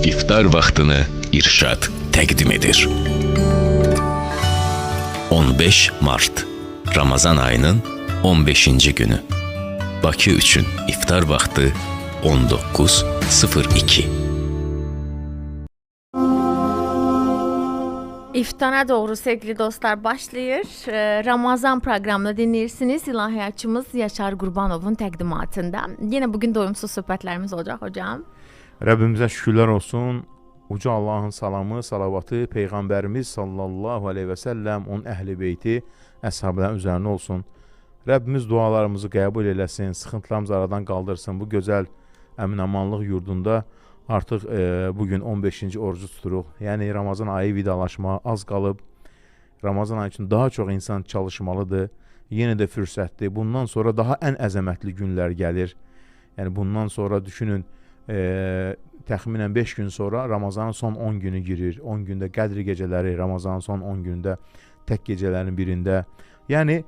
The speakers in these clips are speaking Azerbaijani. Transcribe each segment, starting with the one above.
İftar vaxtını İrşad təqdim edir. 15 Mart Ramazan ayının 15-ci günü. Bakı üçün iftar vaxtı 19:02. İftara doğru sevgili dostlar başlayır. Ramazan programını dinleyirsiniz. İlahiyatçımız Yaşar Qurbanovun təqdimatında. Yine bugün doyumsuz söhbətlərimiz olacaq hocam. Rəbbimizə şükürlər olsun. Uca Allahın salamı, salavatı Peyğəmbərimiz sallallahu aleyhi və səlləm, onun əhli beyti, əshabların üzərinə olsun. Rəbbimiz dualarımızı qəbul eləsin, sıxıntılarımızı aradan qaldırsın. Bu gözəl əmin-amanlıq yurdunda artıq bugün 15-ci orucu tuturuq. Yəni Ramazan ayı vidalaşma az qalıb. Ramazan ayı üçün daha çox insan çalışmalıdır. Yenə də fürsətdir. Bundan sonra daha ən əzəmətli günlər gəlir. Yəni bundan sonra düşünün, təxminən 5 gün sonra Ramazanın son 10 günü girir. 10 gündə Qədri gecələri, Ramazanın son 10 gündə tək gecələrin birində. Yəni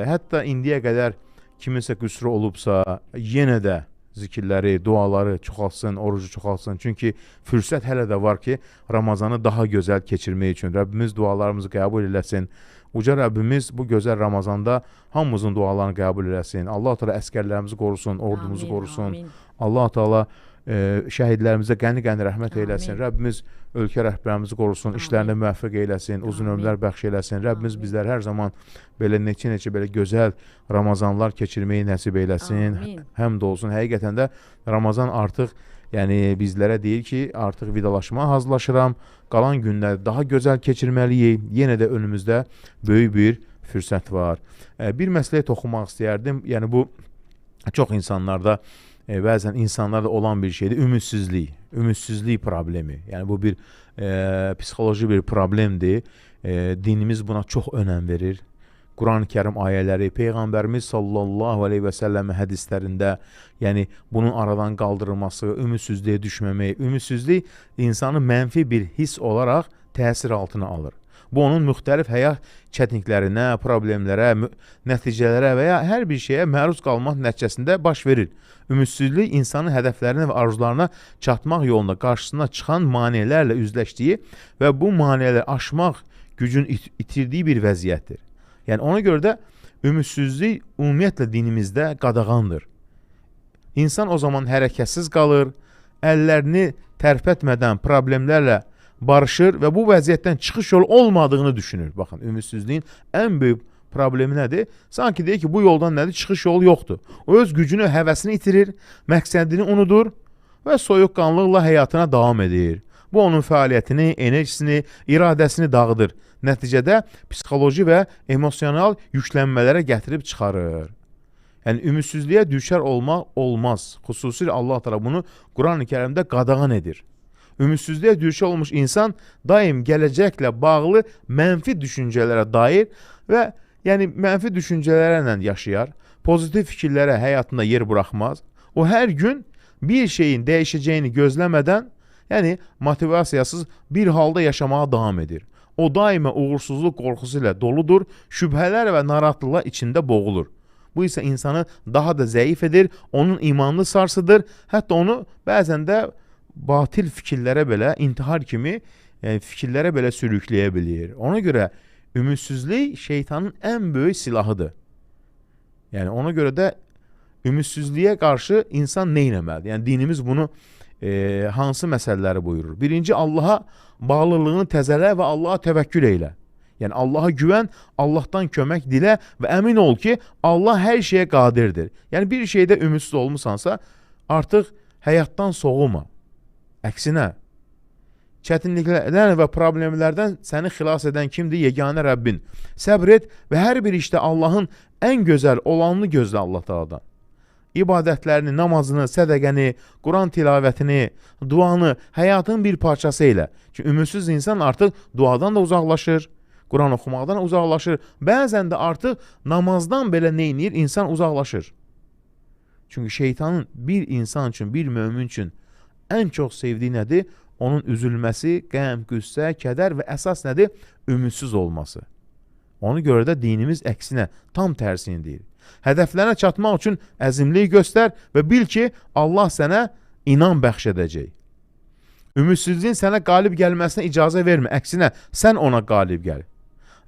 hətta indiyə qədər kiminsə qüsuru olubsa, yenə də zikirləri, duaları çoxalsın, orucu çoxalsın. Çünki fürsət hələ də var ki, Ramazanı daha gözəl keçirmək üçün. Rəbbimiz dualarımızı qəbul eləsin. Uca Rəbbimiz bu gözəl Ramazanda hamımızın dualarını qəbul eləsin. Allah Teala əskərlərimizi qorusun, ordumuzu Amin, qorusun. amin. Allah Teala şəhidlərimizə qəni-qəni rəhmət eyləsin. Amin. Rəbbimiz ölkə rəhbərimizi qorusun, işlərində müvəffəq eyləsin, uzun Amin. ömürlər bəxş eləsin. Rəbbimiz Amin. bizlər hər zaman belə neçə belə gözəl Ramazanlar keçirməyi nəsib eyləsin. Amin. Həmd olsun. Həqiqətən də Ramazan artıq bizlərə deyir ki, artıq vidalaşmağa hazırlaşıram. Qalan günləri daha gözəl keçirməliyik. Yenə də önümüzdə böyük bir fürsət var. Bir məsələyə toxunmaq istəyərdim. Yəni bu çox insanlarda, bəzən insanlarda olan bir şeydir. Ümidsizlik problemi. Yəni bu bir psixoloji bir problemdir. Dinimiz buna çox önəm verir. Quran-ı Kərim ayələri, Peyğəmbərimiz sallallahu aleyhi və səlləm hədislərində, yəni bunun aradan qaldırılması, ümidsizliyə düşməmək, ümidsizlik insanı mənfi bir his olaraq təsir altına alır. Bu onun müxtəlif həyat çətinliklərinə, problemlərə, nəticələrə və ya hər bir şeyə məruz qalmaq nəticəsində baş verir. Ümidsizlik insanın hədəflərinə və arzularına çatmaq yolunda qarşısına çıxan maneələrlə üzləşdiyi və bu maneələri aşmaq gücün itirdiyi bir vəziyyətdir. Yəni ona görə də ümidsizlik ümumiyyətlə dinimizdə qadağandır. İnsan o zaman hərəkətsiz qalır, əllərini tərpətmədən problemlərlə barışır və bu vəziyyətdən çıxış yolu olmadığını düşünür. Baxın, ümidsizliyin ən böyük problemi nədir? Sanki deyir ki, bu yoldan nədir? Çıxış yolu yoxdur. O öz gücünü, həvəsini itirir, məqsədini unudur və soyuqqanlıqla həyatına davam edir. Bu onun fəaliyyətini, enerjisini, iradəsini dağıdır. Nəticədə psixoloji və emosional yüklənmələrə gətirib çıxarır. Yəni ümidsizliyə düşər olmaq olmaz. Xüsusilə Allah Teala bunu Quran-ı Kərimdə qadağan edir. Ümidsizliyə düşər olmuş insan daim gələcəklə bağlı mənfi düşüncələrə dair və yəni mənfi düşüncələrlə yaşayar. Pozitiv fikirlərə həyatında yer buraxmaz. O hər gün bir şeyin dəyişəcəyini gözləmədən, yəni motivasiyasız bir halda yaşamağa davam edir. O daima uğursuzluq qorxusu ilə doludur, şübhələr və narahatlıqlar içində boğulur. Bu isə insanı daha da zəif edir, onun imanını sarsıdır, hətta onu bəzən də batil fikirlərə belə, intihar kimi fikirlərə belə sürükləyə bilir. Ona görə ümidsizlik şeytanın ən böyük silahıdır. Yəni ona görə də ümidsizliyə qarşı insan nə etməlidir? Yəni dinimiz bunu hansı məsələləri buyurur? Birinci, Allaha bağlılığını təzələ və Allaha təvəkkül eylə. Yəni Allaha güvən, Allahdan kömək dilə və əmin ol ki, Allah hər şeyə qadirdir. Yəni bir şeydə ümidsiz olmusansa, artıq həyatdan soğuma. Əksinə, çətinliklərdən və problemlərdən səni xilas edən kimdir? Yeganə Rəbbin. Səbr et və hər bir işdə Allahın ən gözəl olanını gözlə Allah Teala'dan. İbadətlərini, namazını, sədəqəni, Quran tilavətini, duanı həyatın bir parçası ilə. Çünki ümidsiz insan artıq duadan da uzaqlaşır, Quran oxumaqdan uzaqlaşır. Bəzən də artıq namazdan belə neynir? İnsan uzaqlaşır. Çünki şeytanın bir insan üçün, bir mömin üçün ən çox sevdiyi nədir? Onun üzülməsi, qəm, qüssə, kədər və əsas nədir? Ümidsiz olması. Ona görə də dinimiz əksinə, tam tərsini deyir. Hədəflərə çatmaq üçün əzimlik göstər və bil ki, Allah sənə inan bəxş edəcək. Ümidsizliyin sənə qalib gəlməsinə icazə vermə. Əksinə, sən ona qalib gəl.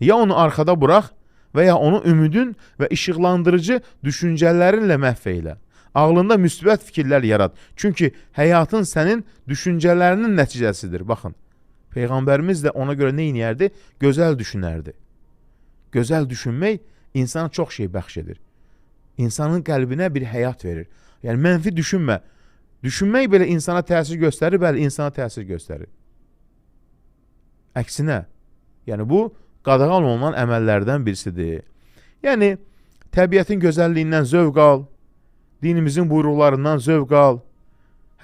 Ya onu arxada burax və ya onu ümidin və işıqlandırıcı düşüncələrinlə məhv eylə. Ağlında müsbət fikirlər yarat. Çünki həyatın sənin düşüncələrinin nəticəsidir. Baxın, Peyğəmbərimiz də ona görə nə edərdi? Gözəl düşünərdi. Gözəl düşünmək insana çox şey bəxş edir. İnsanın qəlbinə bir həyat verir. Yəni, mənfi düşünmə. Düşünmək belə insana təsir göstərir, bəli, insana təsir göstərir. Əksinə, yəni bu, qadağan olunan əməllərdən birisidir. Yəni, təbiətin gözəlliyindən zövq al, dinimizin buyruqlarından zövq al,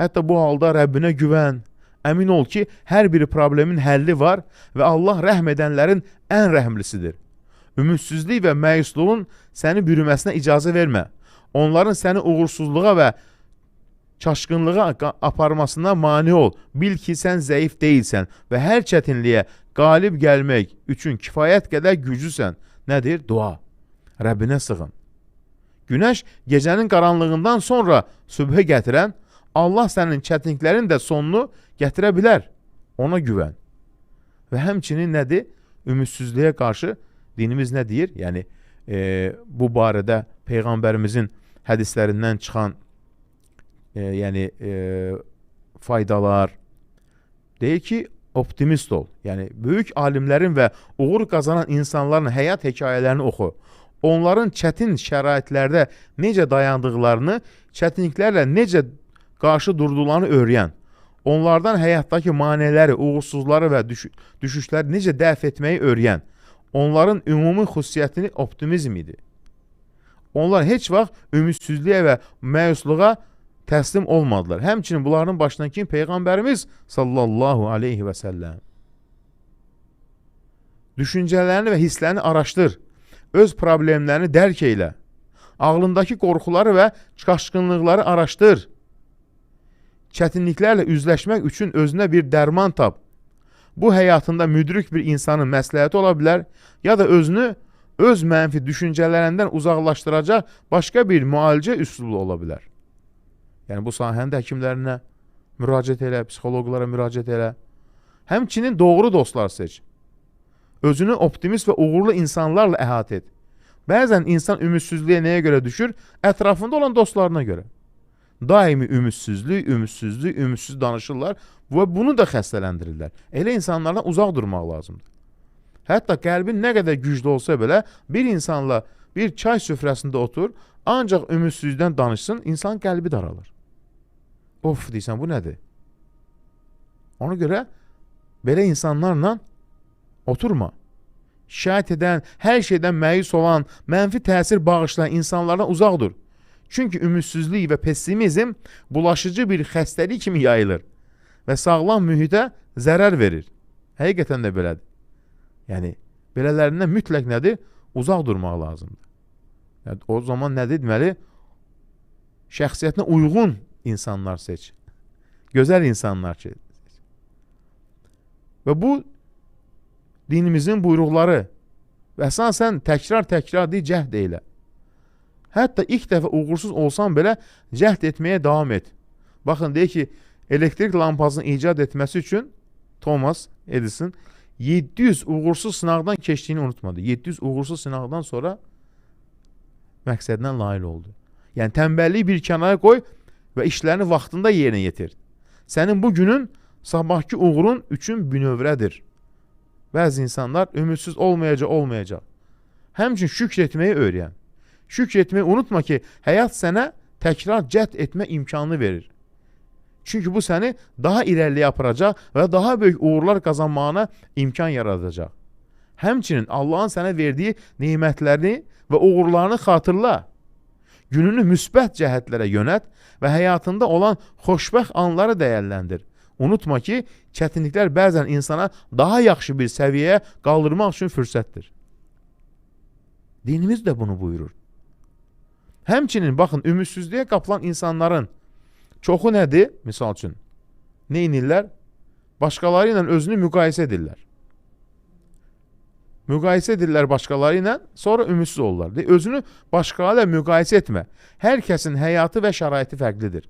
hətta bu halda Rəbbinə güvən, əmin ol ki, hər bir problemin həlli var və Allah rəhm edənlərin ən rəhmlisidir. Ümidsizlik və məyusluğun səni bürüməsinə icazə vermə. Onların səni uğursuzluğa və çaşqınlığa aparmasına mane ol. Bil ki, sən zəif deyilsən və hər çətinliyə qalib gəlmək üçün kifayət qədər güclüsən. Nədir? Dua. Rəbbinə sığın. Günəş gecənin qaranlığından sonra sübhə gətirən, Allah sənin çətinliklərin də sonunu gətirə bilər. Ona güvən. Və həmçinin nədir? Ümidsizliyə qarşı dinimiz nə deyir? Yəni, bu barədə Peyğəmbərimizin hədislərindən çıxan faydalar deyir ki, optimist ol. Yəni, böyük alimlərin və uğur qazanan insanların həyat hekayələrini oxu. Onların çətin şəraitlərdə necə dayandıqlarını, çətinliklərlə necə qarşı durduqlarını öyrən. Onlardan həyatdakı maneələri, uğursuzları və düşüşləri necə dəf etməyi öyrən. Onların ümumi xüsusiyyətini optimizm idi. Onlar heç vaxt ümidsizliyə və məyusluğa təslim olmadılar. Həmçinin bunların başından kim? Peyğəmbərimiz sallallahu aleyhi və səlləm. Düşüncələrini və hisslərini araşdır. Öz problemlərini dərk eylə. Ağlındakı qorxuları və çaşqınlıqları araşdır. Çətinliklərlə üzləşmək üçün özünə bir dərman tap. Bu həyatında müdrik bir insanın məsləhəti ola bilər, ya da özünü öz mənfi düşüncələrindən uzaqlaşdıracaq başqa bir müalicə üsulu ola bilər. Yəni, bu sahənin də həkimlərinə müraciət elə, psixologlara müraciət elə. Həmçinin doğru dostlar seç. Özünü optimist və uğurlu insanlarla əhatə et. Bəzən insan ümidsizliyə nəyə görə düşür? Ətrafında olan dostlarına görə. Daimi ümidsiz danışırlar və bunu da xəstələndirirlər. Elə insanlardan uzaq durmaq lazımdır. Hətta qəlbin nə qədər güclü olsa belə, bir insanla bir çay süfrəsində otur, ancaq ümidsizlikdən danışsın, insan qəlbi daralır. Of, deyirsən, bu nədir? Ona görə belə insanlarla oturma. Şikayət edən, hər şeydən məyus olan, mənfi təsir bağışlayan insanlardan uzaq dur. Çünki ümidsizlik və pessimizm bulaşıcı bir xəstəlik kimi yayılır və sağlam mühitə zərər verir. Həqiqətən də belədir. Yəni, belələrindən mütləq nədir? Uzaq durmaq lazımdır. Yəni, o zaman nədir? Deməli, şəxsiyyətinə uyğun insanlar seç. Gözəl insanlar seç. Və bu, dinimizin buyruqları və əsasən təkrar deyil, cəhd eylə. Hətta ilk dəfə uğursuz olsan belə cəhd etməyə davam et. Baxın, deyək ki, elektrik lampasını icad etməsi üçün Thomas Edison 700 uğursuz sınaqdan keçdiyini unutmadı. 700 uğursuz sınaqdan sonra məqsədindən nail oldu. Yəni, tənbəlliyi bir kənara qoy və işlərini vaxtında yerinə yetir. Sənin bu günün sabahki uğurun üçün bünövrədir. Bəzi insanlar ümidsiz olmayacaq. Həmçin şükr etməyi öyrən. Şükr etməyi unutma ki, həyat sənə təkrar cəhd etmə imkanını verir. Çünki bu səni daha irəliyə aparacaq və daha böyük uğurlar qazanmağına imkan yaradacaq. Həmçinin Allahın sənə verdiyi nemətlərini və uğurlarını xatırla. Gününü müsbət cəhətlərə yönət və həyatında olan xoşbəxt anları dəyərləndir. Unutma ki, çətinliklər bəzən insana daha yaxşı bir səviyyəyə qaldırmaq üçün fürsətdir. Dinimiz də bunu buyurur. Həmçinin, baxın, ümidsizliyə qapılan insanların çoxu nədir? Misal üçün, nə inirlər? Başqaları ilə özünü müqayisə edirlər. Müqayisə edirlər başqaları ilə, sonra ümidsiz olurlar. Özünü başqaları ilə müqayisə etmə. Hər kəsin həyatı və şəraiti fərqlidir.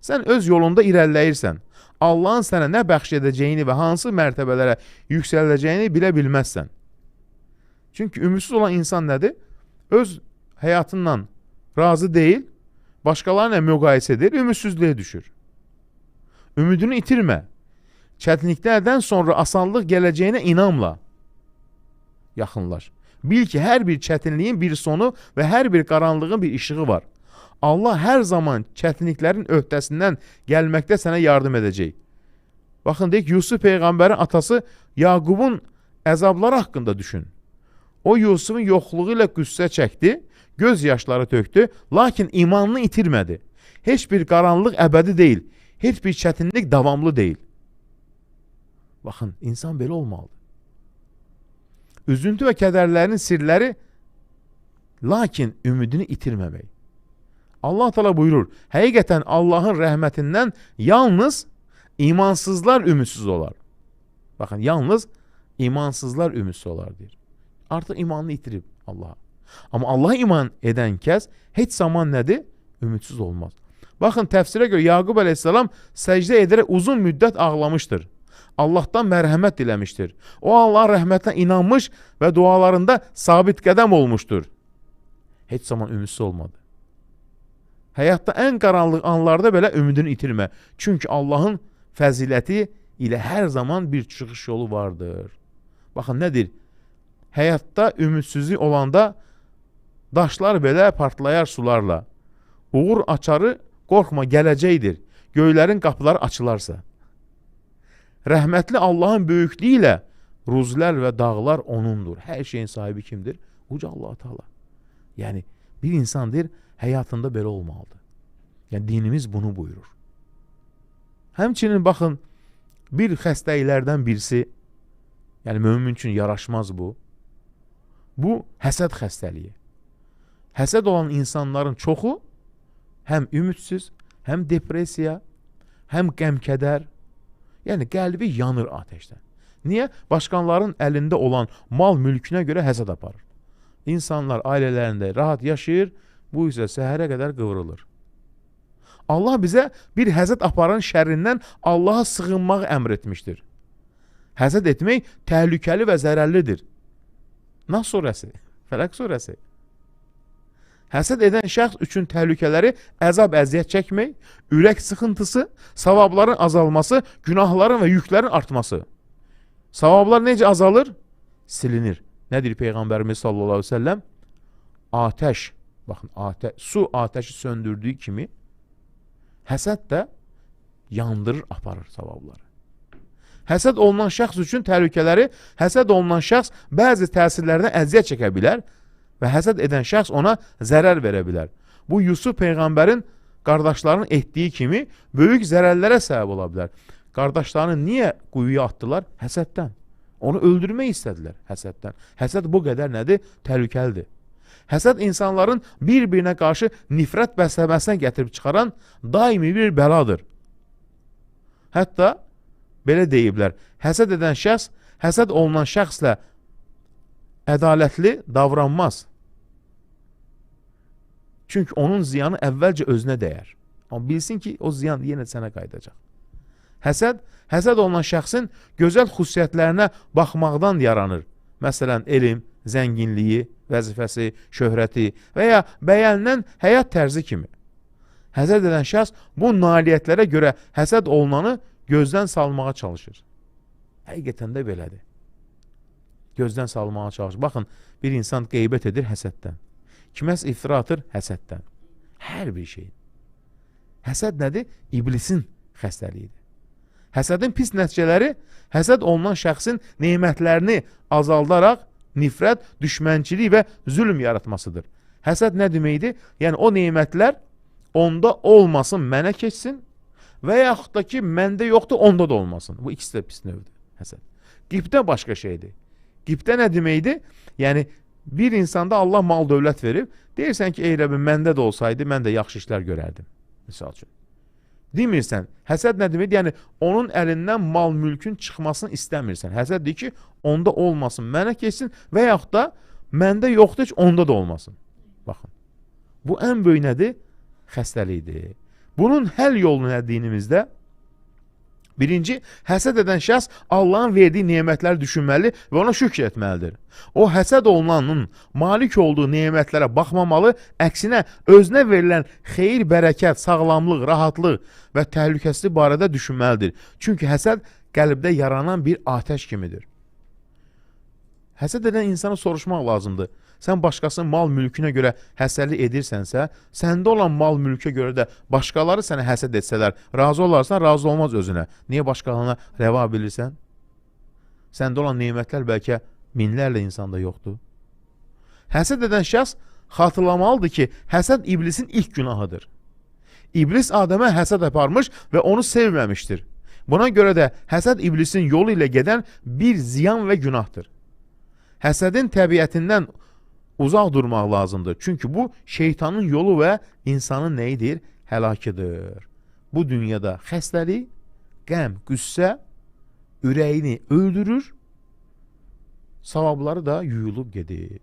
Sən öz yolunda irəliləyirsən. Allahın sənə nə bəxş edəcəyini və hansı mərtəbələrə yüksələcəyini bilə bilməzsən. Çünki ümidsiz olan insan nədir? Öz həyatından razı deyil, başqalarına müqayisə edir, ümidsizliyə düşür. Ümidini itirmə. Çətinliklərdən sonra asanlıq gələcəyinə inamla yaxınlaş. Bil ki, hər bir çətinliyin bir sonu və hər bir qaranlığın bir işığı var. Allah hər zaman çətinliklərin öhdəsindən gəlməkdə sənə yardım edəcək. Baxın, deyək, Yusuf Peyğəmbərin atası Yaqubun əzabları haqqında düşün. O, Yusufun yoxluğu ilə qüssə çəkdi, göz yaşları tökdü, lakin imanını itirmədi. Heç bir qaranlıq əbədi deyil, heç bir çətinlik davamlı deyil. Baxın, insan belə olmalıdır. Üzüntü və kədərlərin sirləri, lakin ümidini itirməmək. Allah Teala buyurur, həqiqətən Allahın rəhmətindən yalnız imansızlar ümidsiz olar. Baxın, yalnız imansızlar ümidsiz olar deyir. Artıq imanını itirib Allah'a. Amma Allah'a iman edən kəs heç zaman nədir? Ümidsiz olmaz. Baxın, təfsirə görə Yaqub əleyhissalam səcdə edərək uzun müddət ağlamışdır. Allahdan mərhəmət diləmişdir. O, Allahın rəhmətinə inanmış və dualarında sabit qədəm olmuşdur. Heç zaman ümidsiz olmadı. Həyatda ən qaranlıq anlarda belə ümidini itirmə. Çünki Allahın fəziləti ilə hər zaman bir çıxış yolu vardır. Baxın, nədir? Həyatda ümidsizlik olanda daşlar belə partlayar sularla. Uğur açarı qorxma gələcəkdir. Göylərin qapıları açılarsa. Rəhmətli Allahın böyüklüyü ilə ruzlər və dağlar onundur. Hər şeyin sahibi kimdir? Uca Allah Teala. Yəni, bir insan deyir, həyatında belə olmalıdır. Yəni, dinimiz bunu buyurur. Həmçinin, baxın, bir xəstəliklərdən birisi, yəni, mömin üçün yaraşmaz bu. Bu, həsəd xəstəliyi. Həsəd olan insanların çoxu həm ümidsiz, həm depressiya, həm qəm-kədər, yəni qəlbi yanır ateşdən. Niyə? Başqalarının əlində olan mal mülkünə görə həsəd aparır. İnsanlar ailələrində rahat yaşayır, bu isə səhərə qədər qıvrılır. Allah bizə bir həsəd aparan şərrindən Allaha sığınmağı əmr etmişdir. Həsəd etmək təhlükəli və zərərlidir. Nas surəsi, Fələq surəsi. Həsəd edən şəxs üçün təhlükələri əzab əziyyət çəkmək, ürək sıxıntısı, savabların azalması, günahların və yüklərin artması. Savablar necə azalır? Silinir. Nədir Peyğəmbərimiz sallallahu aleyhi ve sellem? Atəş, baxın, su atəşi söndürdüyü kimi, həsəd də yandırır, aparır savabları. Həsəd olunan şəxs üçün təhlükələri, həsəd olunan şəxs bəzi təsirlərdən əziyyət çəkə bilər və həsəd edən şəxs ona zərər verə bilər. Bu, Yusuf Peyğəmbərin qardaşlarının etdiyi kimi böyük zərərlərə səbəb ola bilər. Qardaşlarını niyə quyuya atdılar? Həsəddən. Onu öldürmək istədilər həsəddən. Həsəd bu qədər nədir? Təhlükəlidir. Həsəd insanların bir-birinə qarşı nifrət bəsləməsindən gətirib çıxaran daimi bir bəladır. Hətta belə deyiblər, həsəd edən şəxs, həsəd olunan şəxslə ədalətli davranmaz. Çünki onun ziyanı əvvəlcə özünə dəyər. Amma bilsin ki, o ziyan yenə sənə qayıdacaq. Həsəd olunan şəxsin gözəl xüsusiyyətlərinə baxmaqdan yaranır. Məsələn, elm, zənginliyi, vəzifəsi, şöhrəti və ya bəyənilən həyat tərzi kimi. Həsəd edən şəxs bu nailiyyətlərə görə həsəd olunanı gözdən salmağa çalışır. Həqiqətən də belədir. Gözdən salmağa çalışır. Baxın, bir insan qeybət edir həsəddən. Kiməs iftira atır həsəddən. Hər bir şey. Həsəd nədir? İblisin xəstəliyidir. Həsədin pis nəticələri həsəd olunan şəxsin nemətlərini azaldaraq nifrət, düşmənçilik və zülm yaratmasıdır. Həsəd nə deməkdir? Yəni o nemətlər onda olmasın, mənə keçsin və yaxud da ki, məndə yoxdur, onda da olmasın. Bu ikisi də pis növdür, həsəd. Qibdə başqa şeydir. Qibdə nə deməkdir? Yəni bir insanda Allah mal dövlət verib, deyirsən ki, ey Rəbbim, məndə də olsaydı, mən də yaxşı işlər görərdim. Misal üçün. Demirsən, həsəd nə deməkdir? Yəni, onun əlindən mal mülkün çıxmasını istəmirsən. Həsəd deyir ki, onda olmasın, mənə keçsin və yaxud da məndə yoxdur, heç onda da olmasın. Baxın, bu ən böyük nədir? Xəstəlikdir. Bunun həll yolu nə dinimizdə? Birinci, həsəd edən şəxs Allahın verdiyi nemətləri düşünməli və ona şükr etməlidir. O, həsəd olunanın malik olduğu nemətlərə baxmamalı, əksinə özünə verilən xeyir, bərəkət, sağlamlıq, rahatlıq və təhlükəsizlik barədə düşünməlidir. Çünki həsəd qəlbdə yaranan bir atəş kimidir. Həsəd edən insana soruşmaq lazımdır. Sən başqasının mal mülkünə görə həsədlik edirsənsə, səndə olan mal mülkə görə də başqaları sənə həsəd etsələr, razı olarsan, razı olmaz özünə. Niyə başqalarına rəva bilirsən? Səndə olan nemətlər bəlkə minlərlə insanda yoxdur. Həsəd edən şəxs xatırlamalıdır ki, həsəd iblisin ilk günahıdır. İblis Adəmə həsəd aparmış və onu sevməmişdir. Buna görə də həsəd iblisin yolu ilə gedən bir ziyan və günahdır. Həsədin təbiətindən uzaq durmaq lazımdır. Çünki bu şeytanın yolu və insanın nəyidir? Həlakıdır. Bu dünyada xəstəlik, qəm, qüssə ürəyini öldürür, savabları da yuyulub gedir.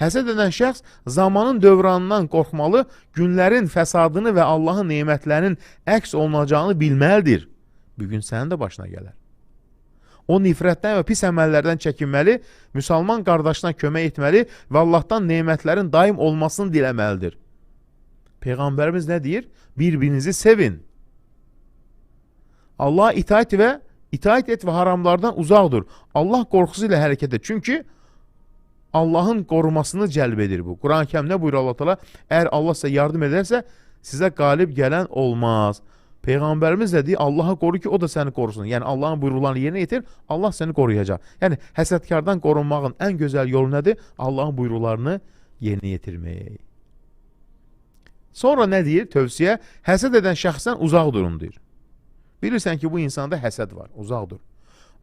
Həsəd edən şəxs zamanın dövranından qorxmalı, günlərin fəsadını və Allahın nemətlərinin əks olunacağını bilməlidir. Bir gün sənin də başına gələr. O nifrətdən və pis əməllərdən çəkinməli, müsəlman qardaşına kömək etməli və Allahdan nemətlərin daim olmasını diləməlidir. Peyğəmbərimiz nə deyir? Bir-birinizi sevin. Allah'a itaat et və haramlardan uzaq dur. Allah qorxusu ilə hərəkət et. Çünki Allahın qorumasını cəlb edir bu. Quran-ı Kərimdə buyurur Allah Teala, əgər Allah sizə yardım edərsə, sizə qalib gələn olmaz. Peyğəmbərimiz də deyir, Allah'a qoru ki, o da səni qorusun. Yəni, Allahın buyruqlarını yerinə yetir, Allah səni qoruyacaq. Yəni, həsədkardan qorunmağın ən gözəl yolu nədir? Allahın buyruqlarını yerinə yetirmək. Sonra nə deyir? Tövsiyə, həsəd edən şəxsdən uzaq durun, deyir. Bilirsən ki, bu insanda həsəd var, uzaq dur.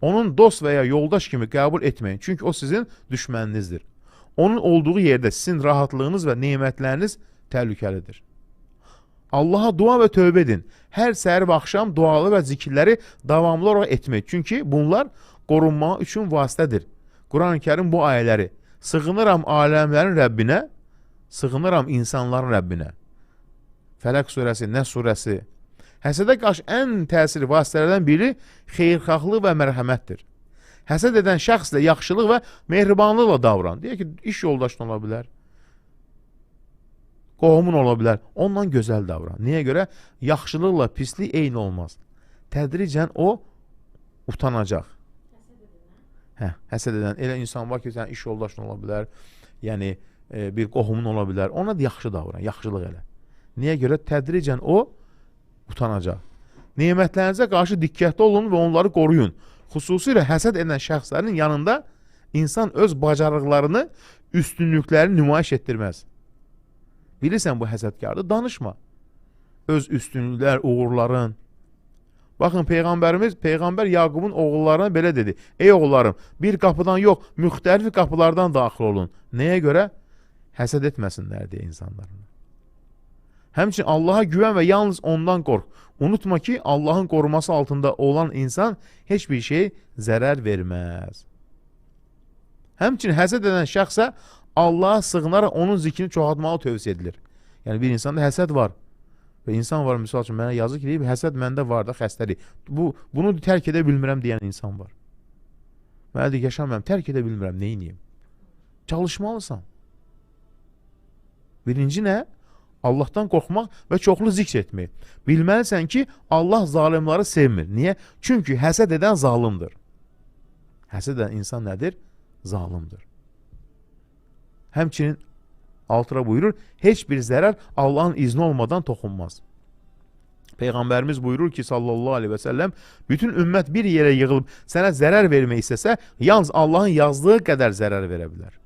Onun dost və ya yoldaş kimi qəbul etməyin, çünki o sizin düşməninizdir. Onun olduğu yerdə sizin rahatlığınız və nemətləriniz təhlükəlidir. Allaha dua və tövbə edin. Hər səhər və axşam dualı və zikirləri davamlı olaraq etmək. Çünki bunlar qorunma üçün vasitədir. Quran-ı Kərim bu ayələri sığınıram aləmlərin Rəbbinə, sığınıram insanların Rəbbinə. Fələq surəsi, Nəs surəsi. Həsədə qarşı ən təsirli vasitələrdən biri xeyirxahlıq və mərhəmətdir. Həsəd edən şəxslə yaxşılıq və mehribanlıqla davran. Deyək ki, iş yoldaşın ola bilər. Qohumun ola bilər. Ondan gözəl davran. Niyə görə? Yaxşılıqla pislik eyni olmaz. Tədricən o utanacaq. Həsəd edən. Elə insan var ki, sən iş yoldaşın ola bilər. Yəni, bir qohumun ola bilər. Ona da yaxşı davran, yaxşılıq elə. Niyə görə? Tədricən o utanacaq. Nemətlərinizə qarşı diqqətli olun və onları qoruyun. Xüsusilə həsəd edən şəxslərin yanında insan öz bacarıqlarını, üstünlüklərini nümayiş etdirməz. Bilirsən bu həsədkardır, danışma. Öz üstünlüklər, uğurların. Baxın, Peyğəmbər Yaqubun oğullarına belə dedi. Ey oğullarım, bir qapıdan yox, müxtəlif qapılardan daxil olun. Nəyə görə? Həsəd etməsinlər deyə insanların. Həmçinin Allaha güvən və yalnız ondan qorx. Unutma ki, Allahın qoruması altında olan insan heç bir şey zərər verməz. Həmçinin həsəd edən şəxsə Allaha sığınaraq onun zikrini çoxaltmağı tövsiyə edilir. Yəni bir insanda həsəd var. Və insan var, misal üçün, mənə yazıq deyib, həsəd məndə var da xəstəlik. Bunu tərk edə bilmirəm deyən insan var. Mənə deyir, yaşamıram, tərk edə bilmirəm, neyniyim? Çalışmalısan. Birinci nə? Allahdan qorxmaq və çoxlu zikr etmək. Bilməlisən ki, Allah zalimləri sevmir. Niyə? Çünki həsəd edən zalimdir. Həsəd edən insan nədir? Zalimdir. Həmçinin altıra buyurur, heç bir zərər Allahın izni olmadan toxunmaz. Peyğəmbərimiz buyurur ki, sallallahu aleyhi və səlləm, bütün ümmət bir yerə yığılıb sənə zərər vermək istəsə, yalnız Allahın yazdığı qədər zərər verə bilər.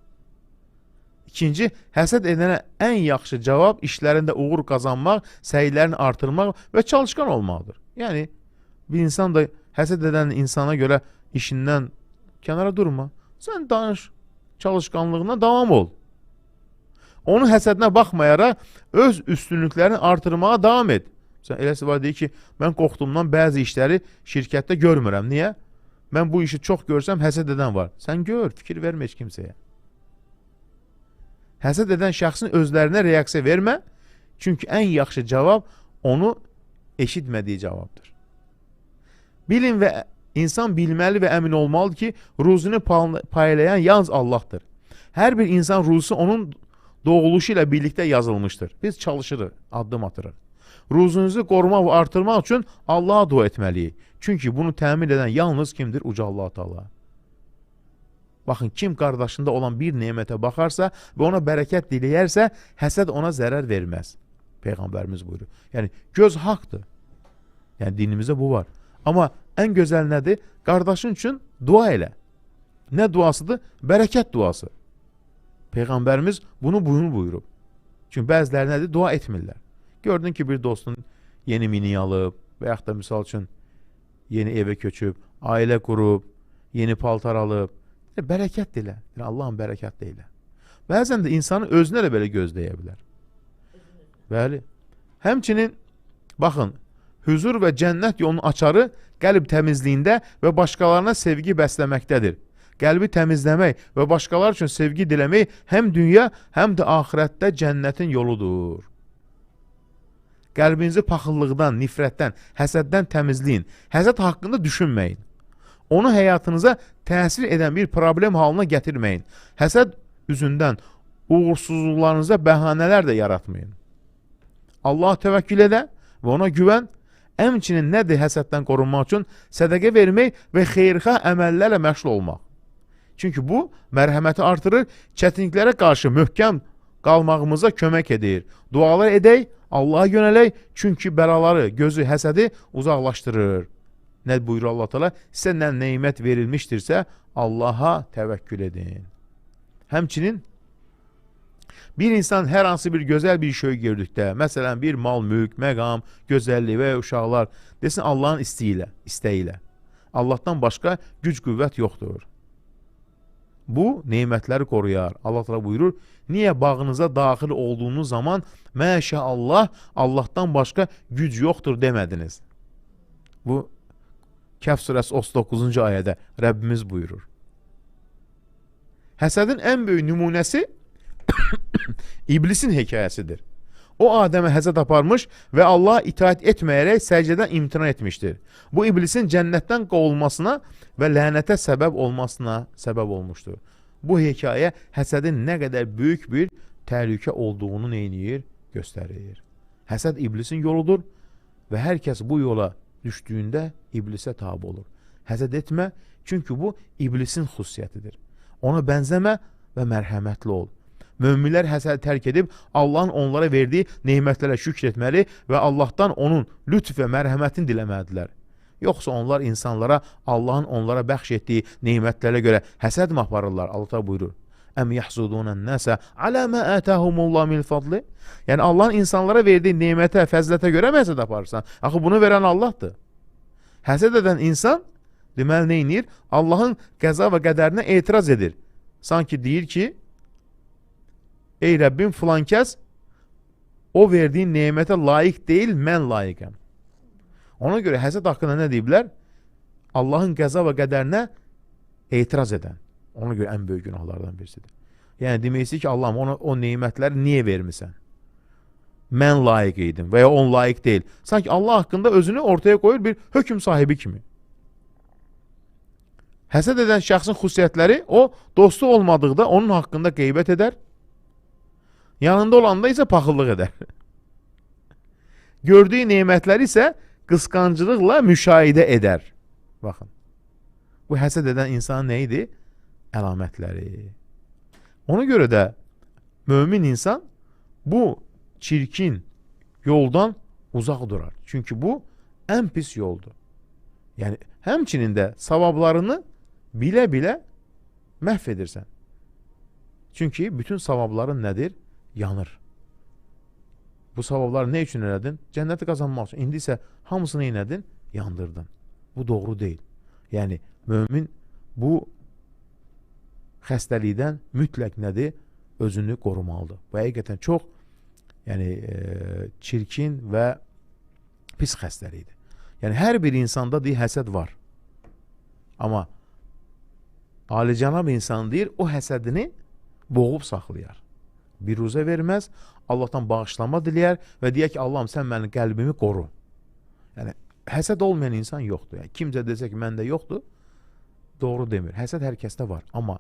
İkinci, həsəd edənə ən yaxşı cavab işlərində uğur qazanmaq, səylərini artırmaq və çalışqan olmaqdır. Yəni, bir insan da həsəd edən insana görə işindən kənara durma. Sən danış, çalışqanlığına davam ol. Onun həsədinə baxmayaraq, öz üstünlüklərini artırmağa davam et. Sən eləsi var deyir ki, mən qorxduğumdan bəzi işləri şirkətdə görmürəm. Niyə? Mən bu işi çox görsəm, həsəd edən var. Sən gör, fikir vermə heç kimsəyə. Həsəd edən şəxsin özlərinə reaksiya vermə. Çünki ən yaxşı cavab onu eşitmədiyi cavabdır. Bilin və insan bilməli və əmin olmalıdır ki, ruzunu paylayan yalnız Allahdır. Hər bir insan ruzusu onun doğuluşu ilə birlikdə yazılmışdır. Biz çalışırıq, addım atırıq. Ruzunuzu qorumaq və artırmaq üçün Allaha dua etməliyik. Çünki bunu təmin edən yalnız kimdir? Uca Allah Teala. Baxın, kim qardaşında olan bir nemətə baxarsa və ona bərəkət diləyərsə, həsəd ona zərər verməz. Peyğəmbərimiz buyurur. Yəni, göz haqdır. Yəni, dinimizdə bu var. Amma ən gözəl nədir? Qardaşın üçün dua elə. Nə duasıdır? Bərəkət duası. Peyğəmbərimiz bunu buyurub. Çünki bəziləri nədir? Dua etmirlər. Gördün ki, bir dostun yeni mini alıb və yaxud da misal üçün yeni evə köçüb, ailə qurub, yeni paltar alıb. Bərəkət dilə. Yəni, Allahın bərəkət dilə. Bəzən də insanın özünə də belə gözləyə bilər. Bəli. Həmçinin, baxın, huzur və cənnət yolunun açarı qəlb təmizliyində və başqalarına sevgi bəsləməkdədir. Qəlbi təmizləmək və başqalar üçün sevgi diləmək həm dünya, həm də axirətdə cənnətin yoludur. Qəlbinizi paxıllıqdan, nifrətdən, həsəddən təmizləyin. Həsəd haqqında düşünməyin. Onu həyatınıza təsir edən bir problem halına gətirməyin. Həsəd üzündən uğursuzluqlarınıza bəhanələr də yaratmayın. Allah təvəkkül edə və ona güvən, həmçinin nədir həsəddən qorunmaq üçün sədəqə vermək və xeyirxah əməllərlə məşğul olmaq. Çünki bu, mərhəməti artırır, çətinliklərə qarşı möhkəm qalmağımıza kömək edir. Dualar edək, Allaha yönələk, çünki bəlaları, gözü, həsədi uzaqlaşdırır. Nə buyurur Allah Teala? Sizə nə neymət verilmişdirsə, Allaha təvəkkül edin. Həmçinin, bir insan hər hansı bir gözəl bir şey gördükdə, məsələn, bir mal, mülk, məqam, gözəllik və uşaqlar, desin Allahın istəyi ilə. Allahdan başqa güc, qüvvət yoxdur. Bu, neymətləri qoruyar. Allah Teala buyurur, niyə bağınıza daxil olduğunuz zaman, məşəallah, Allahdan başqa güc yoxdur demədiniz. Bu, Kəhf surəsi 39-cu ayədə Rəbbimiz buyurur. Həsədin ən böyük nümunəsi İblisin hekayəsidir. O, Adəmə həsəd aparmış və Allaha itaat etməyərək səcdədən imtina etmişdir. Bu, İblisin cənnətdən qovulmasına və lənətə səbəb olmasına səbəb olmuşdur. Bu hekayə həsədin nə qədər böyük bir təhlükə olduğunu neyniyir? Göstərir. Həsəd İblisin yoludur və hər kəs bu yola düşdüyündə İblisə tabi olur. Həsəd etmə, çünki bu İblisin xüsusiyyətidir. Ona bənzəmə və mərhəmətli ol. Möminlər həsədi tərk edib Allahın onlara verdiyi neymətlərə şükr etməli və Allahdan onun lütf və mərhəmətini diləməlidirlər. Yoxsa onlar insanlara Allahın onlara bəxş etdiyi neymətlərə görə həsəd mi aparırlar? Allah buyurur. Əm yəhsudunən nəsə alə mə ətəhumullah min fadli. Yəni Allahın insanlara verdiyi neymətə, fəzilətə görə mi həsəd aparırsan? Axı bunu verən Allahdır. Həsəd edən insan deməli neynir? Allahın qəza və qədərinə etiraz edir. Sanki deyir ki, ey Rəbbim, filan kəs o verdiyin neymətə layiq deyil, mən layiqəm. Ona görə həsəd haqqında nə deyiblər? Allahın qəza və qədərinə etiraz edən. Ona görə ən böyük günahlardan birisidir. Yəni deməkdir ki, Allahım, ona o neymətləri niyə vermisən? Mən layiq idim və ya on layiq deyil. Sanki Allah haqqında özünü ortaya qoyur bir hökm sahibi kimi. Həsəd edən şəxsin xüsusiyyətləri, o dostu olmadıqda onun haqqında qeybət edər, yanında olanda isə paxıllıq edər. Gördüyü neymətləri isə qısqancılıqla müşahidə edər. Baxın, bu həsəd edən insanın nə idi? Əlamətləri. Ona görə də mömin insan bu çirkin yoldan uzaq durar. Çünki bu ən pis yoldur. Yəni, həmçinin də savablarını bilə-bilə məhv edirsən. Çünki bütün savabların nədir? Yanır. Bu savabları nə üçün elədin? Cənnəti qazanmaq üçün. İndi isə hamısını elədin, yandırdın. Bu doğru deyil. Yəni, mömin bu xəstəlikdən mütləq nədir? Özünü qorumalıdır. Bu həqiqətən çox çirkin və pis xəstəlikdir. Yəni, hər bir insanda deyir, həsəd var. Amma alicənab insan deyir, o həsədini boğub saxlayar. biruzə verməz, Allahdan bağışlama diləyər və deyər ki, Allahım sən mənim qəlbimi qoru. Yəni həsəd olmayan insan yoxdur. Yəni kimsə desə ki, məndə yoxdur, doğru demir. Həsəd hər kəsdə var, amma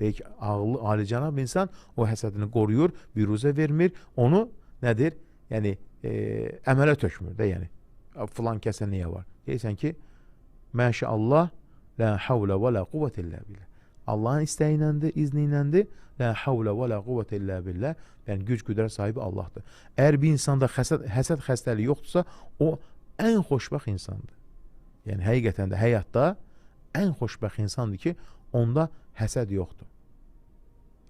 deyək ki, ağıllı, alicənab insan o həsədini qoruyur, biruzə vermir, onu nədir? Yəni əmələ tökmür də, yəni filan kəsə niyə var? Deyirsən ki, məşəallah, la havlə və la quvvətə illə billah. Allahın istəyi iləndir, izni iləndir. La havlə və la quvvətə illə billah. Yəni güc qüdrət sahibi Allahdır. Əgər bir insanda həsəd xəstəliyi yoxdursa, o ən xoşbəxt insandır. Yəni həqiqətən də həyatda ən xoşbəxt insandır ki, onda həsəd yoxdur.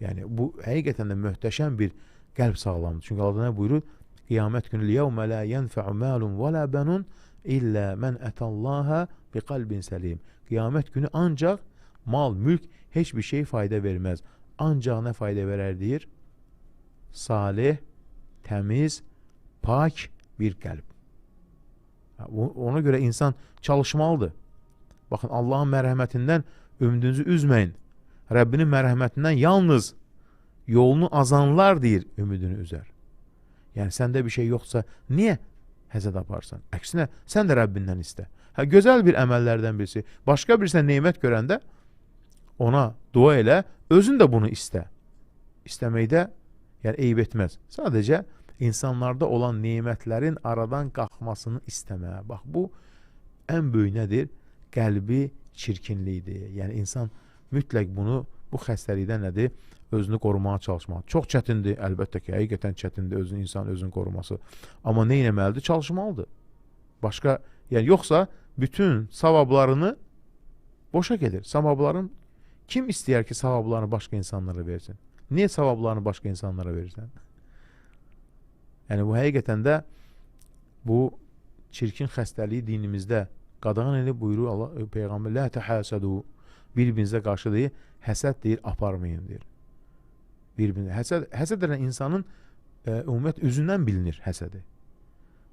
Yəni bu həqiqətən də möhtəşəm bir qəlb sağlamdır. Çünki Allah nə buyurur? Qiyamət günü yevmə la yenfa'u malun və la banun illə mən ətəllaha bi qalbin səlim. Qiyamət günü ancaq mal, mülk heç bir şey fayda verməz. Ancaq nə fayda verər deyir? Salih, təmiz, pak bir qəlb. Ona görə insan çalışmalıdır. Baxın, Allahın mərhəmətindən ümidinizi üzməyin. Rəbbinin mərhəmətindən yalnız yolunu azanlar deyir, ümidini üzər. Yəni səndə bir şey yoxsa niyə həsəd aparsan? Əksinə, sən də Rəbbindən istə. Gözəl bir əməllərdən birisi. Başqa birisi nemət görəndə ona dua elə, özün də bunu istə. İstəməkdə yəni eyb etməz. Sadəcə insanlarda olan nemətlərin aradan qalxmasını istəmə. Bax, bu ən böyük nədir? Qəlbi çirkinlikdir. Yəni insan mütləq bunu, bu xəstəlikdən nədir? Özünü qorumağa çalışmaq. Çox çətindir, əlbəttə ki, həqiqətən çətindir insan özünü qoruması. Amma nə etməlidir? Çalışmalıdır. Başqa, yəni yoxsa bütün savablarını boşa gedir. Savabların kim istəyər ki, savablarını başqa insanlara versin? Niyə savablarını başqa insanlara verirsən? Yəni bu həqiqətən də bu çirkin xəstəliyi dinimizdə qadağan edib buyurur Allah Peyğəmbər la təhəsədu, bir-birinizə qarşı deyir, həsəd deyir, aparmayın deyir. Həsəd edən insanın ümumiyyət üzündən bilinir həsədi.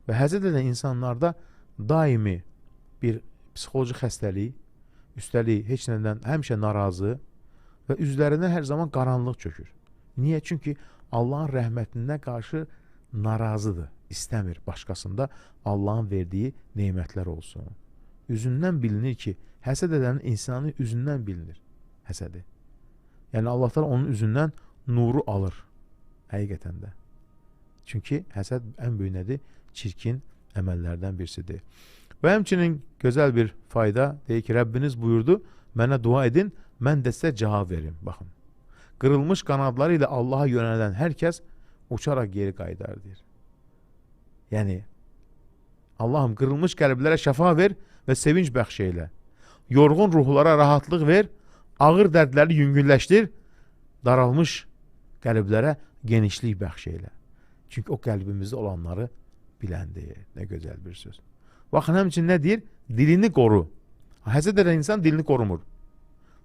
Və həsəd edən insanlarda daimi bir psixoloji xəstəlik, üstəlik heç nədən həmişə narazı və üzlərində hər zaman qaranlıq çökür. Niyə? Çünki Allahın rəhmətinə qarşı narazıdır, istəmir başqasında Allahın verdiyi nemətlər olsun. Üzündən bilinir ki, həsəd edənin insanın üzündən bilinir həsədi. Yəni Allah Teala onun üzündən nuru alır həqiqətən də. Çünki həsəd ən böyük nədir? Çirkin əməllərdən birisidir. Və həmçinin gözəl bir fayda deyir ki, Rəbbiniz buyurdu, mənə dua edin, mən də sizə cavab verim. Baxın, qırılmış qanadları ilə Allaha yönələn hər kəs uçaraq geri qayıdar deyir. Yəni, Allahım qırılmış qəlblərə şəfa ver və sevinç bəxş eylə. Yorğun ruhlara rahatlıq ver, ağır dərdləri yüngülləşdir, daralmış qəlblərə genişlik bəxş eylə. Çünki o qəlbimizdə olanları biləndir. Nə gözəl bir söz. Baxın, həmçinin nə deyir? Dilini qoru. Həsəd edən insan dilini qorumur.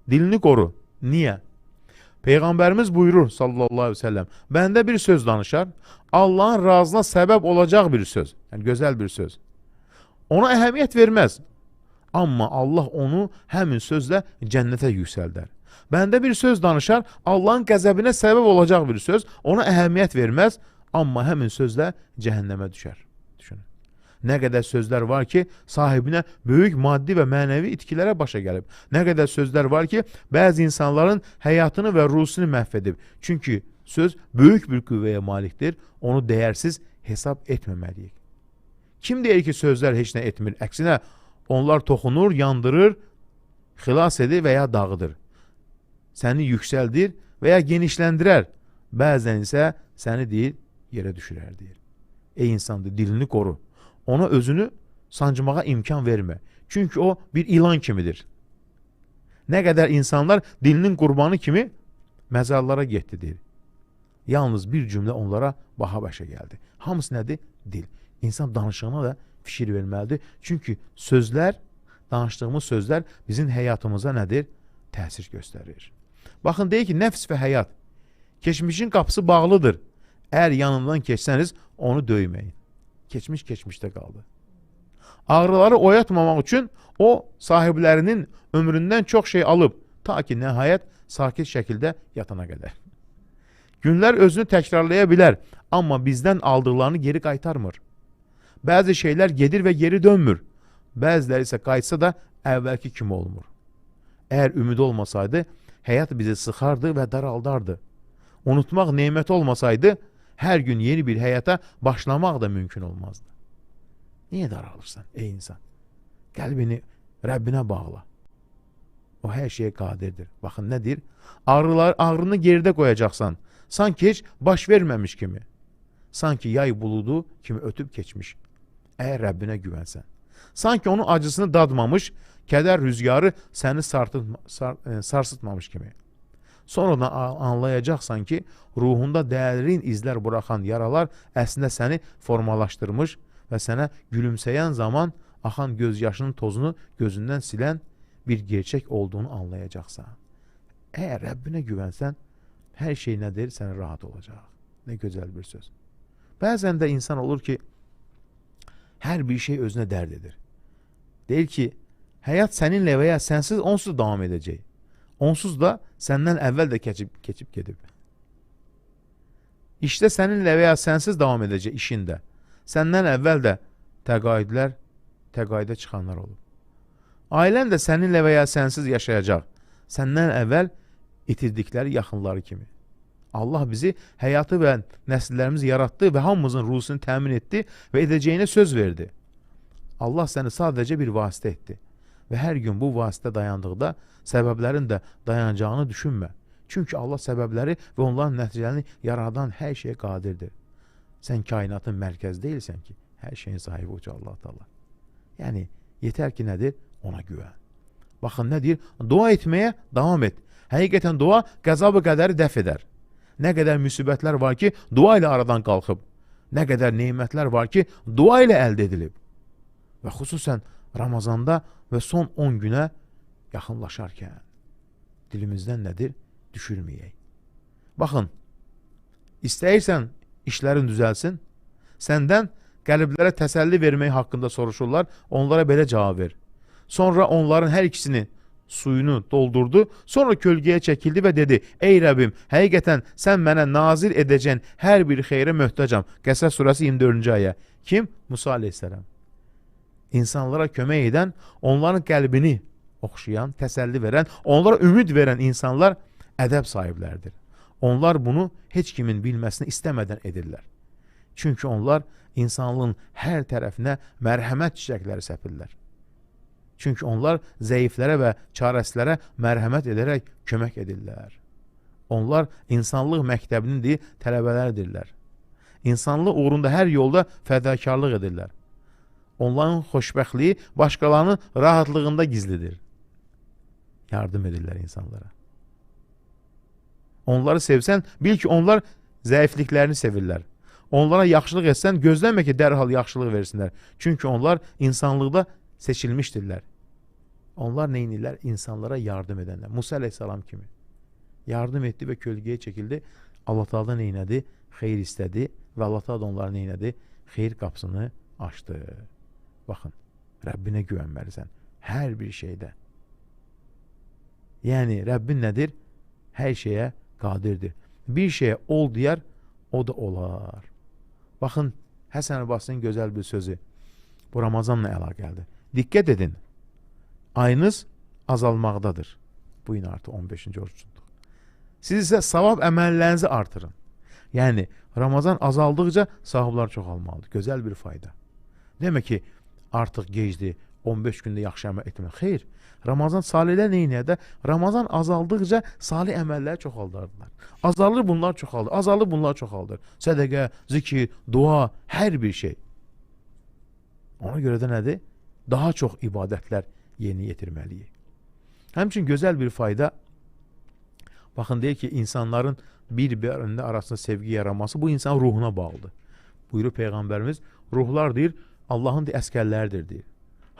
Dilini qoru. Niyə? Peyğəmbərimiz buyurur sallallahu aleyhi ve sellem, bəndə bir söz danışar, Allahın razına səbəb olacaq bir söz. Yəni gözəl bir söz. Ona əhəmiyyət verməz. Amma Allah onu həmin sözlə cənnətə yüksəldər. Bəndə bir söz danışar, Allahın qəzəbinə səbəb olacaq bir söz, ona əhəmiyyət verməz, amma həmin sözlə cəhənnəmə düşər. Düşünün. Nə qədər sözlər var ki, sahibinə böyük maddi və mənəvi itkilərə başa gəlib. Nə qədər sözlər var ki, bəzi insanların həyatını və ruhsunu məhv edib. Çünki söz böyük bir qüvvəyə malikdir, onu dəyərsiz hesab etməməliyik. Kim deyir ki, sözlər heç nə etmir? Əksinə, onlar toxunur, yandırır, xilas edir və ya dağıdır. Səni yüksəldir və ya genişləndirər. Bəzən isə səni deyir, yerə düşürər deyir. Ey insandır, dilini qoru. Ona özünü sancmağa imkan vermə. Çünki o bir ilan kimidir. Nə qədər insanlar dilinin qurbanı kimi məzarlara getdi deyir. Yalnız bir cümlə onlara baha başa gəldi. Hamısı nədir? Dil. İnsan danışığına da fikir verməlidir. Çünki sözlər, danışdığımız sözlər bizim həyatımıza nədir? Təsir göstərir. Baxın, deyir ki, nəfs və həyat. Keçmişin qapısı bağlıdır. Əgər yanından keçsəniz, onu döyməyin. Keçmiş keçmişdə qaldı. Ağrıları oyatmamaq üçün o sahiblərinin ömründən çox şey alıb, ta ki nəhayət sakit şəkildə yatana qədər. Günlər özünü təkrarlaya bilər, amma bizdən aldıqlarını geri qaytarmır. Bəzi şeylər gedir və geri dönmür. Bəziləri isə qayıtsa da əvvəlki kimi olmur. Əgər ümid olmasaydı, həyat bizi sıxardı və daraldardı. Unutmaq nemət olmasaydı, hər gün yeni bir həyata başlamaq da mümkün olmazdı. Niyə daralırsan ey insan? Qəlbini Rəbbinə bağla. O hər şeyə qadirdir. Baxın nədir? Ağrını geridə qoyacaqsan. Sanki heç baş verməmiş kimi. Sanki yay buludu kimi ötüb keçmiş. Əgər Rəbbinə güvənsən. Sanki onun acısını dadmamış, kədər rüzgarı səni sarsıtmamış kimi. Sonradan anlayacaqsan ki, ruhunda dərin izlər buraxan yaralar əslində səni formalaşdırmış və sənə gülümsəyən zaman axan göz yaşının tozunu gözündən silən bir gerçək olduğunu anlayacaqsan. Əgər Rəbbinə güvənsən, hər şey nədir? Sənə rahat olacaq. Nə gözəl bir söz. Bəzən də insan olur ki, hər bir şey özünə dərd edir. Deyir ki, həyat səninlə və ya sənsiz onsuz davam edəcək. Onsuz da səndən əvvəl də keçib gedib. İşdə səninlə və ya sənsiz davam edəcək işində. Səndən əvvəl də təqaüdə çıxanlar olub. Ailən də səninlə və ya sənsiz yaşayacaq. Səndən əvvəl itirdikləri yaxınları kimi. Allah bizi həyatı və nəsillərimizi yaratdı və hamımızın ruhusunu təmin etdi və edəcəyinə söz verdi. Allah səni sadəcə bir vasitə etdi. Və hər gün bu vasitə dayandıqda səbəblərin də dayanacağını düşünmə. Çünki Allah səbəbləri və onların nəticələrini yaradan hər şeyə qadirdir. Sən kainatın mərkəzi deyilsən ki, hər şeyin sahibi uca Allah Teala. Yəni, yetər ki nədir? Ona güvən. Baxın, nə deyir? Dua etməyə davam et. Həqiqətən dua qəzabı qədəri dəf edər. Nə qədər müsibətlər var ki, dua ilə aradan qalxıb. Nə qədər neymətlər var ki, dua ilə əldə edilib. Və xüsusən Ramazanda və son 10 günə yaxınlaşarkən dilimizdən nədir? Düşürməyək. Baxın, istəyirsən işlərin düzəlsin, səndən qəlblərə təsəlli vermək haqqında soruşurlar, onlara belə cavab ver. Sonra onların hər ikisini suyunu doldurdu, sonra kölgəyə çəkildi və dedi, ey Rəbbim, həqiqətən sən mənə nazir edəcəkən hər bir xeyrə möhtəcəm. Qəsəs surəsi 24-cü ayə. Kim? Musa aleyhisselam. İnsanlara kömək edən, onların qəlbini oxşayan, təsəlli verən, onlara ümid verən insanlar ədəb sahiblərdir. Onlar bunu heç kimin bilməsini istəmədən edirlər. Çünki onlar insanlığın hər tərəfinə mərhəmət çiçəkləri səpirlər. Çünki onlar zəiflərə və çarəsizlərə mərhəmət edərək kömək edirlər. Onlar insanlıq məktəbinin tələbələrdirlər. İnsanlıq uğrunda hər yolda fədakarlıq edirlər. Onların xoşbəxtliyi başqalarının rahatlığında gizlidir. Yardım edirlər insanlara. Onları sevsən, bil ki, onlar zəifliklərini sevirlər. Onlara yaxşılıq etsən, gözləmə ki, dərhal yaxşılıq versinlər. Çünki onlar insanlıqda seçilmişdirlər. Onlar neynirlər? İnsanlara yardım edənlər. Musa aleyhisselam kimi. Yardım etdi və kölgəyə çəkildi. Allah Teala neynədi? Xeyir istədi və Allah Teala onlara neynədi? Xeyir qapısını açdı. Baxın, Rəbbinə güvənməlisən. Hər bir şeydə. Yəni, Rəbbin nədir? Hər şeyə qadirdir. Bir şeyə ol deyər, o da olar. Baxın, Həsən Basri'nin gözəl bir sözü. Bu Ramazanla əlaqəlidir. Diqqət edin. Ayınız azalmaqdadır. Bu gün artıq 15-ci orucundur. Siz isə savab əməllərinizi artırın. Yəni, Ramazan azaldıqca savablar çoxalmalıdır. Gözəl bir fayda. Demək ki, artıq gecdir, 15 gündə yaxşı əməl etmək. Xeyr, Ramazan salihlər neynədə? Ramazan azaldıqca salih əməlləri çoxaldardılar. Azalır bunlar çoxaldır, azalır bunlar çoxaldır. Sədəqə, zikir, dua, hər bir şey. Ona görə də nədir? Daha çox ibadətlər yeni yetirməliyik. Həmçin gözəl bir fayda, baxın deyir ki, insanların bir-birində arasında sevgi yaraması bu insan ruhuna bağlıdır. Buyurur Peyğəmbərimiz, ruhlar deyir, Allahın əskərləridir deyir.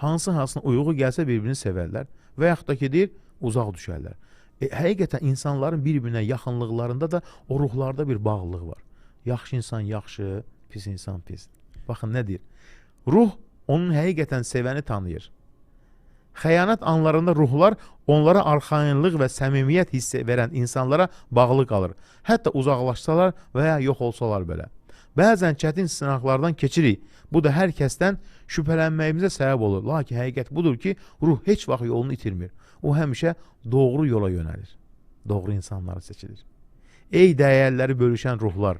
Hansına uyğu gəlsə bir-birini sevərlər və yaxud da ki deyir, uzaq düşərlər. Həqiqətən insanların bir-birinə yaxınlıqlarında da o ruhlarda bir bağlılıq var. Yaxşı insan yaxşı, pis insan pis. Baxın nə deyir? Ruh onun həqiqətən sevəni tanıyır. Xəyanət anlarında ruhlar onlara arxayınlıq və səmimiyyət hissi verən insanlara bağlı qalır. Hətta uzaqlaşsalar və ya yox olsalar belə. Bəzən çətin sınaqlardan keçirik. Bu da hər kəsdən şübhələnməyimizə səbəb olur. Lakin həqiqət budur ki, ruh heç vaxt yolunu itirmir. O həmişə doğru yola yönəlir. Doğru insanları seçilir. Ey dəyərləri bölüşən ruhlar,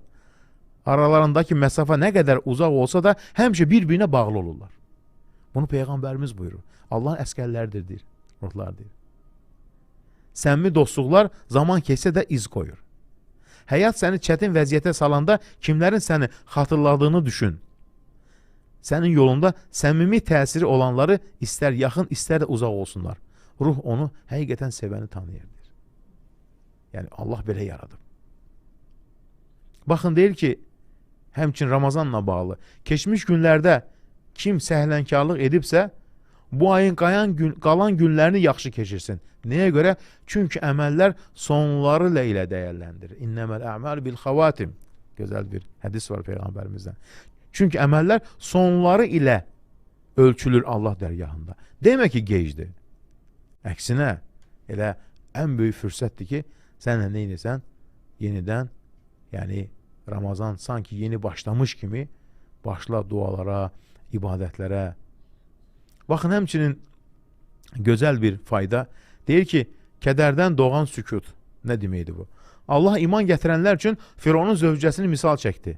aralarındakı məsafə nə qədər uzaq olsa da həmişə bir-birinə bağlı olurlar. Bunu Peyğəmbərimiz buyurur. Allahın əskərləridir, deyir, ruhlar deyir. Səmimi dostluqlar zaman keçsə də iz qoyur. Həyat səni çətin vəziyyətə salanda kimlərin səni xatırladığını düşün. Sənin yolunda səmimi təsiri olanları istər yaxın, istər də uzaq olsunlar. Ruh onu həqiqətən sevəni tanıyırdır. Yəni Allah belə yaradıb. Baxın, deyir ki, həmçin Ramazanla bağlı, keçmiş günlərdə kim səhlənkarlıq edibsə, bu ayın qalan günlərini yaxşı keçirsin. Nəyə görə? Çünki əməllər sonları ilə dəyərləndirir. İnnəməl əməl bil xavatim. Gözəl bir hədis var Peyğəmbərimizdən. Çünki əməllər sonları ilə ölçülür Allah dərgahında. Demək ki, gecdir. Əksinə, elə ən böyük fürsətdir ki, sən nə edirsən? Yenidən, yəni Ramazan sanki yeni başlamış kimi başla dualara, ibadətlərə. Baxın, həmçinin gözəl bir fayda. Deyir ki, kədərdən doğan sükut. Nə deməkdir bu? Allah iman gətirənlər üçün Fironun zövcəsini misal çəkdi.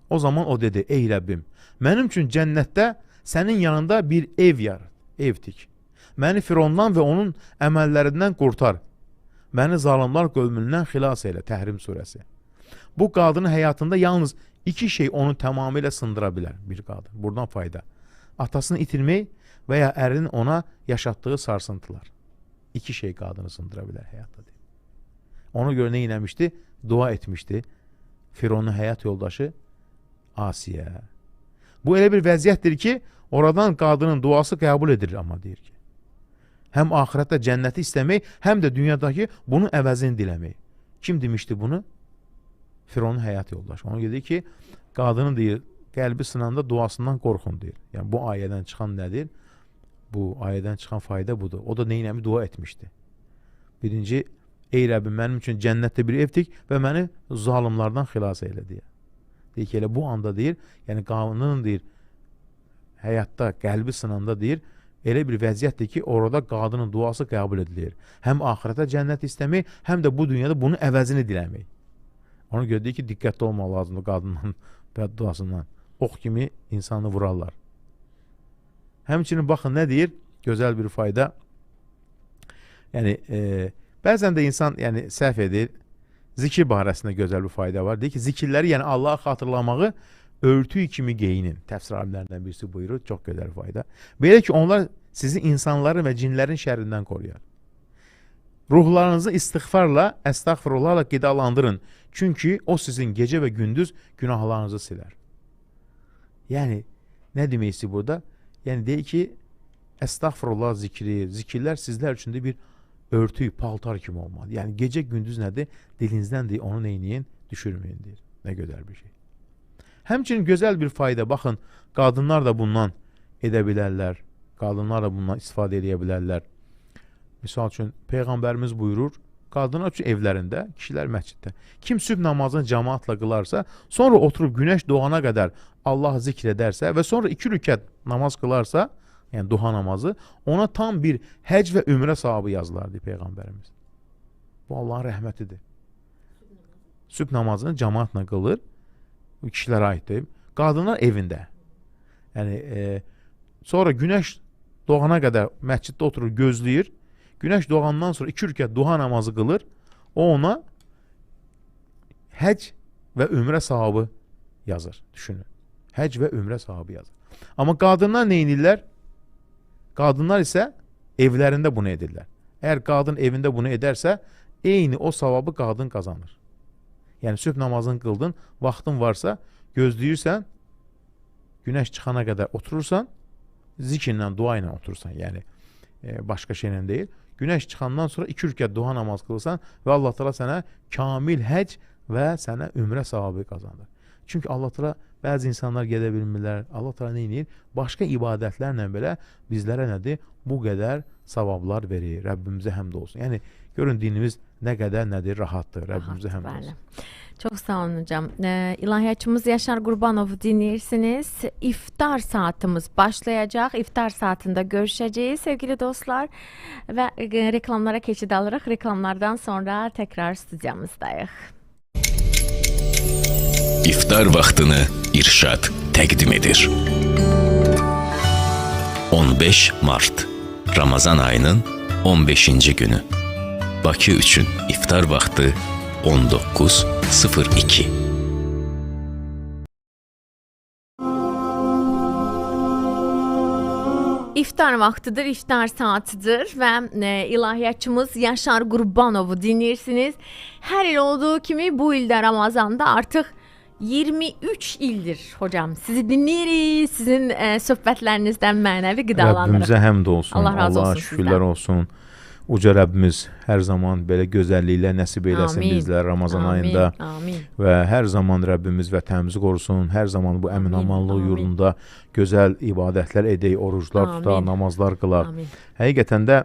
O zaman o dedi, ey Rəbbim, mənim üçün cənnətdə sənin yanında bir ev yarat, ev tik. Məni Firondan və onun əməllərindən qurtar. Məni zalimlar qövmündən xilas elə, Təhrim surəsi. Bu qadının həyatında yalnız iki şey onu tamamilə sındıra bilər, bir qadın. Buradan fayda. Atasını itirmək və ya ərinin ona yaşatdığı sarsıntılar. İki şey qadını sındıra bilər həyatda. Ona görə nə eləmişdi? Dua etmişdi. Fironun həyat yoldaşı Asiyə. Bu elə bir vəziyyətdir ki, oradan qadının duası qəbul edilir, amma deyir ki. Həm axirətdə cənnəti istəmək, həm də dünyadakı bunun əvəzini diləmək. Kim demişdi bunu? Fironun həyat yoldaşı. Ona görə ki, qadının deyir, qəlbi sınanda duasından qorxun deyir. Yəni bu ayədən çıxan nədir? Bu ayədən çıxan fayda budur. O da neynəmi dua etmişdi. Birinci, ey Rəbbim, mənim üçün cənnətdə bir ev tik və məni zalimlardan xilas elə deyə. Deyir ki, elə bu anda deyir, yəni qanunun deyir, həyatda, qəlbi sınanda deyir, elə bir vəziyyətdir ki, orada qadının duası qəbul edilir. Həm axirətə cənnət istəmək, həm də bu dünyada bunun əvəzini diləmək. Ona görə deyir ki, diqqətli olmaq lazımdır qadının duasından. Ox kimi insanı vurarlar. Həmçinin baxın nə deyir? Gözəl bir fayda. Yəni, bəzən də insan yəni, səhv edir. Zikir barəsində gözəl bir fayda var. Deyir ki, zikirləri, yəni Allahı xatırlamağı örtüyü kimi geyinin. Təfsir alimlərindən birisi buyurur. Çox gözəl fayda. Belə ki, onlar sizi insanların və cinlərin şərrindən qoruyar. Ruhlarınızı istiğfarla, əstəğfirullahla qidalandırın. Çünki o sizin gecə və gündüz günahlarınızı silər. Yəni, nə deməkdir burada? Yəni, deyir ki, əstəğfirullah zikri, zikirlər sizlər üçün də bir örtük, paltar kimi olmalı. Yəni, gecə gündüz nədir? Dilinizdən deyir, onu neyləyin? Düşürməyin deyir. Nə gözəl bir şey. Həmçinin gözəl bir fayda. Baxın, qadınlar da bundan edə bilərlər. Qadınlar da bundan istifadə edə bilərlər. Misal üçün, Peyğəmbərimiz buyurur, qadınlar üçün evlərində, kişilər məsciddə. Kim sübh namazını cəmaatla qılarsa, sonra oturub günəş doğana qədər Allah zikr edərsə və sonra 2 rükət namaz qılarsa, yəni duha namazı, ona tam bir həc və ümrə savabı yazılar, deyir Peyğəmbərimiz. Bu Allahın rəhmətidir. Sübh namazını cəmaatla qılır, kişilərə aiddir. Qadınlar evində. Yəni, sonra günəş doğana qədər məsciddə oturur, gözləyir. Günəş doğandan sonra 2 rükət duha namazı qılır. O ona həc və ümrə savabı yazır. Düşünün. Həc və ümrə savabı yazır. Amma qadınlar nə edirlər? Qadınlar isə evlərində bunu edirlər. Əgər qadın evində bunu edərsə, eyni o savabı qadın qazanır. Yəni, sübh namazını qıldın, vaxtın varsa, gözləyirsən, günəş çıxana qədər oturursan, zikirlə, dua ilə oturursan, yəni başqa şeylə deyil. Günəş çıxandan sonra 2 rükət duha namaz qılırsan və Allah təala sənə kamil həc və sənə ümrə savabı qazandır. Çünki Allah Teala bəzi insanlar gedə bilmirlər. Allah Teala nə edir? Başqa ibadətlərlə belə bizlərə nədir? Bu qədər savablar verir. Rəbbimizə həmd olsun. Yəni görün dinimiz nə qədər nədir? Rahatdır. Rəbbimizə həmd olsun. Çok sağ olun hocam. İlahiyatçımız Yaşar Qurbanov'u dinleyirsiniz. İftar saatimiz başlayacak. İftar saatinde görüşeceğiz sevgili dostlar. Ve reklamlara keçid alırıq. Reklamlardan sonra tekrar stüdyamızdayıq. İftar vaxtını İrşad təqdim edir. 15 Mart Ramazan ayının 15-ci günü. Bakı üçün iftar vaxtı 19:02. İftar vaxtıdır, iftar saatidir və ilahiyatçımız Yaşar Qurbanov'u dinleyirsiniz. Hər il olduğu kimi bu ildə Ramazanda artıq 23 ildir hocam. Sizi dinləyirik, sizin söhbətlərinizdən mənəvi qidalanırıq. Rəbbimizə həmd olsun. Allah razı olsun Allaha şükürlər olsun. Uca Rəbbimiz hər zaman belə gözəlliklə nəsib eyləsin bizlər Ramazan ayında. Amin. Və hər zaman Rəbbimiz vətənimizi qorusun. Hər zaman bu əmin-amanlıq yurdunda gözəl ibadətlər edək, oruclar tutar, namazlar qılar. Amin. Həqiqətən də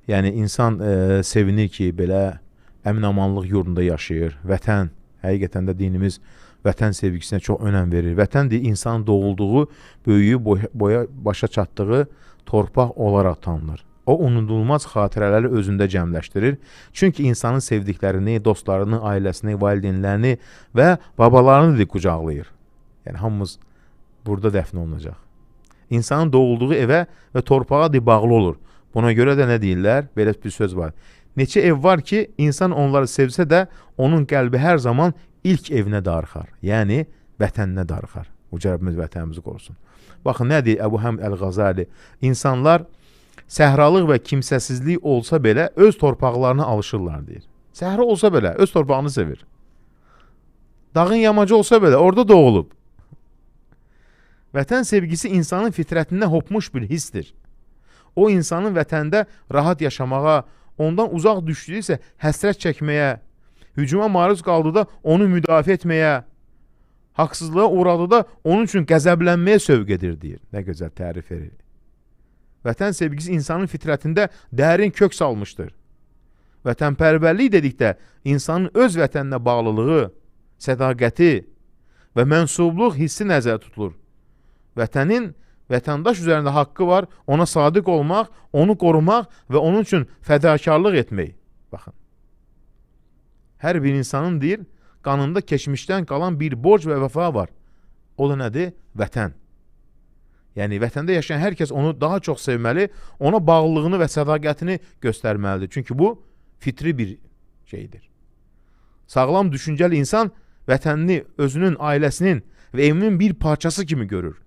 yəni insan sevinir ki, belə əmin-amanlıq yurdunda yaşayır. Vətən, həqiqətən də dinimiz vətən sevgisinə çox önəm verir. Vətən deyil, insanın doğulduğu, böyüyü, başa çatdığı torpaq olaraq tanınır. O unudulmaz xatirələri özündə cəmləşdirir. Çünki insanın sevdiklərini, dostlarını, ailəsini, valideynlərini və babalarını qucaqlayır. Yəni hamımız burada dəfn olunacaq. İnsanın doğulduğu evə və torpağa bağlı olur. Buna görə də nə deyirlər? Belə bir söz var. Neçə ev var ki, insan onları sevsə də onun qəlbi hər zaman ilk evinə darıxar. Yəni vətəninə darıxar. Uca Rəbbimiz vətənimizi qorusun. Baxın nə deyir Əbu Həmd Əl-Qazali? İnsanlar səhralıq və kimsəsizlik olsa belə öz torpaqlarına alışırlar deyir. Səhra olsa belə öz torpağını sevir. Dağın yamacı olsa belə orada doğulub. Vətən sevgisi insanın fitrətindən hopmuş bir hissdir. O insanın vətəndə rahat yaşamağa, ondan uzaq düşdüyü isə həsrət çəkməyə, hücuma maruz qaldıqda onu müdafiə etməyə, haqsızlığa uğradıqda onun üçün qəzəblənməyə sövq edir deyir. Nə gözəl tərif verir. Vətən sevgisi insanın fitrətində dərin kök salmışdır. Vətənpərvərlik dedikdə insanın öz vətəninə bağlılığı, sədaqəti və mənsubluq hissi nəzərdə tutulur. Vətənin vətəndaş üzərində haqqı var, ona sadiq olmaq, onu qorumaq və onun üçün fədakarlıq etmək. Baxın. Hər bir insanın deyir, qanında keçmişdən qalan bir borc və vəfa var. O da nədir? Vətən. Yəni, vətəndə yaşayan hər kəs onu daha çox sevməli, ona bağlılığını və sədaqətini göstərməlidir. Çünki bu, fitri bir şeydir. Sağlam düşüncəli insan vətənini, özünün, ailəsinin və evinin bir parçası kimi görür.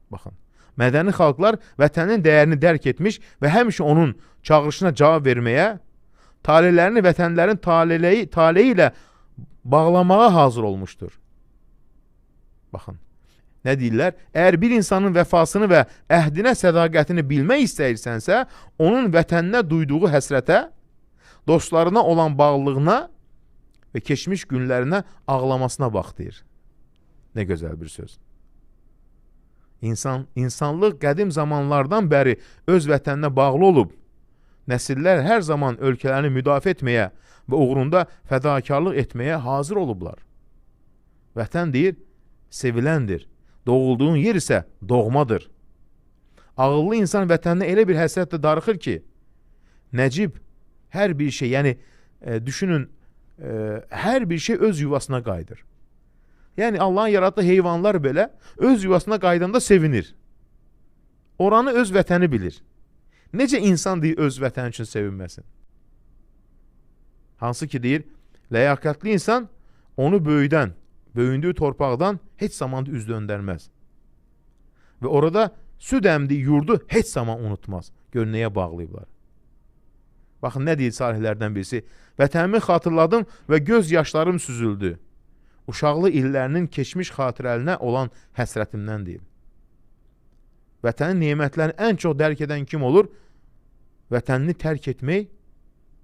Baxın, mədəni xalqlar vətənin dəyərini dərk etmiş və həmişə onun çağırışına cavab verməyə, talihlərini vətənlərin taleyi ilə bağlamağa hazır olmuşdur. Baxın. Nə deyirlər? Əgər bir insanın vəfasını və əhdinə sədaqətini bilmək istəyirsənsə, onun vətəninə duyduğu həsrətə, dostlarına olan bağlılığına və keçmiş günlərinə ağlamasına bax deyir. Nə gözəl bir söz. İnsanlıq qədim zamanlardan bəri öz vətəninə bağlı olub, nəsillər hər zaman ölkələrini müdafiə etməyə və uğrunda fədakarlıq etməyə hazır olublar. Vətən deyir, seviləndir. Doğulduğun yer isə doğmadır. Ağıllı insan vətəninə elə bir həsrətlə darıxır ki, Nəcib hər bir şey, yəni düşünün, hər bir şey öz yuvasına qayıdır. Yəni Allahın yaratdığı heyvanlar belə öz yuvasına qaydanda sevinir. Oranı öz vətəni bilir. Necə insan deyir öz vətəni üçün sevinməsin? Hansı ki deyir, ləyaqətli insan onu böyündüyü torpaqdan heç zaman üz döndərməz. Və orada süd əmdiyi yurdu heç zaman unutmaz. Gör nəyə bağlayıblar. Baxın, nə deyir salihlərdən birisi? Vətənimi xatırladım və göz yaşlarım süzüldü. Uşaqlı illərinin keçmiş xatirəlinə olan həsrətimdən deyil. Vətənin nemətlərini ən çox dərk edən kim olur? Vətənini tərk etmək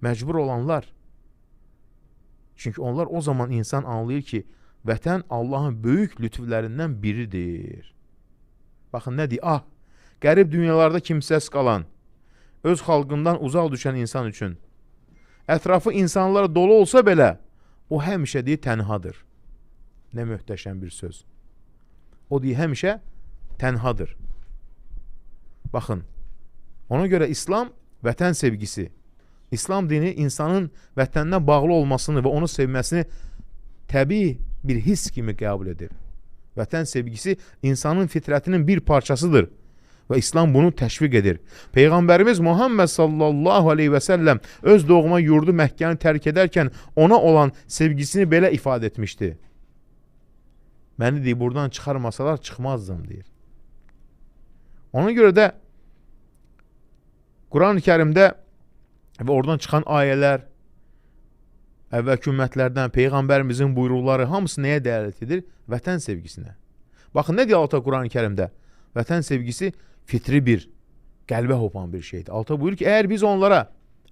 məcbur olanlar. Çünki onlar o zaman insan anlayır ki, vətən Allahın böyük lütflərindən biridir. Baxın nə deyir? Ah, qərib dünyalarda kimsəsiz qalan, öz xalqından uzaq düşən insan üçün ətrafı insanlar dolu olsa belə, o həmişə deyir tənhadır. Nə möhtəşəm bir söz. O deyir həmişə tənhadır. Baxın, ona görə İslam vətən sevgisi, İslam dini insanın vətəndən bağlı olmasını və onu sevməsini təbii bir his kimi qəbul edir. Vətən sevgisi insanın fitrətinin bir parçasıdır və İslam bunu təşviq edir. Peyğəmbərimiz Muhammed sallallahu aleyhi və səlləm öz doğma yurdu Məkkəni tərk edərkən ona olan sevgisini belə ifadə etmişdi. Məni deyir, buradan çıxarmasalar çıxmazdım, deyir. Ona görə də Quran-ı Kərimdə və oradan çıxan ayələr, əvvəlki ümmətlərdən Peyğəmbərimizin buyruqları hamısı nəyə dəlalət edir? Vətən sevgisinə. Baxın, nə deyir Allah Quran-ı Kərimdə? Vətən sevgisi fitri bir, qəlbə hopan bir şeydir. Allah buyurur ki, əgər biz onlara,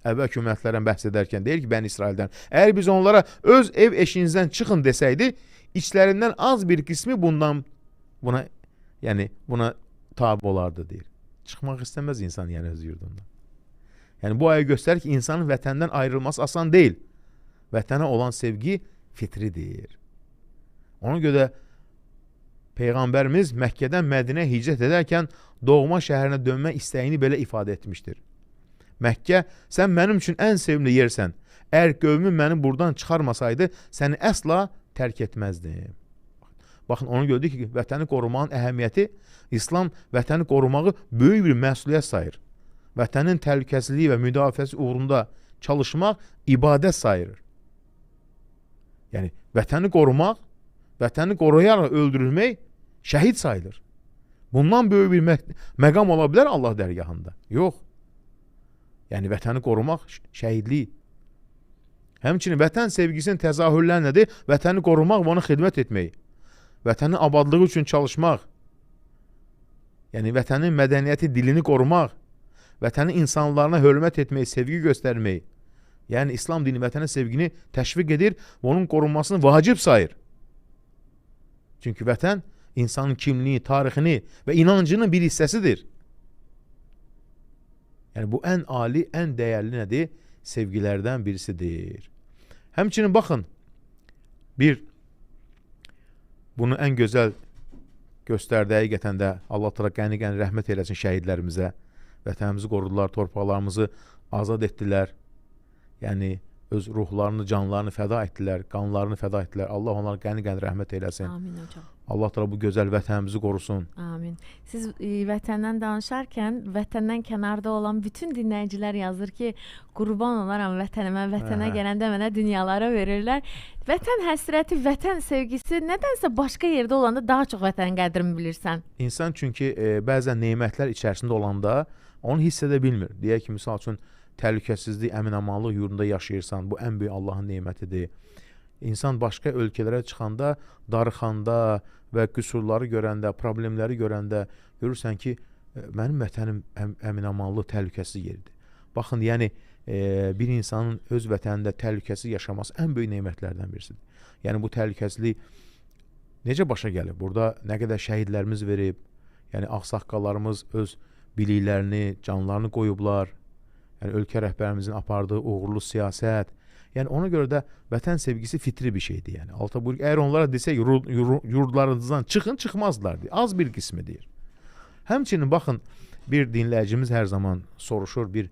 əvvəlki ümmətlərdən bəhs edərkən deyir ki, Bəni İsraildən, əgər biz onlara öz ev eşinizdən çıxın desəydi, içlərindən az bir qismi buna tabi olardı, deyir. Çıxmaq istəməz insan, yəni öz yurdundan. Yəni bu ayə göstərir ki, insanın vətəndən ayrılması asan deyil. Vətənə olan sevgi fitridir. Ona görə Peyğəmbərimiz Məkkədən Mədinəyə hicrət edərkən doğma şəhərinə dönmə istəyini belə ifadə etmişdir. Məkkə, sən mənim üçün ən sevimli yersən. Əgər qövmüm məni buradan çıxarmasaydı, səni əsla tərk etməzdim. Baxın, onu gördük ki, vətəni qorumağın əhəmiyyəti, İslam vətəni qorumağı böyük bir məsuliyyət sayır. Vətənin təhlükəsizliyi və müdafiəsi uğrunda çalışmaq ibadət sayılır. Yəni, vətəni qorumaq, vətəni qoruyaraq öldürülmək şəhid sayılır. Bundan böyük bir məqam ola bilər Allah dərgahında? Yox. Yəni, vətəni qorumaq şəhidlik. Həmçinin vətən sevgisinin təzahürləri nədir? Vətəni qorumaq və ona xidmət etmək. Vətənin abadlığı üçün çalışmaq. Yəni, vətənin mədəniyyəti, dilini qorumaq. Vətənin insanlarına hörmət etmək, sevgi göstərmək. Yəni, İslam dini vətənə sevgini təşviq edir və onun qorunmasını vacib sayır. Çünki vətən insanın kimliyi, tarixini və inancının bir hissəsidir. Yəni, bu ən ali, ən dəyərli nədir? Sevgilərdən birisidir. Həmçinin baxın, bunu ən gözəl göstərdi həqiqətən də Allah təala qəni-qəni rəhmət eləsin şəhidlərimizə. Vətənimizi qorudular, torpaqlarımızı azad etdilər. Yəni, öz ruhlarını, canlarını fəda etdilər, qanlarını fəda etdilər. Allah onlara qəni-qəni rəhmət eləsin. Amin hocam. Allah təala bu gözəl vətənimizi qorusun. Amin. Siz vətəndən danışarkən, vətəndən kənarda olan bütün dinləyicilər yazır ki, qurban olaram vətənimə, vətənə gələndə mənə dünyalara verirlər. Vətən həsrəti, vətən sevgisi nədənsə başqa yerdə olanda daha çox vətənin qədrini bilirsən. İnsan çünki bəzən nemətlər içərisində olanda onu hiss edə bilmir. Deyək ki, misal üçün, təhlükəsizlik, əmin-amanlıq yurdunda yaşayırsan, bu ən böyük Allahın nemətidir. İnsan başqa ölkələrə çıxanda, darıxanda və qüsurları görəndə, problemləri görəndə görürsən ki, mənim vətənim əmin-amanlıq, təhlükəsiz yeridir. Baxın, yəni bir insanın öz vətənində təhlükəsiz yaşaması ən böyük nemətlərdən birisidir. Yəni bu təhlükəsizlik necə başa gəlir? Burada nə qədər şəhidlərimiz verib, yəni ağsaqqallarımız öz biliklərini, canlarını qoyublar. Yəni ölkə rəhbərimizin apardığı uğurlu siyasət. Yəni ona görə də vətən sevgisi fitri bir şeydir. Yəni Allah buyurur, əgər onlara desək yurdlarınızdan çıxın, çıxmazlar deyir. Az bir qismi deyir. Həmçinin baxın, bir dinləyicimiz hər zaman soruşur, bir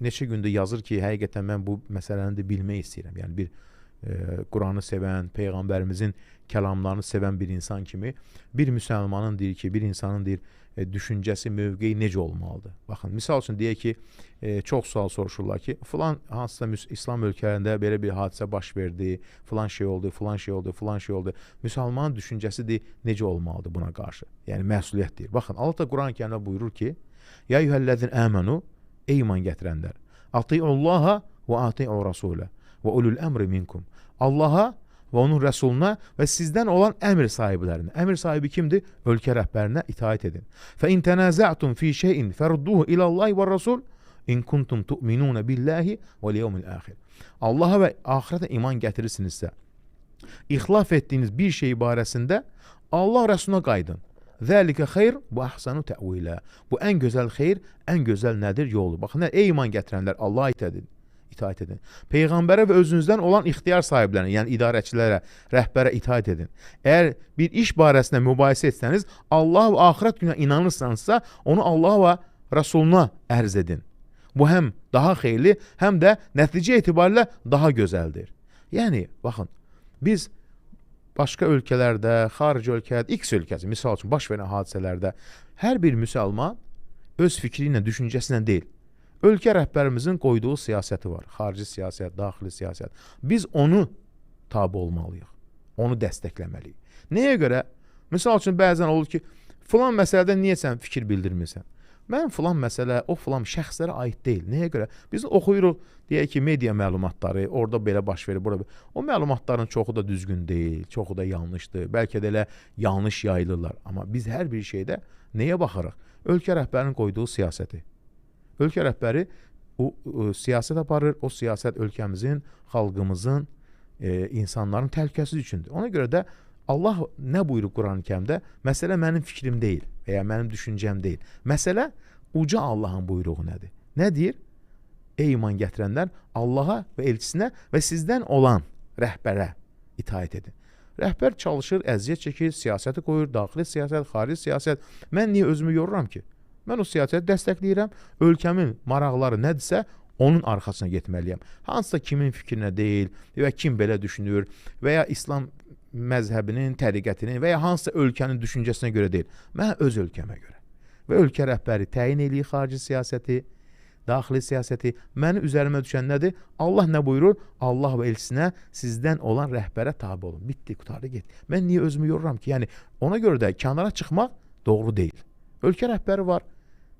neçə gündə yazır ki, həqiqətən mən bu məsələni də bilmək istəyirəm. Yəni bir Quranı sevən, Peyğəmbərimizin kəlamlarını sevən bir insan kimi bir müsəlmanın deyir ki, bir insanın deyir düşüncəsi, mövqeyi necə olmalıdır? Baxın, misal üçün deyək ki, çox sual soruşurlar ki, filan hansısa İslam ölkələrində belə bir hadisə baş verdi, filan şey oldu, filan şey oldu, filan şey oldu. Müsəlmanın düşüncəsi deyir, necə olmalıdır buna qarşı? Yəni məsuliyyət deyir. Baxın, Allah da Quran-ı Kərimdə buyurur ki, Ya eyyuhellezine amenu, ey iman gətirənlər, atiullaha və atiur rasulə və ulul əmri minkum. Allaha və onun rəsuluna və sizdən olan əmr sahiblərinə. Əmr sahibi kimdir? Ölkə rəhbərinə itaat edin. Fə in tənaza'tum fi şeyin fərudduhu ilallahi və rasul in kuntum tu'minuna billahi və liyevmil axir. Allaha və axirətə iman gətirirsinizsə, İxlaf etdiyiniz bir şey barəsində Allah Rəsuluna qayıdın. Zəlikə xeyr, bu əhsanu təvilə. Bu ən gözəl xeyr, ən gözəl nədir? Yolu. Baxın, ey iman gətirənlər, Allah'a itaət edin. Peyğəmbərə və özünüzdən olan ixtiyar sahiblərinə, yəni idarəçilərə, rəhbərə itaət edin. Əgər bir iş barəsində mübahisə etsəniz, Allah və axirət günə inanırsanızsa, onu Allah və Rəsuluna ərz edin. Bu həm daha xeyirli, həm də nəticə etibarilə daha gözəldir. Yəni, baxın, biz başqa ölkələrdə, xarici ölkələrdə, X ölkəsi, misal üçün baş verən hadisələrdə hər bir müsəlman öz fikri ilə, düşüncəsi ilə deyil. Ölkə rəhbərimizin qoyduğu siyasəti var. Xarici siyasət, daxili siyasət. Biz onu tabi olmalıyıq. Onu dəstəkləməliyik. Nəyə görə? Misal üçün bəzən olur ki, filan məsələdə niyə sən fikir bildirmirsən? Mən filan məsələ, o filan şəxslərə aid deyil. Nəyə görə? Biz oxuyuruq, deyək ki, media məlumatları, orada belə baş verir, burada. O məlumatların çoxu da düzgün deyil, çoxu da yanlışdır. Bəlkə də elə yanlış yayılırlar. Amma biz hər bir şeydə nəyə baxırıq? Ölkə rəhbərinin qoyduğu siyasəti. Ölkə rəhbəri o siyasət aparır, o siyasət ölkəmizin, xalqımızın, insanların təhlükəsizliyi üçündür. Ona görə də Allah nə buyurur Quran-ı Kərimdə? Məsələ mənim fikrim deyil və ya mənim düşüncəm deyil. Məsələ uca Allahın buyruğu nədir? Nə deyir? Ey iman gətirənlər, Allaha və elçisinə və sizdən olan rəhbərə itaət edin. Rəhbər çalışır, əziyyət çəkir, siyasəti qoyur, daxili siyasət, xarici siyasət. Mən niyə özümü yoruram ki? Mən o siyasəti dəstəkləyirəm. Ölkəmin maraqları nədirsə, onun arxasına getməliyəm. Hansısa kimin fikrinə deyil və kim belə düşünür və ya İslam məzhəbinin, təriqətinin və ya hansısa ölkənin düşüncəsinə görə deyil. Mən öz ölkəmə görə. Və ölkə rəhbəri təyin eləyir xarici siyasəti, daxili siyasəti. Mənim üzərimə düşən nədir? Allah nə buyurur? Allah və elçisinə sizdən olan rəhbərə tabi olun. Bitdi, qutardı, getdi. Mən niyə özümü yoruram ki? Yəni, ona görə də kənara çıxmaq doğru deyil. Ölkə rəhbəri var,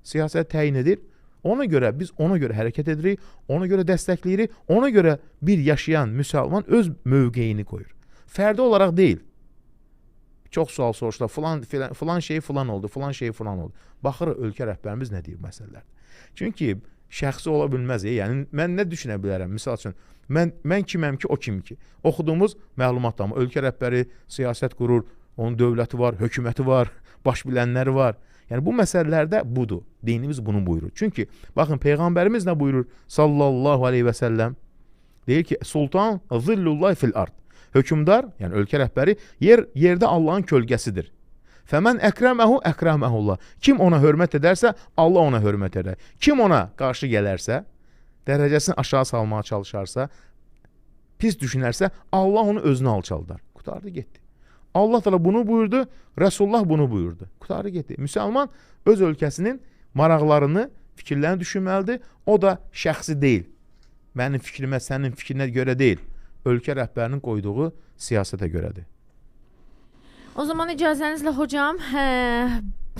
siyasət təyin edir. Ona görə biz ona görə hərəkət edirik, ona görə dəstəkləyirik, ona görə bir yaşayan müsəlman öz mövqeyini qoyur. Fərdi olaraq deyil. Çox sual soruşlar, filan şey filan oldu, filan şey filan oldu. Baxırıq ölkə rəhbərimiz nə deyir məsələlərdə. Çünki şəxsi ola bilməz. Yəni mən nə düşünə bilərəm? Misal üçün mən kiməm ki, o kim ki? Oxuduğumuz məlumatlar, amma ölkə rəhbəri siyasət qurur, onun dövləti var, hökuməti var, baş bilənləri var. Yəni bu məsələlərdə budur. Dinimiz bunu buyurur. Çünki baxın peyğəmbərimiz nə buyurur? Sallallahu aleyhi və səlləm deyir ki, sultan zillullah fil ard. Hökümdar, yəni ölkə rəhbəri yerdə Allahın kölgəsidir. Fəmən əkrəməhu əkrəməhullah. Kim ona hörmət edərsə, Allah ona hörmət edər. Kim ona qarşı gələrsə, dərəcəsini aşağı salmağa çalışarsa, pis düşünərsə, Allah onu özünə alçaldar. Qutardı, getdi. Allah da bunu buyurdu, Resulullah bunu buyurdu. Qutardı, getdi. Müsəlman öz ölkəsinin maraqlarını, fikirlərini düşünməlidir. O da şəxsi deyil. Mənim fikrimə, sənin fikrinə görə deyil. Ölkə rəhbərinin qoyduğu siyasətə görədir. O zaman icazənizlə hocam,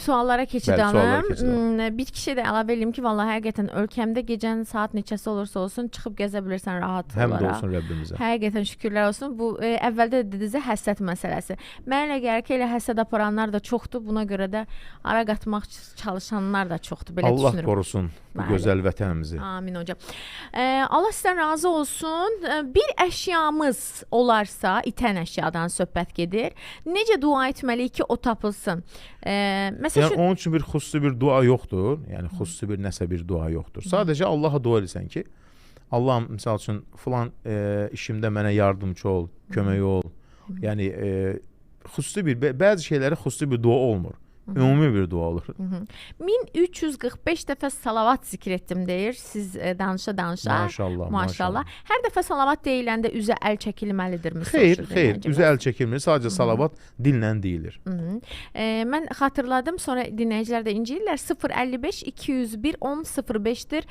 suallara keçidəm. Bir kişi də əlavə edeyim ki, vallahi həqiqətən ölkəmdə gecənin saat neçəsi olursa olsun çıxıb gəzə bilirsən rahat olaraq. Həmd olsun Rəbbimizə. Həqiqətən şükürlər olsun. Bu əvvəldə dedinizə həssət məsələsi. Mənə elə gəlir ki, elə həssət aparanlar da çoxdur. Buna görə də ara qatmaq çalışanlar da çoxdur. Belə Allah düşünürəm. qorusun bu gözəl vətənimizi. Amin hocam. Allah sizdən razı olsun. Bir əşyamız olarsa, itən əşyadan söhbət gedir. Necə dua etməliyik ki, o tapılsın? Yəni onun üçün bir xüsusi bir dua yoxdur. Yəni xüsusi bir nəsə bir dua yoxdur. Sadəcə Allaha dua edirsən ki, Allahım misal üçün filan işimdə mənə yardımcı ol, kömək ol. Yəni xüsusi bir bəzi şeylərə xüsusi bir dua olmur. Ümumi bir dua olur. 1345 dəfə salavat zikr etdim deyir. Siz danışa-danışa. Maşallah. Hər dəfə salavat deyiləndə üzə əl çəkilməlidir mi? Xeyr, üzə əl çəkilmir. Sadəcə salavat dillə deyilir. Mən xatırladım, sonra dinləyicilər də incəyirlər. 055 201 1005-dir.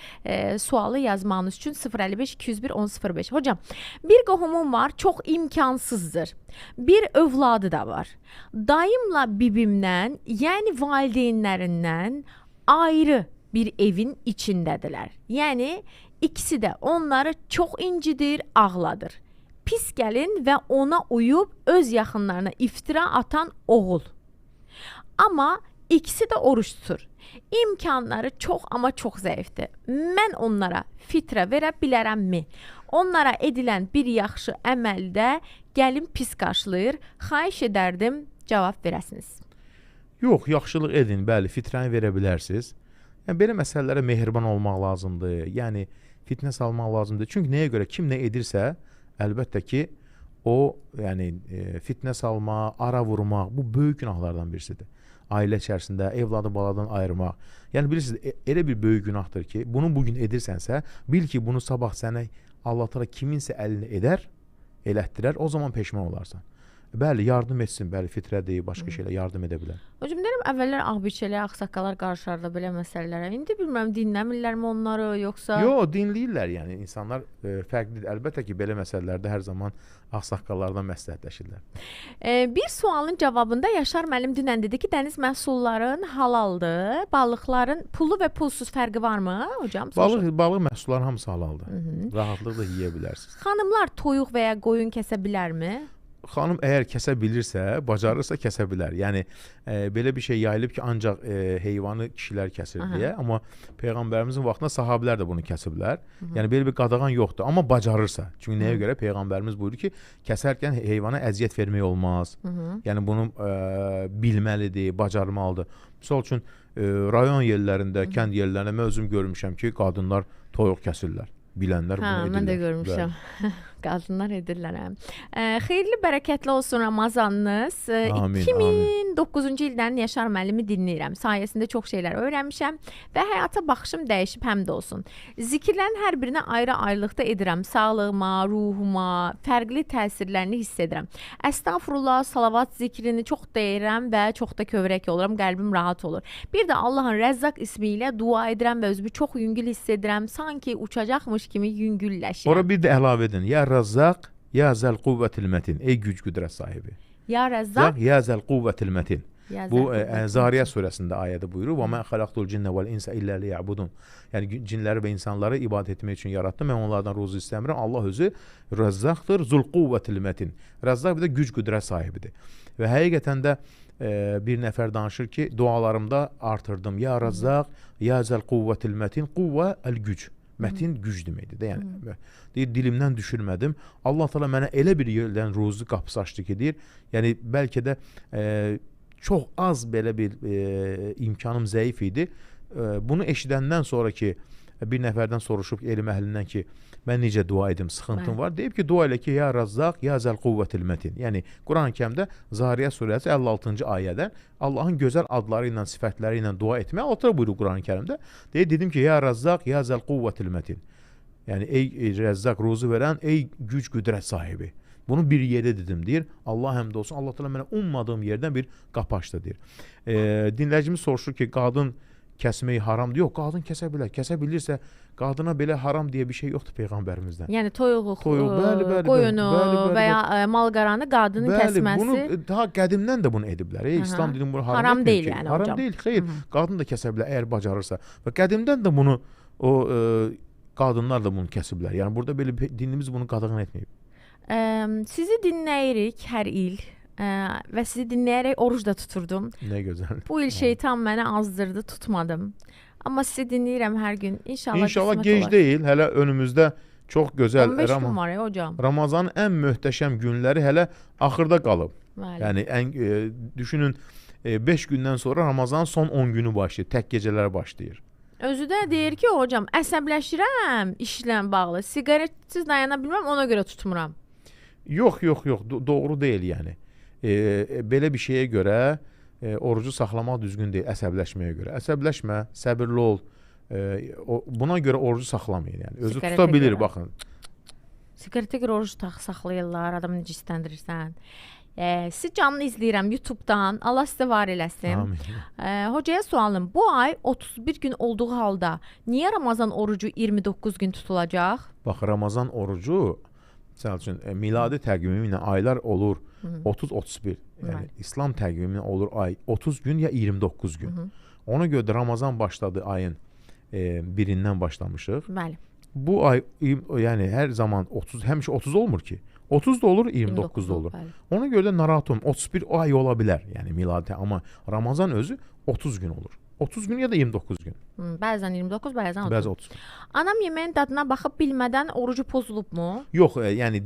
Sualı yazmanız üçün 055 201 1005. Hocam, bir qohumum var, çox imkansızdır. Bir övladı da var. Dayımla bibimdən, yəni valideynlərindən ayrı bir evin içindədirlər. Yəni ikisi də onları çox incidir, ağladır. Pis gəlin və ona uyub öz yaxınlarına iftira atan oğul. Amma ikisi də oruç tutur. imkanları çox amma çox zəifdir. Mən onlara fitrə verə bilərəmmi? Onlara edilən bir yaxşı əməldə gəlin pis qarşılayır. Xahiş edərdim cavab verəsiniz. Yox, yaxşılıq edin, bəli, fitrəni verə bilərsiniz. Yəni belə məsələlərə mehriban olmaq lazımdır. Yəni fitnə salmaq lazımdır. Çünki nəyə görə kim nə edirsə, əlbəttə ki, o, yəni fitnə salmaq, ara vurmaq, bu böyük günahlardan birisidir. Ailə içərisində evladı baladan ayırmaq. Yəni bilirsiniz, elə bir böyük günahdır ki, bunu bugün edirsənsə, bil ki, bunu sabah sənə Allah təala kiminsə əlini edər, elətdirər, o zaman peşman olarsan. Bəli, yardım etsin, bəli, fitrədir, başqa şeylə yardım edə bilər. Hocam deyirəm, əvvəllər ağbirçəliyə, ağsaqqallar qarışardı belə məsələlərə. İndi bilmirəm, dinləmirlərmi onları, yoxsa... Yox, dinləyirlər, yəni insanlar fərqlidir. Əlbəttə ki, belə məsələlərdə hər zaman ağsaqqallardan məsləhətləşirlər. Bir sualın cavabında Yaşar müəllim dünən dedi ki, dəniz məhsulların halaldır, balıqların pullu və pulsuz fərqi varmı hocam? Balıq məhsulların hamısı halaldır. Rahatlıqla yeyə bilərsiniz. Xanımlar toyuq və ya qoyun kəsə bilərmi? Xanım əgər kəsə bilirsə, bacarırsa kəsə bilər. Yəni belə bir şey yayılıb ki, ancaq heyvanı kişilər kəsir deyə, amma peyğəmbərimizin vaxtında sahabelər də bunu kəsiblər. Yəni belə bir qadağan yoxdur, amma bacarırsa. Çünki nəyə görə peyğəmbərimiz buyurur ki, kəsərkən heyvana əziyyət vermək olmaz. Yəni bunu bilməlidir, bacarmalıdır. Məsəl üçün rayon yerlərində, kənd yerlərində mən özüm görmüşəm ki, qadınlar toyuq kəsirlər. Bilənlər bunu edirlər. Mən də görmüşəm. Qadınlar edirlər. Xeyirli, bərəkətli olsun Ramazanınız. Amin, 2009-cu ildən Yaşar müəllimi dinləyirəm. Sayəsində çox şeylər öyrənmişəm və həyata baxışım dəyişib həm də olsun. Zikirlərin hər birini ayrı-ayrılıqda edirəm. Sağlığıma, ruhuma, fərqli təsirlərini hiss edirəm. Əstəğfurullah, salavat zikrini çox deyirəm və çox da kövrək oluram. Qəlbim rahat olur. Bir də Allahın Rəzzaq ismi ilə dua edirəm və özümü çox yüngül hiss edirəm. Sanki uçacaqmış kimi yüngülləşirəm. Ora bir də əlavə edin. Ya Rəzzaq, ya zəl quvvətil mətin. Ey güc qüdrət sahibi. Ya Rəzzaq, ya zəl quvvətil mətin. Bu Zariyat surəsində ayədə buyurur. Və mən xalaqtul cinnə vəl insə illə liyəbudun. Yəni cinləri və insanları ibadət etmək üçün yaratdım. Mən onlardan ruzu istəmirəm. Allah özü Rəzzaqdır, zul quvvətil mətin. Rəzzaq bir də güc qüdrət sahibidir. Və həqiqətən də bir nəfər danışır ki, dualarımda artırdım. Ya Rəzzaq, ya zəl quvvətil mətin. Quvvə əl-güc. Mətin güc deməkdir də, yəni deyir, dilimdən düşürmədim. Allah təala mənə elə bir yerdən ruzi qapısı açdı ki, deyir, yəni bəlkə də çox az belə bir imkanım zəif idi. Bunu eşidəndən sonra ki, bir nəfərdən soruşub elm əhlindən ki, mən necə dua edim, sıxıntım var. Deyib ki, dua elə ki, ya Razzaq, ya zəl quvvətil mətin. Yəni Quran-Kərimdə Zariyat surəsi 56-cı ayədən Allahın gözəl adları ilə, sifətləri ilə dua etmək Allah buyurur Quran-Kərimdə. Dedim ki, ya Razzaq, ya zəl quvvətil mətin. Yəni ey Rəzzaq, ruzu verən, ey güc qüdrət sahibi. Bunu bir yerdə dedim, deyir. Allah həmd olsun. Allah təala mənə ummadığım yerdən bir qapı açdı, deyir. Dinləyicimiz soruşur ki, qadın kəsmək haramdır. Yox, qadın kəsə bilər. Kəsə bilirsə, qadına belə haram deyə bir şey yoxdur peyğəmbərimizdən. Yəni toyuğu, qoyunu və ya mal-qaranı qadının kəsməsi. Bunu daha qədimdən də bunu ediblər. İslam dini bunu haram deyil yəni hocam. Haram deyil, xeyr. Qadın da kəsə bilər əgər bacarırsa. Və qədimdən də bunu qadınlar da bunu kəsiblər. Yəni burada belə dinimiz bunu qadağan etməyib. Sizi dinləyirik hər il. Və sizi dinləyərək oruc da tuturdum. Nə gözəl. Bu il şeytan məni azdırdı, tutmadım. Amma sizi dinləyirəm hər gün. İnşallah gec deyil. Hələ önümüzdə çox gözəl 15 gün var ya hocam. Ramazanın ən möhtəşəm günləri hələ axırda qalıb. Bəli. Yəni düşünün 5 gündən sonra Ramazanın son 10 günü başlayır. Tək gecələr başlayır. Özü də deyir ki, hocam, əsəbləşirəm işlə bağlı. Siqaretsiz dayana bilməm, ona görə tutmuram. Yox, doğru deyil yəni. Belə bir şeyə görə orucu saxlamaq düzgün deyil, əsəbləşməyə görə. Əsəbləşmə, səbirli ol. Buna görə orucu saxlamayın yəni. Özü tuta bilir, baxın. Siqaretə görə orucu saxlayırlar, adamı necə istəndirirsən. Sizi canlı izləyirəm YouTube'dan. Allah sizə var eləsin. Amin. Hocaya sualım. Bu ay 31 gün olduğu halda niyə Ramazan orucu 29 gün tutulacaq? Bax, Ramazan orucu məsəl üçün miladi təqvimi ilə aylar olur 30-31. Yəni İslam təqvimi ilə olur ay 30 gün ya 29 gün. Ona görə də Ramazan başladı ayın 1-dən başlamışıq. Bəli. Bu ay yəni hər zaman 30, həmişə 30 olmur ki. 30 da olur, 29 da olur. Bəli. Ona görə də narahat olun. 31 ay ola bilər, yəni miladi, amma Ramazan özü 30 gün olur. 30 gün ya da 29 gün. Bəzən 29, bəzən 30. Bəzi 30 gün. Anam yeməyin dadına baxıb bilmədən orucu pozulubmu? Yox, yəni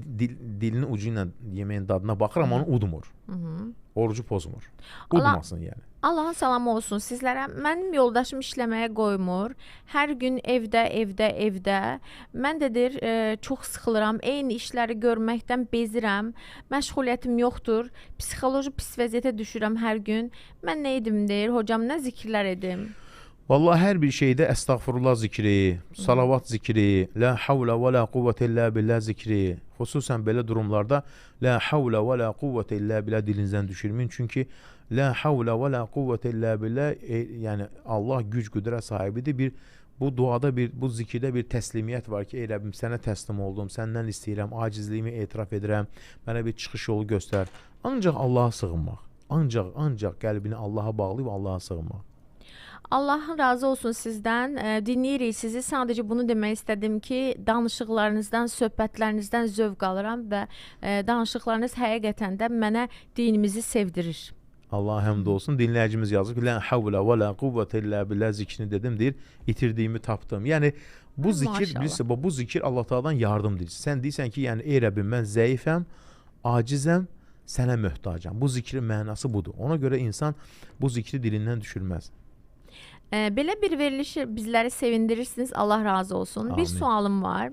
dilinin ucu ilə yeməyin dadına baxır, amma onu udmur. Orucu pozmur. Udmasın yəni. Allahın salamı olsun sizlərə. Mənim yoldaşım işləməyə qoymur. Hər gün evdə. Mən dedir, çox sıxılıram. Eyni işləri görməkdən bezirəm. Məşğuliyyətim yoxdur. Psixoloji pis vəziyyətə düşürəm hər gün. Mən nə edim deyir. Hocam, nə zikirlər edim? Vallahi hər bir şeydə əstəğfurullah zikri, salavat zikri, la havlə və la quvvətə illə billah zikri, xüsusən belə durumlarda la havlə və la quvvətə illə billah dilinizdən düşürməyin. Çünki la havlə və la quvvətə illə billah, yəni Allah güc qüdrət sahibidir. Bu duada bu zikirdə bir təslimiyyət var ki, ey Rəbbim, sənə təslim oldum, səndən istəyirəm, acizliyimi etiraf edirəm, mənə bir çıxış yolu göstər. Ancaq Allaha sığınmaq, ancaq qəlbini Allaha bağlayıb Allaha sığınmaq. Allah razı olsun sizdən. Dinləyirik sizi. Sadəcə bunu demək istədim ki, danışıqlarınızdan, söhbətlərinizdən zövq alıram və danışıqlarınız həqiqətən də mənə dinimizi sevdirir. Allah həmd olsun. Dinləyicimiz yazıb ki, la havlə və la quvvətə illə billah zikrini dedim, deyir, itirdiyimi tapdım. Yəni bu zikir, bilirsə, bu zikir Allah Taala'dan yardım deyir. Sən deyirsən ki, yəni ey Rəbbim, mən zəifəm, acizəm, sənə möhtacam. Bu zikrin mənası budur. Ona görə insan bu zikri dilindən düşürməz. Belə bir verilişi bizləri sevindirirsiniz. Allah razı olsun. Amin. Bir sualım var.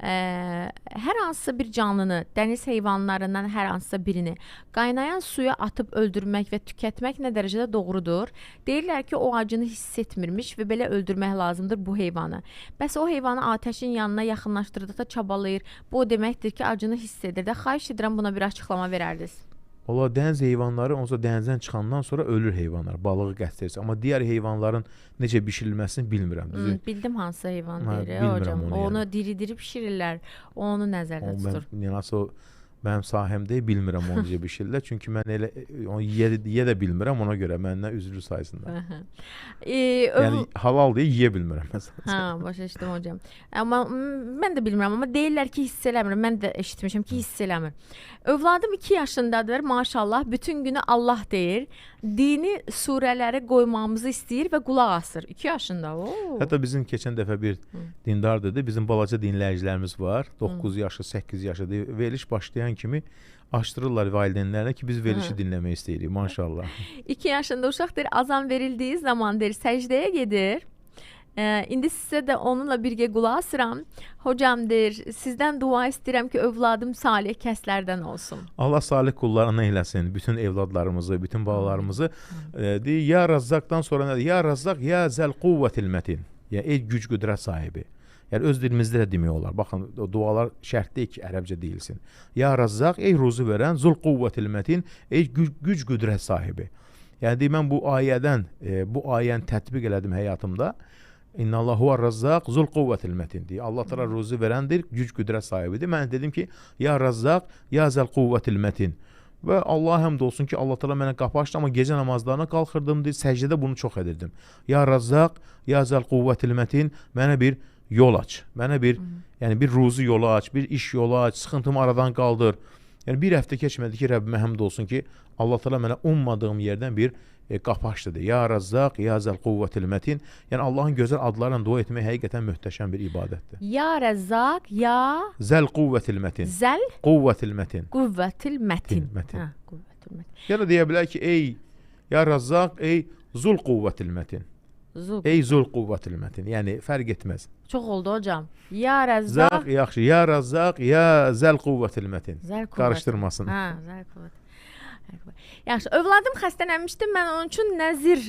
Hər hansısa bir canlını, dəniz heyvanlarından hər hansısa birini qaynayan suya atıb öldürmək və tükətmək nə dərəcədə doğrudur? Deyirlər ki, o acını hiss etmirmiş və belə öldürmək lazımdır bu heyvanı. Bəs o heyvanı atəşin yanına yaxınlaşdırdıqda çabalayır. Bu o deməkdir ki, acını hiss edir də. Xahiş edirəm, buna bir açıqlama verərdiniz. Ola dəniz heyvanları onsa dənizdən çıxandan sonra ölür heyvanlar, balığı qəsd edirsə. Amma digər heyvanların necə bişirilməsini bilmirəm. Bildim hansı heyvan deyir bilmirəm hocam. Onu yəni. Diri pişirirlər. Onu nəzərdə tutur. Yəni mənim sahəmdə bilmirəm onu necə bişirirlər. Çünki mən elə onu yeyə də bilmirəm, ona görə məndən üzrlü saysınlar. Yəni halal deyə yeyə bilmirəm məsələn. Ha, başa düşdüm hocam. Amma mən də bilmirəm, amma deyirlər ki, hiss eləmir. Mən də eşitmişəm ki, hiss eləmir. Övladım 2 yaşındadır, maşallah, bütün günü Allah deyir. Dini surələri qoymamızı istəyir və qulaq asır. 2 yaşında. Hətta bizim keçən dəfə bir dindar dedi, bizim balaca dinləyicilərimiz var. 9 yaşı, 8 yaşı veriliş başlayan kimi açdırırlar valideynlərinə ki, biz verilişi dinləmək istəyirik, maşallah. 2 yaşında uşaqdır, azan verildiyi zaman deyir, səcdəyə gedir. İndi sizə də onunla birgə qulaq asıram. Hocam deyir, sizdən dua istəyirəm ki, övladım salih kəslərdən olsun. Allah salih qullarına eləsin, bütün evladlarımızı, bütün balalarımızı. Deyir, ya Razzaqdan sonra nədir? Ya Razzaq, ya zəl quvvətil mətin. Yəni, ey güc qüdrət sahibi. Yəni, öz dilimizdə də demək olar. Baxın, dualar şərt deyil ki, ərəbcə deyilsin. Ya Razzaq, ey ruzu verən, zul quvvətil mətin, ey güc qüdrət sahibi. Yəni, deyir, mən bu ayəni tətbiq elədim həyatımda. İnnallahu var-razzaq zul quvvətil mətin deyir. Allah təala ruzi verəndir, güc qüdrət sahibidir. Mən dedim ki, ya Razzaq, ya zəl quvvətil mətin. Və Allah həmd olsun ki, Allah təala mənə qapı açdı, amma gecə namazlarına qalxırdım, deyir, səcdədə bunu çox edirdim. Ya Razzaq, ya zəl quvvətil mətin, mənə bir yol aç. Mənə yəni bir ruzi yolu aç, bir iş yolu aç, sıxıntımı aradan qaldır. Yəni bir həftə keçmədi ki, Rəbbimə həmd olsun ki, Allah təala mənə ummadığım yerdən bir qapı açdı. Ya Razzaq, ya zəl quvvətil mətin. Yəni Allahın gözəl adlarıyla dua etmək həqiqətən möhtəşəm bir ibadətdir. Ya Razzaq, ya zəl quvvətil mətin. Zəl quvvətil mətin. Quvvətil mətin. Mətin. Quvvətil mətin. Ya da deyə bilər ki, ey ya Razzaq, ey zul quvvətil mətin. Ey zul quvvətil mətin. Yəni fərq etməz. Çox oldu hocam. Ya Razzaq, yaxşı. Ya Razzaq, ya zəl quvvətil mətin. Qarışdırmasın. Ha, zəl quvvət. Yaxşı, övladım xəstələnmişdi, mən onun üçün nəzir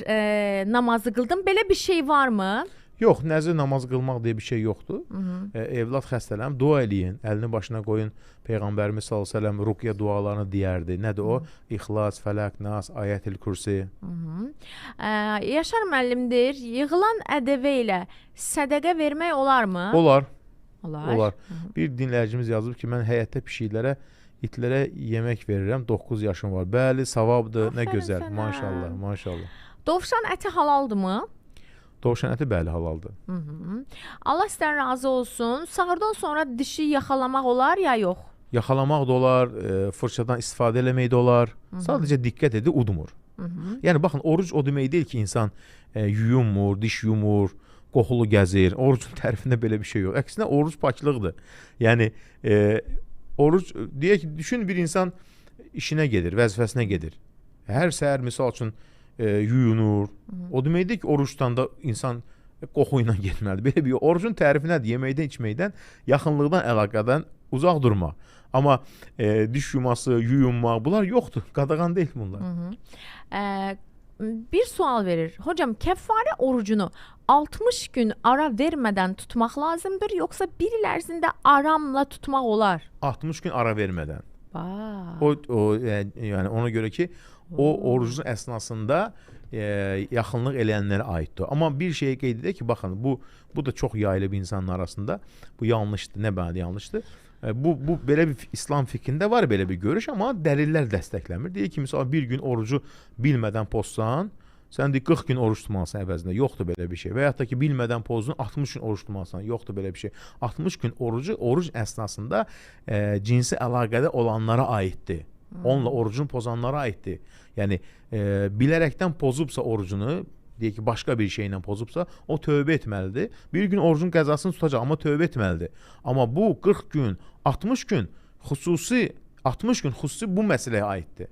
namazı qıldım. Belə bir şey varmı? Yox, nəzir namaz qılmaq deyə bir şey yoxdur. Evlad xəstələnib, dua eləyin, əlini başına qoyun. Peyğəmbərimiz sallallahu əleyhi və səlləm ruqya dualarını deyərdi. Nədir o? İxlas, Fələq, Nas, Ayətül Kürsi. Yaşar müəllimdir, yığılan ədəvə ilə sədəqə vermək olarmı? Olar. Olar. Bir dinləyicimiz yazıb ki, mən həyətdə pişiklərə, itlərə yemək verirəm, 9 yaşım var. Bəli, savabdır, nə gözəl. Sənə. Maşallah, maşallah. Dovşan əti halaldırmı? Dovşan əti bəli halaldır. Allah sizdən razı olsun. Sahurdan sonra dişi yaxalamaq olar ya yox? Yaxalamaq da olar, fırçadan istifadə eləmək də olar. Sadəcə diqqət edin, udmur. Yəni baxın, oruc o demək deyil ki, insan yuyunmur, diş yumur, qoxulu gəzir. Orucun tərifində belə bir şey yox. Əksinə oruc paklılıqdır. Yəni oruc deyək ki, düşün, bir insan işinə gedir, vəzifəsinə gedir. Hər səhər misal üçün yuyunur. O demək deyil ki, oruçdan da insan qoxu ilə getməlidir. Belə bir orucun tərifi nədir? Yeməkdən, içməkdən, yaxınlıqdan, əlaqədən uzaq durmaq. Amma diş yuması, yuyunmaq, bunlar yoxdur. Qadağan deyil bunlar. Bir sual verir. Hocam, kəffarə orucunu 60 gün ara vermədən tutmaq lazımdır, yoxsa bir il ərzində aramla tutmaq olar? 60 gün ara vermədən. Vay. Yəni ona görə ki, o orucun əsnasında yaxınlıq eləyənlərə aiddir. Amma bir şeyə qeyd edək ki, baxın, bu da çox yayılıb insanlar arasında. Bu yanlışdır, nə bəli yanlışdır. Bu belə bir İslam fikrində var belə bir görüş, amma dəlillər dəstəkləmir. Deyir ki, məsələn, bir gün orucu bilmədən pozsan, sən deyir 40 gün oruç tutmalısan əvəzində. Yoxdur belə bir şey. Və yaxud da ki, bilmədən pozdun, 60 gün oruç tutmalısan. Yoxdur belə bir şey. 60 gün oruc əsnasında cinsi əlaqədə olanlara aiddir. Onunla orucunu pozanlara aiddir. Yəni bilərəkdən pozubsa orucunu, deyək ki, başqa bir şeylə pozubsa, o tövbə etməlidir. Bir gün orucun qəzasını tutacaq, amma tövbə etməlidir. Amma bu 40 gün, 60 gün xüsusi bu məsələyə aiddir.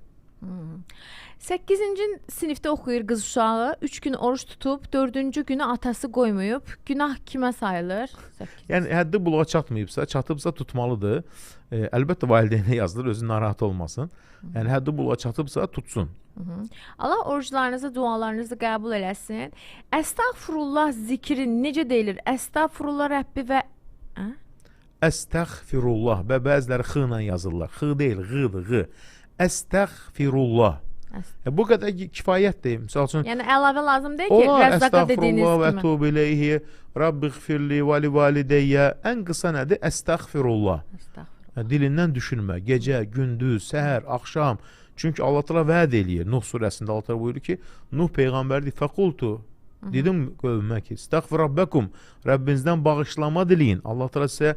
8-ci sinifdə oxuyur qız uşağı, 3 gün oruç tutub, 4-cü günü atası qoymayıb. Günah kimə sayılır? Yəni həddi buluğa çatmayıbsa, çatıbsa tutmalıdır. Əlbəttə valideynə yazılır, özü narahat olmasın. Yəni həddi buluğa çatıbsa tutsun. Allah oruclarınızı, dualarınızı qəbul eləsin. Əstəğfirullah zikri necə deyilir? Əstəğfirullah Rəbbi və Əstəğfirullah və bəziləri x ilə yazırlar. X deyil, ğdır, ğı. Əstəğfirullah. Bu qədər kifayətdir. Məsəl üçün, yəni əlavə lazım deyil ki, Rəzzaqa dediyiniz Əstəğfirullah və kimi. tövbə ileyhi, Rabbiğfirli və li valideyyə. Ən qısa nədir? Əstəğfirullah. Dilindən düşürmə. Gecə, gündüz, səhər, axşam. Çünki Allah təala vəd eləyir. Nuh surəsində Allah təala buyurur ki, Nuh peyğəmbər deyir, fəqultu. Dedim qövmə ki, istəğfir Rabbəkum, Rəbbinizdən bağışlama diləyin. Allah təala sizə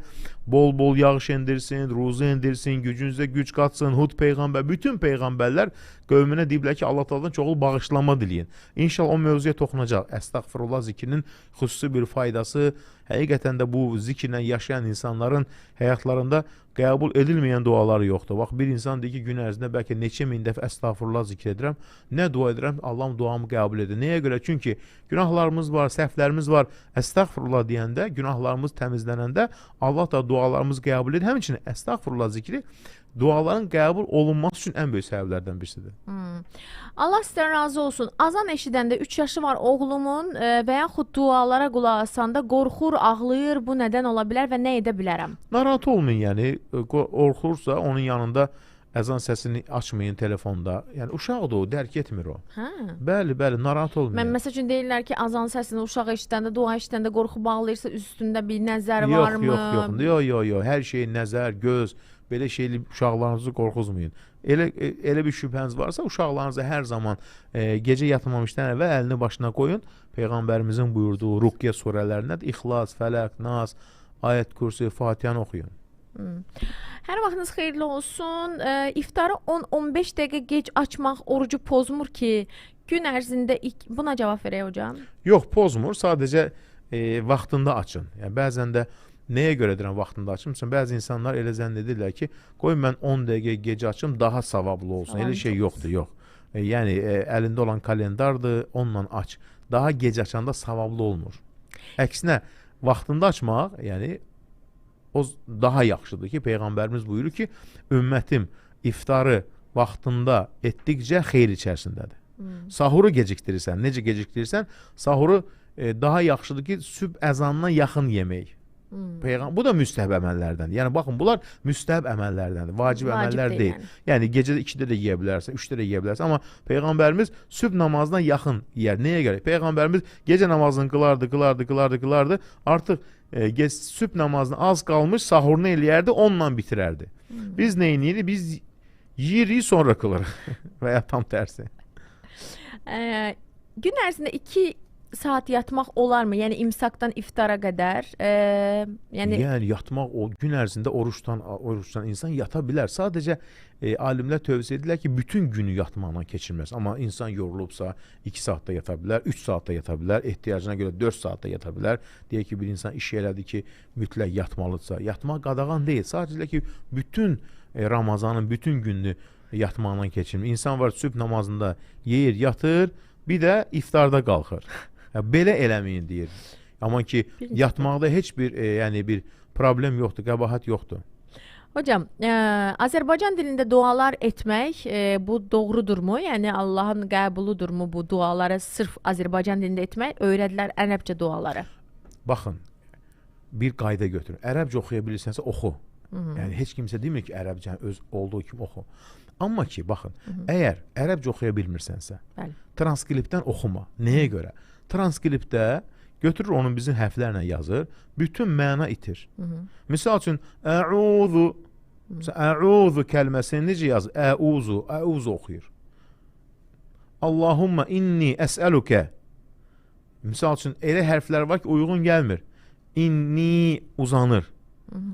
bol-bol yağış endirsin, ruzu endirsin, gücünüzə güc qatsın. Hud peyğəmbər, bütün peyğəmbərlər qövmünə deyiblər ki, Allah təaladan çoxlu bağışlama diləyin. İnşallah o mövzuya toxunacaq. Əstəğfirullah zikrinin xüsusi bir faydası, həqiqətən də bu zikirlə yaşayan insanların həyatlarında qəbul edilməyən duaları yoxdur. Bax, bir insan deyir ki, gün ərzində bəlkə neçə min dəfə əstəğfirullah zikr edirəm. Nə dua edirəm? Allahım duamı qəbul edir. Nəyə görə? Çünki günahlarımız var, səhvlərimiz var. Əstəğfirullah deyəndə, günahlarımız təmizlənəndə Allah da dualarımızı qəbul edir. Həmçinin əstəğfirullah zikri duaların qəbul olunması üçün ən böyük səbəblərdən birisidir. Allah sizdən razı olsun. Azan eşidəndə 3 yaşı var oğlumun və yaxud dualara qulaq asanda qorxur, ağlayır. Bu nədən ola bilər və nə edə bilərəm? Narahat olmayın, yəni qorxursa onun yanında əzan səsini açmayın telefonda. Yəni uşaqdır o, dərk etmir o. Bəli, narahat olmayın. Mən məsəl üçün deyirlər ki, azan səsini uşaq eşidəndə, dua eşidəndə qorxub ağlayırsa üstündə bir nəzər varmı? Yox. Hər şey nəzər, göz, belə şeyli uşaqlarınızı qorxuzmayın. Elə bir şübhəniz varsa uşaqlarınızı hər zaman gecə yatmamışdan əvvəl əlini başına qoyun. Peyğəmbərimizin buyurduğu Ruqyə surələrindədir. İxlas, Fələq, Nas, Ayət Kürsi, Fatihanı oxuyun. Hər vaxtınız xeyirli olsun. İftarı 10-15 dəqiqə gec açmaq orucu pozmur ki, gün ərzində buna cavab verək hocam. Yox, pozmur. Sadəcə vaxtında açın. Yəni bəzən də nəyə görə deyirəm vaxtında açım? Məsələn, bəzi insanlar elə zənn edirlər ki, qoy mən 10 dəqiqə gec açım, daha savablı olsun. Elə şey yoxdur, yox. Yəni əlində olan kalendardır, onunla aç. Daha gec açanda savablı olmur. Əksinə, vaxtında açmaq, yəni o daha yaxşıdır ki, Peyğəmbərimiz buyurur ki, ümmətim iftarı vaxtında etdikcə xeyir içərisindədir. Sahuru gecikdirirsən, necə gecikdirirsən, sahuru daha yaxşıdır ki, sübh əzanına yaxın yemək. Bu da müstəhəb əməllərdən. Yəni baxın, bunlar müstəhəb əməllərdəndir, vacib əməllər deyil. Yəni gecədə 2-də də yeyə bilərsən, 3-də də yeyə bilərsən, amma Peyğəmbərimiz sübh namazına yaxın yeyər. Nəyə görə? Peyğəmbərimiz gecə namazını qılardı. Artıq sübh namazına az qalmış, sahurunu eləyərdi, onunla bitirərdi. Biz nə edirik? Biz yeyirik, sonra qılırıq və ya tam tərsi. Gün ərzində 2 saat yatmaq olarmı? Yəni imsakdan iftara qədər. Yəni Yəni yatmaq o gün ərzində oruçdan insan yata bilər. Sadəcə alimlər tövsiyə edirlər ki, bütün günü yatmaqla keçirməz. Amma insan yorulubsa 2 saatda yata bilər, 3 saatda yata bilər, ehtiyacına görə 4 saatda yata bilər. Deyək ki, bir insan iş elədi ki, mütləq yatmalıdırsa, yatmaq qadağan deyil. Sadəcə ki, bütün Ramazanın bütün gününü yatmaqla keçirmir. İnsan var sübh namazında yeyir, yatır, bir də iftarda qalxır. Belə eləməyin deyir. Amma ki, yatmaqda heç bir yəni bir problem yoxdur, qəbahət yoxdur. Hocam, Azərbaycan dilində dualar etmək bu doğrudurmu? Yəni Allahın qəbuludurmu bu duaları sırf Azərbaycan dilində etmək? Öyrədilər ərəbcə duaları. Baxın, bir qayda götürün. Ərəbcə oxuya bilirsənsə oxu. Yəni heç kimsə demir ki, ərəbcə öz olduğu kimi oxu. Amma ki, baxın, əgər ərəbcə oxuya bilmirsənsə, transkriptdən oxuma. Nəyə görə? Transkriptdə götürür onun bizim hərflərlə yazır, bütün məna itir. Misal üçün, ə'uzu kəlməsini necə yazır? Ə'uzu oxuyur. Allahumma inni əsəlukə. Misal üçün, elə hərflər var ki, uyğun gəlmir. İnni uzanır.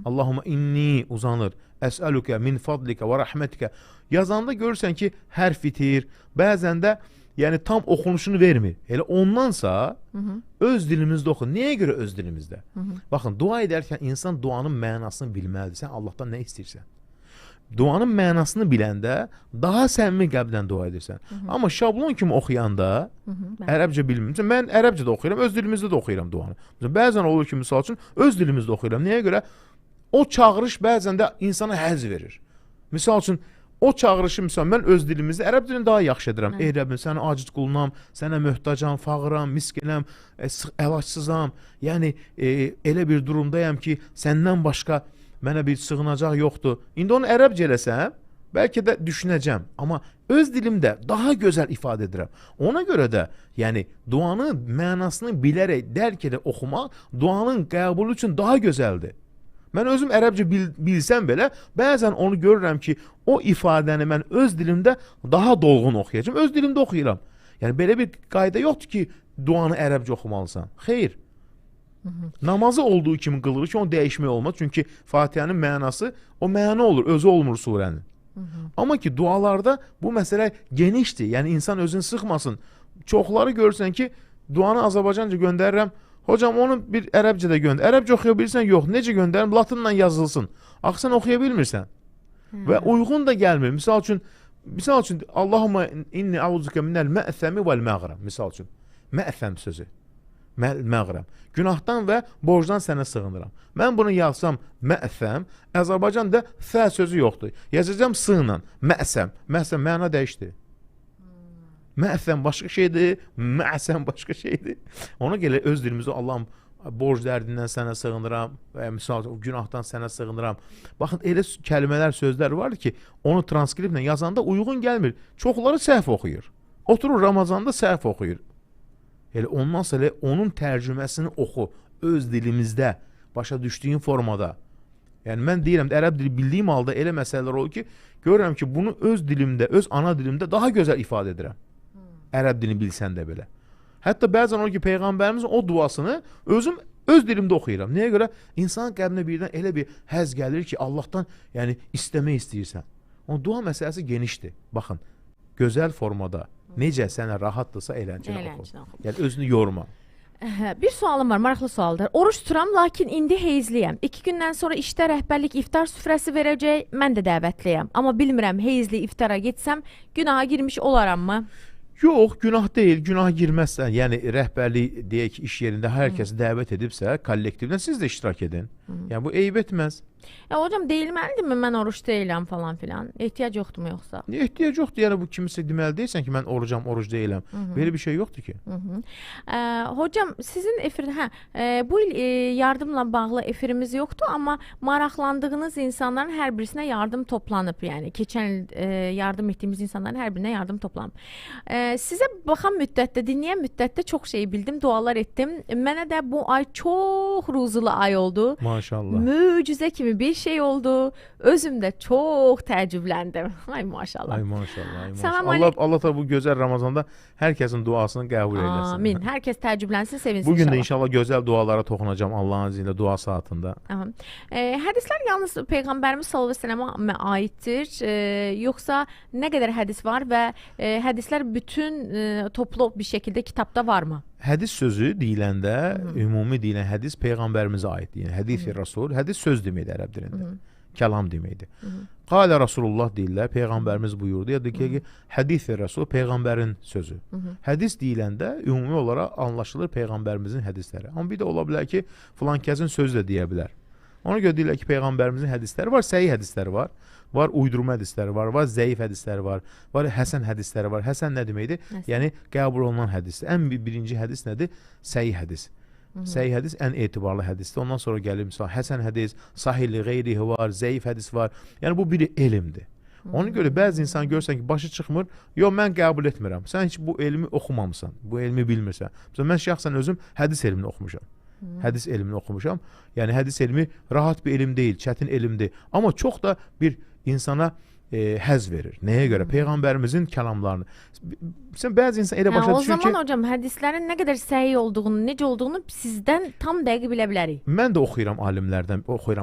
Allahumma inni uzanır. Əsəlukə min fadlikə və rəhmətikə. Yazanda görürsən ki, hərf itir. Bəzən də yəni tam oxunuşunu vermir. Elə ondansa öz dilimizdə oxu. Nəyə görə öz dilimizdə? Baxın, dua edərkən insan duanın mənasını bilməlidir. Sən Allahdan nə istəyirsən? Duanın mənasını biləndə daha səmimi qəlbdən dua edirsən. Amma şablon kimi oxuyanda ərəbcə bilmirsən. Mən ərəbcə də oxuyuram, öz dilimizdə də oxuyuram duanı. Bəzən olur ki, misal üçün öz dilimizdə oxuyuram. Nəyə görə? O çağırış bəzən də insana həzz verir. Misal üçün o çağırışı misal mən öz dilimizdə ərəb dilini daha yaxşı edirəm. Ey Rəbbim, sənə aciz qulunam, sənə möhtacam, fağıram, miskinəm, əlacsızam. Yəni elə bir durumdayam ki, səndən başqa mənə bir sığınacaq yoxdur. İndi onu ərəbcə eləsəm, bəlkə də düşünəcəm. Amma öz dilimdə daha gözəl ifadə edirəm. Ona görə də yəni duanın mənasını bilərək, dərk edib oxumaq duanın qəbulu üçün daha gözəldir. Mən özüm ərəbcə bilsəm belə, bəzən onu görürəm ki, o ifadəni mən öz dilimdə daha dolğun oxuyacağım. Öz dilimdə oxuyuram. Yəni, belə bir qayda yoxdur ki, duanı ərəbcə oxumalısan. Xeyr. Namazı olduğu kimi qılır ki, onu dəyişmək olmaz. Çünki Fatihənin mənası, o məna olur, özü olmur surənin. Amma ki, dualarda bu məsələ genişdir. Yəni, insan özünü sıxmasın. Çoxları görürsən ki, duanı Azərbaycanca göndərirəm. Hocam, onu bir ərəbcə də göndər. Ərəbcə oxuya bilirsən? Yox. Necə göndərim? Latınla yazılsın. Axı, sən oxuya bilmirsən. Və uyğun da gəlmir. Misal üçün Allahumma inni a'uzuke minəl mə'səmi vəl məğrəm. Misal üçün, mə'səm sözü. Məğrəm. Günahdan və borcdan sənə sığınıram. Mən bunu yazsam mə'səm, Azərbaycanda fə sözü yoxdur. Yazacağım sığla. Mə'səm. Mə'səm məna dəyişdi. Mə'səm başqa şeydir, mə'səm başqa şeydir. Ona görə öz dilimizdə Allahım borc dərdindən sənə sığınıram və misal günahdan sənə sığınıram. Baxın, elə kəlmələr, sözlər var ki, onu transkriptlə yazanda uyğun gəlmir. Çoxları səhv oxuyur. Oturur Ramazanda səhv oxuyur. Elə ondan sonra onun tərcüməsini oxu öz dilimizdə, başa düşdüyün formada. Yəni mən deyirəm, ərəb dili bildiyim halda elə məsələlər olur ki, görürəm ki, bunu öz dilimdə, öz ana dilimdə daha gözəl ifadə edirəm. Ərəb dilini bilsən də belə. Hətta bəzən olur ki, Peyğəmbərimizin o duasını özüm öz dilimdə oxuyuram. Nəyə görə? İnsanın qəlbinə birdən elə bir həzz gəlir ki, Allahdan yəni istəmək istəyirsən. O dua məsələsi genişdir. Baxın, gözəl formada, necə sənə rahatdırsa eləncə oxu. Yəni özünü yorma. Bir sualım var, maraqlı sualdır. Oruç tuturam, lakin indi heyzliyəm. 2 gündən sonra işdə rəhbərlik iftar süfrəsi verəcək, mən də dəvətliyəm. Amma bilmirəm, heyzli iftara getsəm, günaha girmiş olaram mı? Yox, günah deyil, günah girməzsən. Yəni, rəhbərlik, deyək ki, iş yerində hər kəsi dəvət edibsə, kollektivdən siz də iştirak edin. Yəni, bu eyib etməz. Hocam, deyilməlidirmi mən oruç deyiləm falan filan? Ehtiyac yoxdurmu yoxsa? Ehtiyac yoxdur, yəni bu kimisə deməli deyilsən ki, mən oruc deyiləm. Belə bir şey yoxdur ki. Hocam, sizin efirdə, bu il yardımla bağlı efirimiz yoxdur, amma maraqlandığınız insanların hər birisinə yardım toplanıb. Yəni, keçən il yardım etdiyimiz insanların hər birinə yardım toplanıb. Sizə baxan müddətdə, dinləyən müddətdə çox şey bildim, dualar etdim. Mənə də bu ay çox ruzulu ay oldu. Maşallah. Möcüzə kimi kimi bir şey oldu. Özüm də çox təəccübləndim. Ay maşallah. Ay maşallah, ay Salam maşallah. Allah da bu gözəl Ramazanda hər kəsin duasını qəbul eləsin. Amin. Hər kəs təəccüblənsin, sevinsin Bugün inşallah. də inşallah gözəl dualara toxunacağam Allahın izni ilə dua saatında. Aha. Hədislər yalnız Peyğəmbərimiz sallallahu əleyhi və səlləmə aiddir, yoxsa nə qədər hədis var və hədislər bütün toplu bir şəkildə kitabda varmı? Hədis sözü deyiləndə, ümumi deyilən hədis Peyğəmbərimizə aiddir. Yəni hədis-i Rasul, hədis söz deməkdir ərəb dilində. Kəlam deməkdir. Qalə Rasulullah deyirlər, Peyğəmbərimiz buyurdu. Ya da ki, hədis-i Rasul Peyğəmbərin sözü. Hədis deyiləndə ümumi olaraq anlaşılır Peyğəmbərimizin hədisləri. Amma bir də ola bilər ki, filan kəsin sözü də deyə bilər. Ona görə deyirlər ki, Peyğəmbərimizin hədisləri var, səhih hədisləri var. Var uydurma hədisləri var, var zəif hədisləri var, var həsən hədisləri var. Həsən nə deməkdir? Yəni qəbul olunan hədisdir. Ən birinci hədis nədir? Səhih hədis. Səhih hədis ən etibarlı hədisdir. Ondan sonra gəlir misal həsən hədis, sahihli qeyrihi var, zəif hədis var. Yəni bu biri elmdir. Ona görə bəzi insan görsən ki, başı çıxmır, yox mən qəbul etmirəm. Sən heç bu elmi oxumamısan, bu elmi bilmirsən. Məsələn, mən şəxsən özüm hədis elmini oxumuşam. Hədis elmini oxumuşam. Yəni hədis elmi rahat bir elm deyil, çətin elmdir. Amma çox da bir insana həzz verir. Nəyə görə? Peyğəmbərimizin kəlamlarını. Sən bəzi insan elə başa O düşür ki, zaman hocam hədislərin nə qədər səhih olduğunu, necə olduğunu sizdən tam dəqiq bilə bilərik. mən də oxuyuram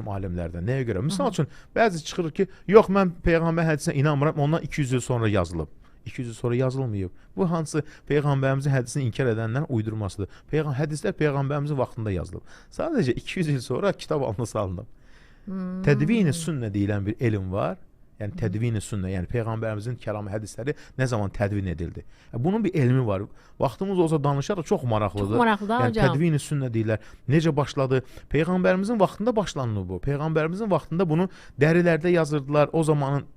alimlərdən. Nəyə görə? Misal üçün bəzi çıxır ki, yox mən Peyğəmbər hədisinə inanmıram, ondan 200 il sonra yazılıb. 200 il sonra yazılmayıb. Bu hansı Peyğəmbərimizin hədisini inkar edənlərin uydurmasıdır. Hədislər Peyğəmbərimizin vaxtında yazılıb. Sadəcə 200 il sonra kitab alına salınıb. Tədvin-i sünnə deyilən bir elm var. Yəni tədvin-i sünnə, yəni Peyğəmbərimizin kəlamı, hədisləri nə zaman tədvin edildi. Bunun bir elmi var. Vaxtımız olsa danışarıq, çox maraqlıdır. Çox maraqlıdır yəni hocam. tədvin-i sünnə deyirlər. Necə başladı? Peyğəmbərimizin vaxtında başlandı bu. Peyğəmbərimizin vaxtında bunu dərilərdə yazırdılar. O zamanın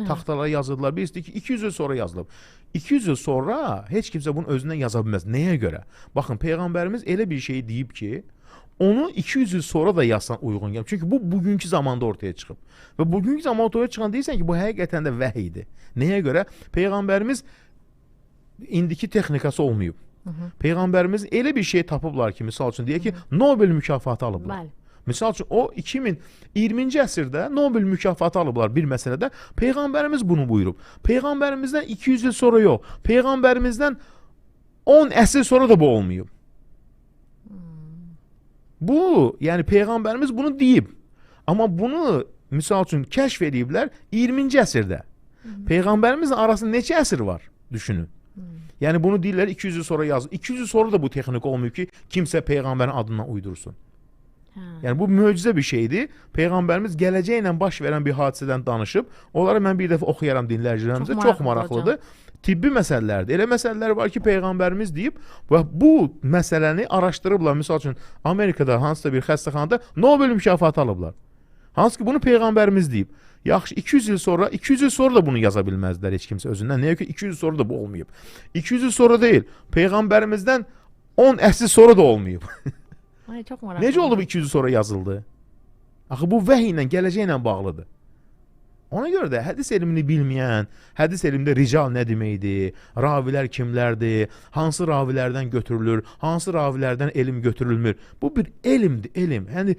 taxtalara yazırdılar. Birisi ki 200 il sonra yazılıb. 200 il sonra heç kimsə bunu özündən yaza bilməz. Nəyə görə? Baxın, Peyğəmbərimiz elə bir şey deyib ki, onu 200 il sonra da yazsan uyğun gəlir. Çünki bu bugünkü zamanda ortaya çıxıb. Və bugünkü zamanda ortaya çıxan deyirsən ki, bu həqiqətən də vəhiydir. Nəyə görə? Peyğəmbərimiz indiki texnikası olmayıb. Peyğəmbərimiz elə bir şey tapıblar ki, misal üçün deyək ki, Nobel mükafatı alıblar. Bəli. Misal üçün o 2020-ci əsrdə Nobel mükafatı alıblar bir məsələdə. Peyğəmbərimiz bunu buyurub. Peyğəmbərimizdən 200 il sonra yox. Peyğəmbərimizdən 10 əsr sonra da bu olmayıb. Bu, yəni Peyğəmbərimiz bunu deyib. Amma bunu misal üçün kəşf ediblər 20-ci əsrdə. Peyğəmbərimizin arasında neçə əsr var? Düşünün. Yəni bunu deyirlər 200 il sonra yazılır. 200 il sonra da bu texnik olmayıb ki, kimsə Peyğəmbərin adından uydursun. Yəni bu möcüzə bir şeydir. Peyğəmbərimiz gələcəklə baş verən bir hadisədən danışıb. Onları mən bir dəfə oxuyaram dinləyicilərimizə. Çox maraqlıdır. Tibbi məsələlərdir. Elə məsələlər var ki, Peyğəmbərimiz deyib və bu məsələni araşdırıblar. Misal üçün Amerikada hansısa bir xəstəxanada Nobel mükafatı alıblar. Hansı ki bunu Peyğəmbərimiz deyib. Yaxşı 200 il sonra da bunu yaza bilməzdilər heç kimsə özündən. Nəyə ki 200 il sonra da bu olmayıb. 200 il sonra deyil, Peyğəmbərimizdən 10 əsr sonra da olmayıb. Ay, çox maraqlı. Necə oldu bu 200 il sonra yazıldı? Axı bu vəhiy ilə, gələcəklə bağlıdır. Ona görə də hədis elmini bilməyən, hədis elmində rical nə deməkdir, ravilər kimlərdir, hansı ravilərdən götürülür, hansı ravilərdən elm götürülmür. Bu bir elmdir, elm. Yəni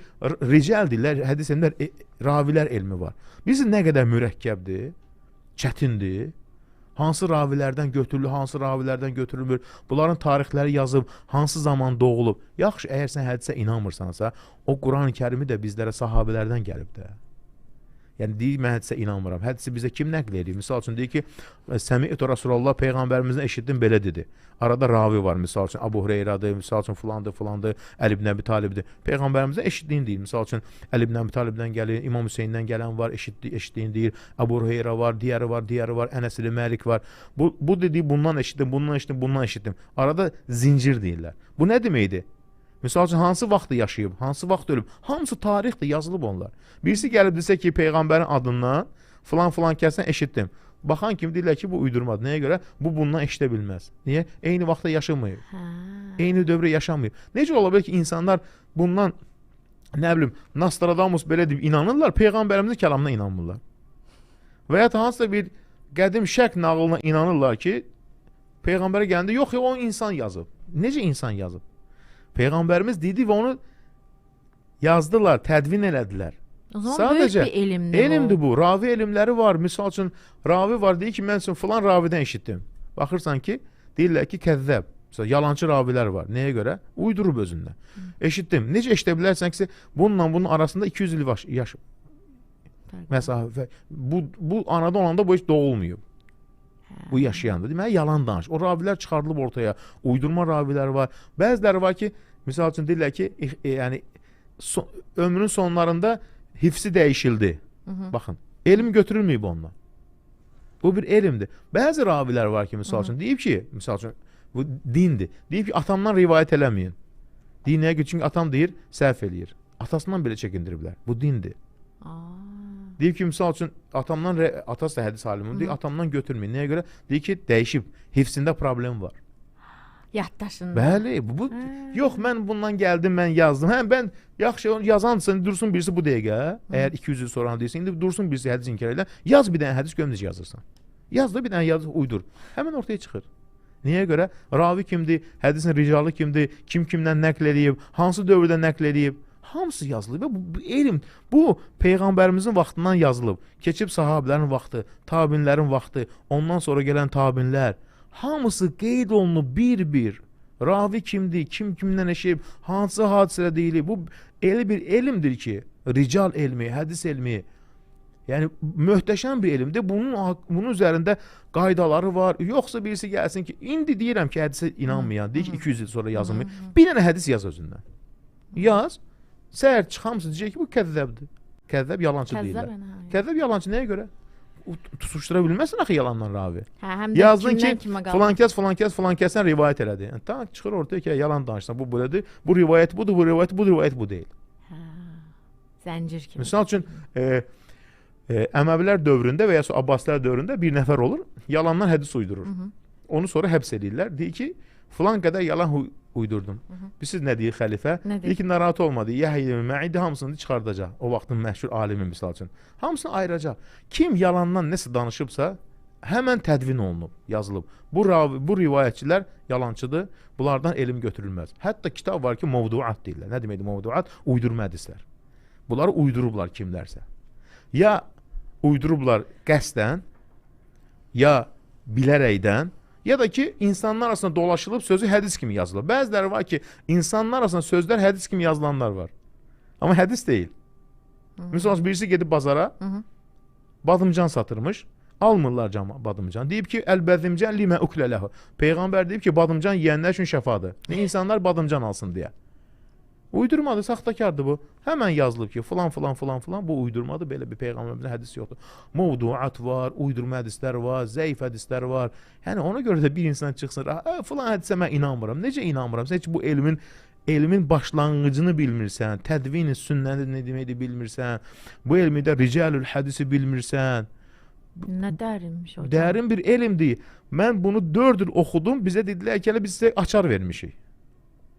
rical deyirlər, hədis elmlər ravilər elmi var. Bizim nə qədər mürəkkəbdir, çətindir. Hansı ravilərdən götürülür, hansı ravilərdən götürülmür. Bunların tarixləri yazıb, hansı zaman doğulub. Yaxşı, əgər sən hədisə inanmırsansa, o Qurani-Kərimi də bizlərə sahabelərdən gəlib də. Yəni deyir, mən hədisə inanmıram. Hədisi bizə kim nəql edir? Misal üçün deyir ki, Səmi'tu Rasulullah Peyğəmbərimizdən eşitdim belə dedi. Arada ravi var, misal üçün Abu Hureyradır, misal üçün filandır, Əli ibn Əbi Talibdir. Peyğəmbərimizdən eşitdiyini deyir. Misal üçün Əli ibn Əbi Talibdən gəlir, İmam Hüseyndən gələn var, eşitdiyini deyir. Abu Hureyra var, digəri var, Ənəs ibn Məlik var. Bu dediyi bundan eşitdim. Arada zincir deyirlər. Bu nə deməkdir? Misal üçün hansı vaxtda yaşayıb, hansı vaxt ölüb, hamısı tarixdir, yazılıb onlar. Birisi gəlib desə ki, Peyğəmbərin adından filan kəsdən eşitdim. Baxan kimi deyirlər ki, bu uydurmadır. Nəyə görə? Bu bundan eşidə bilməz. Niyə? Eyni vaxtda yaşamayıb. Eyni dövrə yaşamayıb. Necə ola bilər ki, insanlar bundan, nə bilim, Nostradamus belə deyib inanırlar, Peyğəmbərimizin kəlamına inanmırlar. Və ya hansısa bir qədim şərq nağılına inanırlar ki, Peyğəmbərə gələndə, yox, o insan yazıb. Necə insan yazıb? Peyğəmbərimiz dedi və onu yazdılar, tədvin elədilər. O zaman Sadəcə böyük bir elmdir elmdir bu. bu. Ravi elmləri var. Misal üçün ravi var deyir ki, mən üçün filan ravidən eşitdim. Baxırsan ki, deyirlər ki, kəzzəb. Məsələn, yalancı ravilər var. Nəyə görə? Uydurub özündən. Eşitdim. Necə eşidə bilərsən ki, bununla bunun arasında 200 il yaş məsafə. Bu anada olanda bu heç doğulmayıb. Bu yaşayanda. Deməli, yalan danış. O ravilər çıxardılıb ortaya. Uydurma ravilər var. Bəziləri var ki, misal üçün deyirlər ki, yəni ömrün sonlarında hifsi dəyişildi. Baxın, elm götürülməyib ondan. Bu bir elmdir. Bəzi ravilər var ki, misal üçün deyib ki, misal üçün bu dindir. Deyib ki, atamdan rivayət eləməyin. Dinəyə görə, çünki atam deyir, səhv eləyir. Atasından belə çəkindiriblər. Bu dindir. Deyib ki, misal üçün atamdan, atası da hədis alimim, deyir, atamdan götürməyin. Nəyə görə? Deyir ki, dəyişib, hifsində problem var. Yaddaşında. Bəli, bu yox, mən bundan gəldim, mən yazdım. Hə, mən yaxşı yazansan, dursun birisi bu dəqiqə. Əgər 200 il sonra deyirsən, indi dursun birisi hədis inkar edən, yaz bir dənə hədis gömdüz yazırsan. Yaz da bir dənə yazır, uydur. Həmin ortaya çıxır. Niyə görə? Ravi kimdir, hədisin ricalı kimdir, kim kimdən nəql eləyib, hansı dövrdə nəql eləyib, hamısı yazılıb. Bu elm, bu Peyğəmbərimizin vaxtından yazılıb. Keçib sahabilərin vaxtı, tabinlərin vaxtı, ondan sonra gələn tabinlər, hamısı qeyd olunub bir-bir. Ravi kimdir, kim kimdən eşib, hansı hadisələ deyilib. Bu elə bir elmdir ki, rical elmi, hədis elmi, yəni möhtəşəm bir elmdir. Bunun üzərində qaydaları var. Yoxsa birisi gəlsin ki, indi deyirəm ki, hədisə inanmayan, deyir ki, 200 il sonra yazılmıyor. Bir dənə hədis yaz özündən. Yaz, səhər çıxamsın, deyəcək ki, bu kəzzəbdir. Kəzzəb yalancı deyirlər. Kəzzəb yalancı nəyə görə? Tutuşdura bilməzsən axı yalandan ravi. Həm də Yazdın ki, kimdən filan kəsdən rivayət elədi. Tamam, çıxır ortaya ki, yalan danışsan, bu belədir. Bu rivayət budur, bu rivayət bu deyil. Zəncir kimi. Misal üçün, Əməvilər dövründə və ya Abbasilər dövründə bir nəfər olur, yalandan hədis uydurur. Onu sonra həbs edirlər. Deyir ki, filan qədər yalan uydurdum. Siz nə deyir xəlifə? Deyir ki, narahat olmadı. Yəhyə Məidi hamısını çıxardacaq. O vaxtın məşhur alimi misal üçün. Hamısını ayıracaq. Kim yalandan nəsə danışıbsa, həmən tədvin olunub, yazılıb. Bu rivayətçilər yalancıdır. Bunlardan elm götürülməz. Hətta kitab var ki, mövduat deyirlər. Nə deməkdir mövduat? Uydurma hədislər. Bunları uydurublar kimlərsə. Ya uydurublar qəsdən, ya bilərəkdən, ya da ki, insanlar arasında dolaşılıb sözü hədis kimi yazılır. Bəziləri var ki, insanlar arasında sözlər hədis kimi yazılanlar var. Amma hədis deyil. Məsələn, birisi gedib bazara, badımcan satırmış, almırlar badımcan. Deyib ki, əl-bəzimcan limə uklələhu. Peyğəmbər deyib ki, badımcan yeyənlər üçün şəfadır. İnsanlar badımcan alsın deyə. Uydurmadır, saxtakardır bu. Həmən yazılıb ki, filan, bu uydurmadır, belə bir Peyğəmbərimizin hədisi yoxdur. Mövduat var, uydurma hədislər var, zəif hədislər var. Yəni, ona görə də bir insan çıxsın, filan hədisə mən inanmıram. Necə inanmıram? Sən heç bu elmin başlanğıcını bilmirsən, tədvin-i sünnəni nə deməkdir bilmirsən, bu elmidə ricalül hədisi bilmirsən. Nə dərinmiş hocam? Dərin bir elmdir. Mən bunu 4 il oxudum, bizə dedilər ki, biz sizə açar vermişik.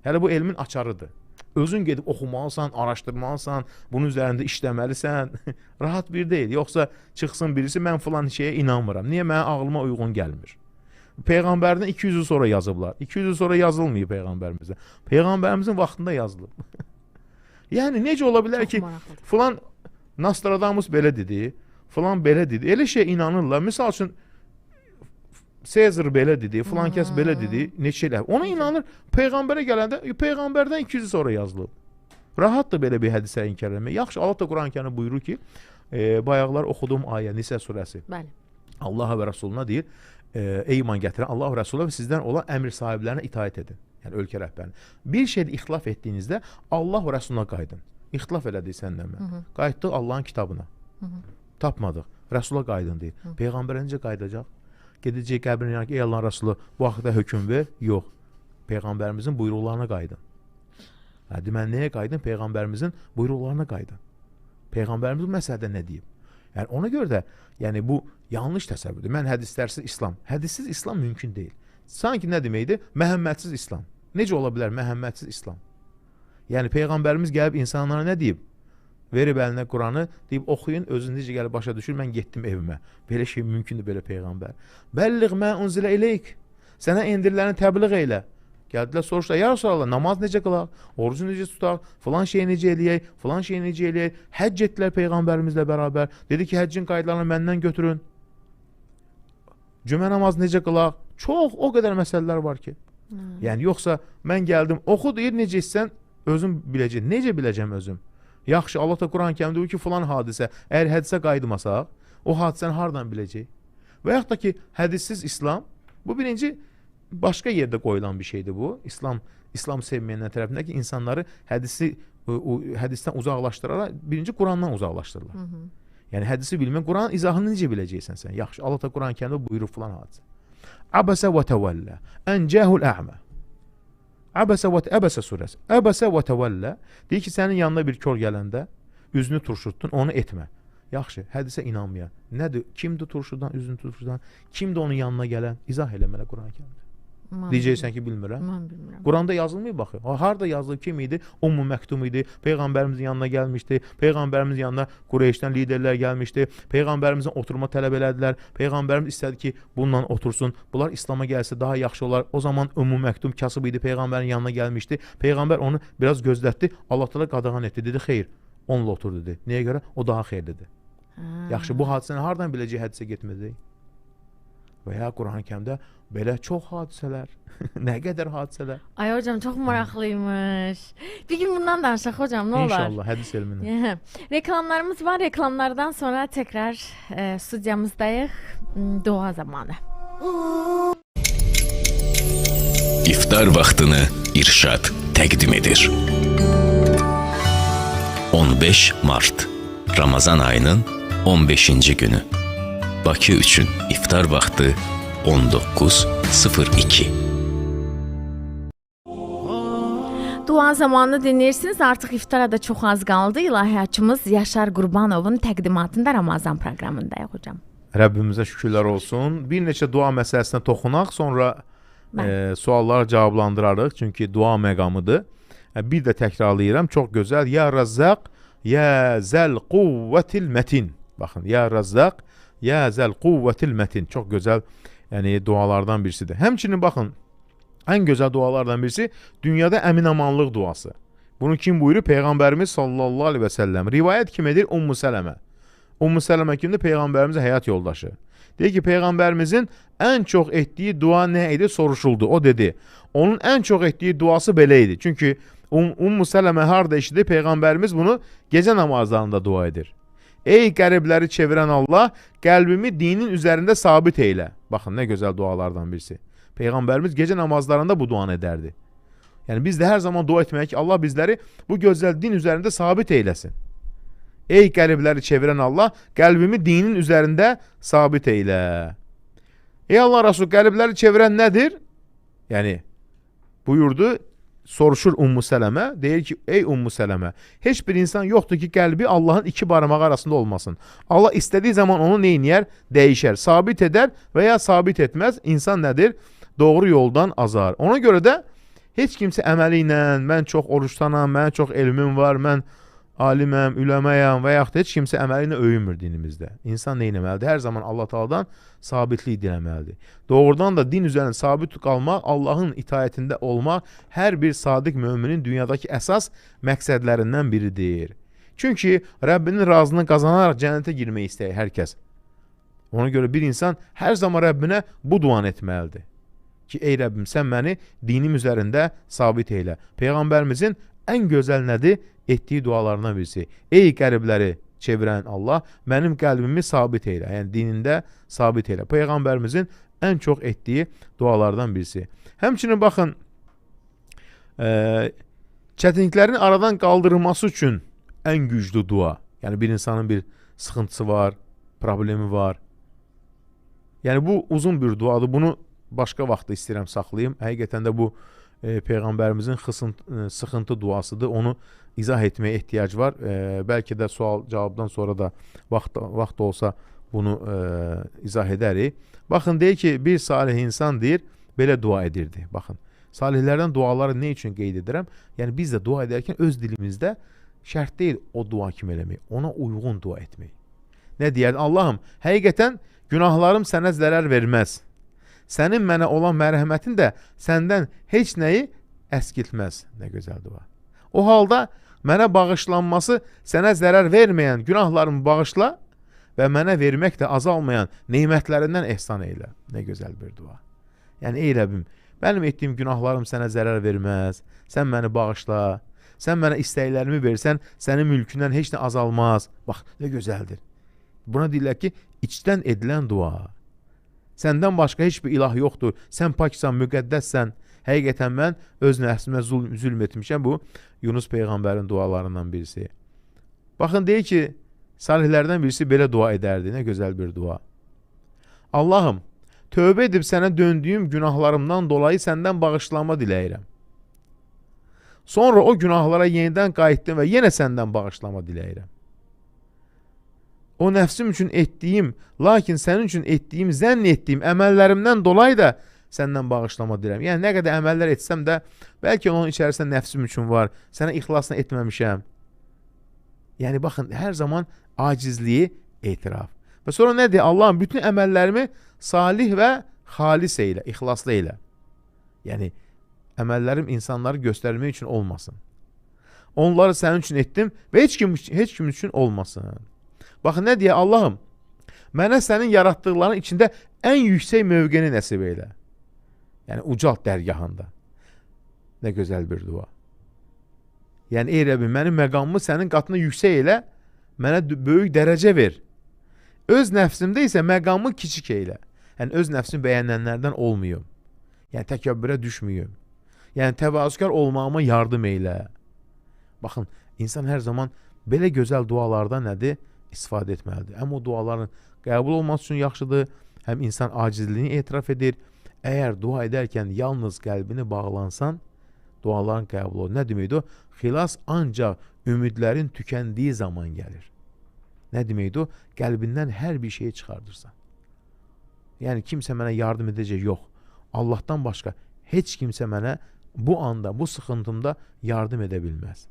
Hələ bu elmin açarıdır. Özün gedib oxumalısan, araşdırmalısan, bunun üzərində işləməlisən. Rahat bir deyil. Yoxsa çıxsın birisi, mən filan şeyə inanmıram. Niyə? Mənə ağlıma uyğun gəlmir. Peyğəmbərdən 200 il sonra yazıblar. 200 il sonra yazılmayıb Peyğəmbərimizdən. Peyğəmbərimizin vaxtında yazılıb. Yəni, necə ola bilər ki, filan Nostradamus belə dedi, filan belə dedi. Elə şey inanırlar. Misal üçün, Sezar belə dedi, filan kəs belə dedi, neçə elə. Ona inanır, Peyğəmbərə gələndə, Peyğəmbərdən 200 il sonra yazılıb. Rahatdır belə bir hədisə inkar eləmək. Yaxşı, Allah da Quran-Kərimdə buyurur ki, bayaqlar oxuduğum ayə, Nisə surəsi. Bəli. Allah və Rəsuluna deyir, ey iman gətirən Allah və Rəsuluna və sizdən olan əmr sahiblərinə itaət edin. Yəni, ölkə rəhbərinə. Bir şeydə ixtilaf etdiyinizdə Allah və Rəsuluna qaydın. İxtilaf elədik səndən mən. Qayıtdıq Allahın kitabına. Tapmadıq. Rəsula qaydın deyir. Peyğəmbərə necə qaydacaq? Gedəcək qəbrin yanına ki, ey Allahın Rəsulu, bu vaxtda hökm ver. Yox. Peyğəmbərimizin buyruqlarına qaydın. Deməli, nəyə qaydın? Peyğəmbərimizin buyruqlarına qaydın. Peyğəmbərimiz bu məsələdə nə deyib? Yəni, ona görə də, yəni, bu yanlış təsəvvürdür. Mən hədislərsiz İslam. Hədissiz İslam mümkün deyil. Sanki nə deməkdir? Məhəmmədsiz İslam. Necə ola bilər Məhəmmədsiz İslam? Yəni, Peyğəmbərimiz gəlib insanlara nə deyib? Verib əlinə Quranı, deyib oxuyun, özün necə gəlib başa düşür, mən getdim evimə. Belə şey mümkündür, belə Peyğəmbər. Bəlliğ mə unzilə ileyk. Sənə endiriləni təbliğ eylə. Gəldilər soruşdular, ya Resulallah, namaz necə qılaq, orucu necə tutaq, filan şeyi necə eləyək, filan şeyi necə eləyək. Həcc etdilər Peyğəmbərimizlə bərabər. Dedi ki, həccin qaydalarını məndən götürün. Cümə namazı necə qılaq? Çox, o qədər məsələlər var ki. Yəni, yoxsa mən gəldim, oxu deyir, necə etsən, özüm biləcəm. Necə biləcəm özüm? Yaxşı, Allah da Quran-ı Kərimdə deyir ki, filan hadisə, əgər hədisə qayıtmasaq, o hadisəni hardan biləcək? Və yaxud da ki, hədissiz İslam, bu birinci başqa yerdə qoyulan bir şeydir bu. İslam sevməyənlər tərəfində ki, insanları hədisdən uzaqlaşdıraraq, birinci Qurandan uzaqlaşdırırlar. Yəni, hədisi bilmək, Quranın izahını necə biləcəksən sən? Yaxşı, Allah da Quran-ı Kərimdə buyurur filan hadisə. Əbəsə və təvəllə, əncəhul ə'mə. Əbəsə surəsi. Əbəsə və təvəllə, deyir ki, sənin yanına bir kör gələndə, üzünü turşutdun, onu etmə. Yaxşı, hədisə inanmayan. Nədir? Kimdir turşudan, üzünü turşudan? Kimdir onun yanına gələn? İzah eləmələ Quran-ı Kərimdə. Deyəcəksən ki, bilmirəm. Mən bilmirəm. Quranda yazılmıyıb baxı. Harda yazılıb, kim idi? Ummu Məktum idi. Peyğəmbərimizin yanına gəlmişdi. Peyğəmbərimizin yanına Qureyşdən liderlər gəlmişdi. Peyğəmbərimizin oturma tələb elədilər. Peyğəmbərimiz istədi ki, bununla otursun. Bunlar İslam'a gəlsə daha yaxşı olar. O zaman Ummu Məktum kasıb idi. Peyğəmbərin yanına gəlmişdi. Peyğəmbər onu biraz gözlətdi. Allah təala qadağan etdi. Dedi, xeyr, onunla otur dedi. Nəyə görə? O daha xeyirlidir. Yaxşı, bu hadisəni hardan biləcək hədisə getmədi? Və ya Quran-ı Kərimdə belə çox hadisələr, nə qədər hadisələr. Ay hocam, çox maraqlıymış. Bir gün bundan danışaq hocam, nə olar? İnşallah, hədis elminə. Reklamlarımız var, reklamlardan sonra tekrar studiyamızdayıq, dua zamanı. İftar vaxtını İrşad təqdim edir. 15 Mart Ramazan ayının 15-ci günü. Bakı üçün iftar vaxtı 19:02. Dua zamanı dinləyirsiniz. Artıq iftara da çox az qaldı. İlahiyyatçımız Yaşar Qurbanovun təqdimatında Ramazan proqramındayıq hocam. Rəbbimizə şükürlər olsun. Bir neçə dua məsələsinə toxunaq, sonra sualları cavablandırarıq. Çünki dua məqamıdır. Bir də təkrarlayıram, çox gözəl. Ya Razzaq, ya Zəl Quvvətil Mətin. Baxın, ya Razzaq, ya Zəl Quvvətil Mətin. Çox gözəl, yəni dualardan birisidir. Həmçinin baxın, ən gözəl dualardan birisi dünyada əmin-amanlıq duası. Bunu kim buyurur? Peyğəmbərimiz sallallahu aleyhi və səlləm. Rivayət kim edir? Ummu Sələmə. Ummu Sələmə kimdir? Peyğəmbərimizin həyat yoldaşı. Deyir ki, Peyğəmbərimizin ən çox etdiyi dua nə idi? Soruşuldu. O dedi, onun ən çox etdiyi duası belə idi. Çünki Ummu Sələmə harda eşidir? Peyğəmbərimiz bunu gecə namazlarında dua edir. Ey qəribləri çevirən Allah, qəlbimi dinin üzərində sabit eylə. Baxın, nə gözəl dualardan birisi. Peyğəmbərimiz gecə namazlarında bu duanı edərdi. Yəni biz də hər zaman dua etməyək ki, Allah bizləri bu gözəl din üzərində sabit eyləsin. Ey qəlbləri çevirən Allah, qəlbimi dinin üzərində sabit eylə. Ey Allah Rasul, qəlbləri çevirən nədir? Yəni buyurdu, soruşur Ummu Sələmə, deyir ki, ey Ummu Sələmə, heç bir insan yoxdur ki, qəlbi Allahın iki barmağı arasında olmasın. Allah istədiyi zaman onu neyniyər? Dəyişər, sabit edər və ya sabit etməz. İnsan nədir? Doğru yoldan azar. Ona görə də heç kimsə əməli ilə, mən çox oruçdanam, mən çox elmim var, mən aliməm, üləməyəm və yaxud heç kimsə əməli ilə öyünmür dinimizdə. İnsan neynəməlidir? Hər zaman Allah Taala'dan sabitlik diləməlidir. Doğrudan da din üzərində sabit qalmaq, Allahın itaətində olmaq hər bir sadiq müminin dünyadakı əsas məqsədlərindən biridir. Çünki Rəbbinin razılığını qazanaraq cənnətə girmək istəyir hər kəs. Ona görə bir insan hər zaman Rəbbinə bu duanı etməlidir. Ki, ey Rəbbim, sən məni dinim üzərində sabit eylə. Peyğəmbərimizin ən gözəl nədir? Etdiyi dualarından birisi. Ey qəribləri çevirən Allah, mənim qəlbimi sabit eylə. Yəni dinində sabit eylə. Peyğəmbərimizin ən çox etdiyi dualardan birisi. Həmçinin baxın, çətinliklərin aradan qaldırılması üçün ən güclü dua. Yəni bir insanın bir sıxıntısı var, problemi var. Yəni bu uzun bir duadır. Bunu başqa vaxtda istəyirəm saxlayayım. Həqiqətən də bu Peyğəmbərimizin sıxıntı duasıdır. Onu izah etməyə ehtiyac var. Bəlkə də sual-cavabdan sonra da vaxt olsa bunu izah edərik. Baxın, deyir ki, bir salih insan deyir, belə dua edirdi. Baxın, salihlərdən duaları nə üçün qeyd edirəm? Yəni biz də dua edərkən öz dilimizdə şərt deyil o dua kimi eləmək, ona uyğun dua etmək. Nə deyər? Allahım, həqiqətən günahlarım sənə zərər verməz. Sənin mənə olan mərhəmətin də səndən heç nəyi əskiltməz. Nə gözəl dua. O halda mənə bağışlanması sənə zərər verməyən günahlarımı bağışla və mənə verməklə azalmayan nemətlərindən ehsan eylə. Nə gözəl bir dua. Yəni, ey Rəbbim, mənim etdiyim günahlarım sənə zərər verməz, sən məni bağışla, sən mənə istəklərimi versən, sənin mülkündən heç nə azalmaz. Bax, nə gözəldir. Buna deyirlər ki, içdən edilən dua. Səndən başqa heç bir ilah yoxdur, sən paksan, müqəddəssən. Həqiqətən mən öz nəfsimə zülm etmişəm. Bu, Yunus Peyğəmbərin dualarından birisi. Baxın, deyir ki, salihlərdən birisi belə dua edərdi. Nə gözəl bir dua. Allahım, tövbə edib sənə döndüyüm günahlarımdan dolayı səndən bağışlanma diləyirəm. Sonra o günahlara yenidən qayıtdım və yenə səndən bağışlanma diləyirəm. O nəfsim üçün etdiyim, lakin sənin üçün etdiyim, zənn etdiyim əməllərimdən dolayı da səndən bağışlama diləyirəm. Yəni, nə qədər əməllər etsəm də, bəlkə onun içərisində nəfsim üçün var, sənə ixlasını etməmişəm. Yəni, baxın, hər zaman acizliyi etiraf. Və sonra nə deyir? Allahım, bütün əməllərimi salih və xalis eylə, ixlaslı eylə. Yəni, əməllərim insanları göstərmək üçün olmasın. Onları sənin üçün etdim və heç kim üçün olmasın. Baxın, nə deyə? Allahım, mənə sənin yaratdıqların içində ən yüksək mövqeni nəsib eylə. Yəni, ucalt dərgahında. Nə gözəl bir dua. Yəni, ey Rəbbim, mənim məqamımı sənin qatına yüksək elə, mənə böyük dərəcə ver. Öz nəfsimdə isə məqamımı kiçik eylə. Yəni, öz nəfsimi bəyənənlərdən olmayım. Yəni, təkəbbürə düşməyim. Yəni, təvazükar olmağıma yardım eylə. Baxın, insan hər zaman belə gözəl dualardan nədir? İstifadə etməlidir. Həm o duaların qəbul olması üçün yaxşıdır, həm insan acizliyini etiraf edir. Əgər dua edərkən yalnız qəlbini bağlansan, duaların qəbul olur. Nə deməkdir o? Xilas ancaq ümidlərin tükəndiyi zaman gəlir. Nə deməkdir o? Qəlbindən hər bir şeyi çıxardırsan. Yəni, kimsə mənə yardım edəcək, yox. Allahdan başqa heç kimsə mənə bu anda, bu sıxıntımda yardım edə bilməz.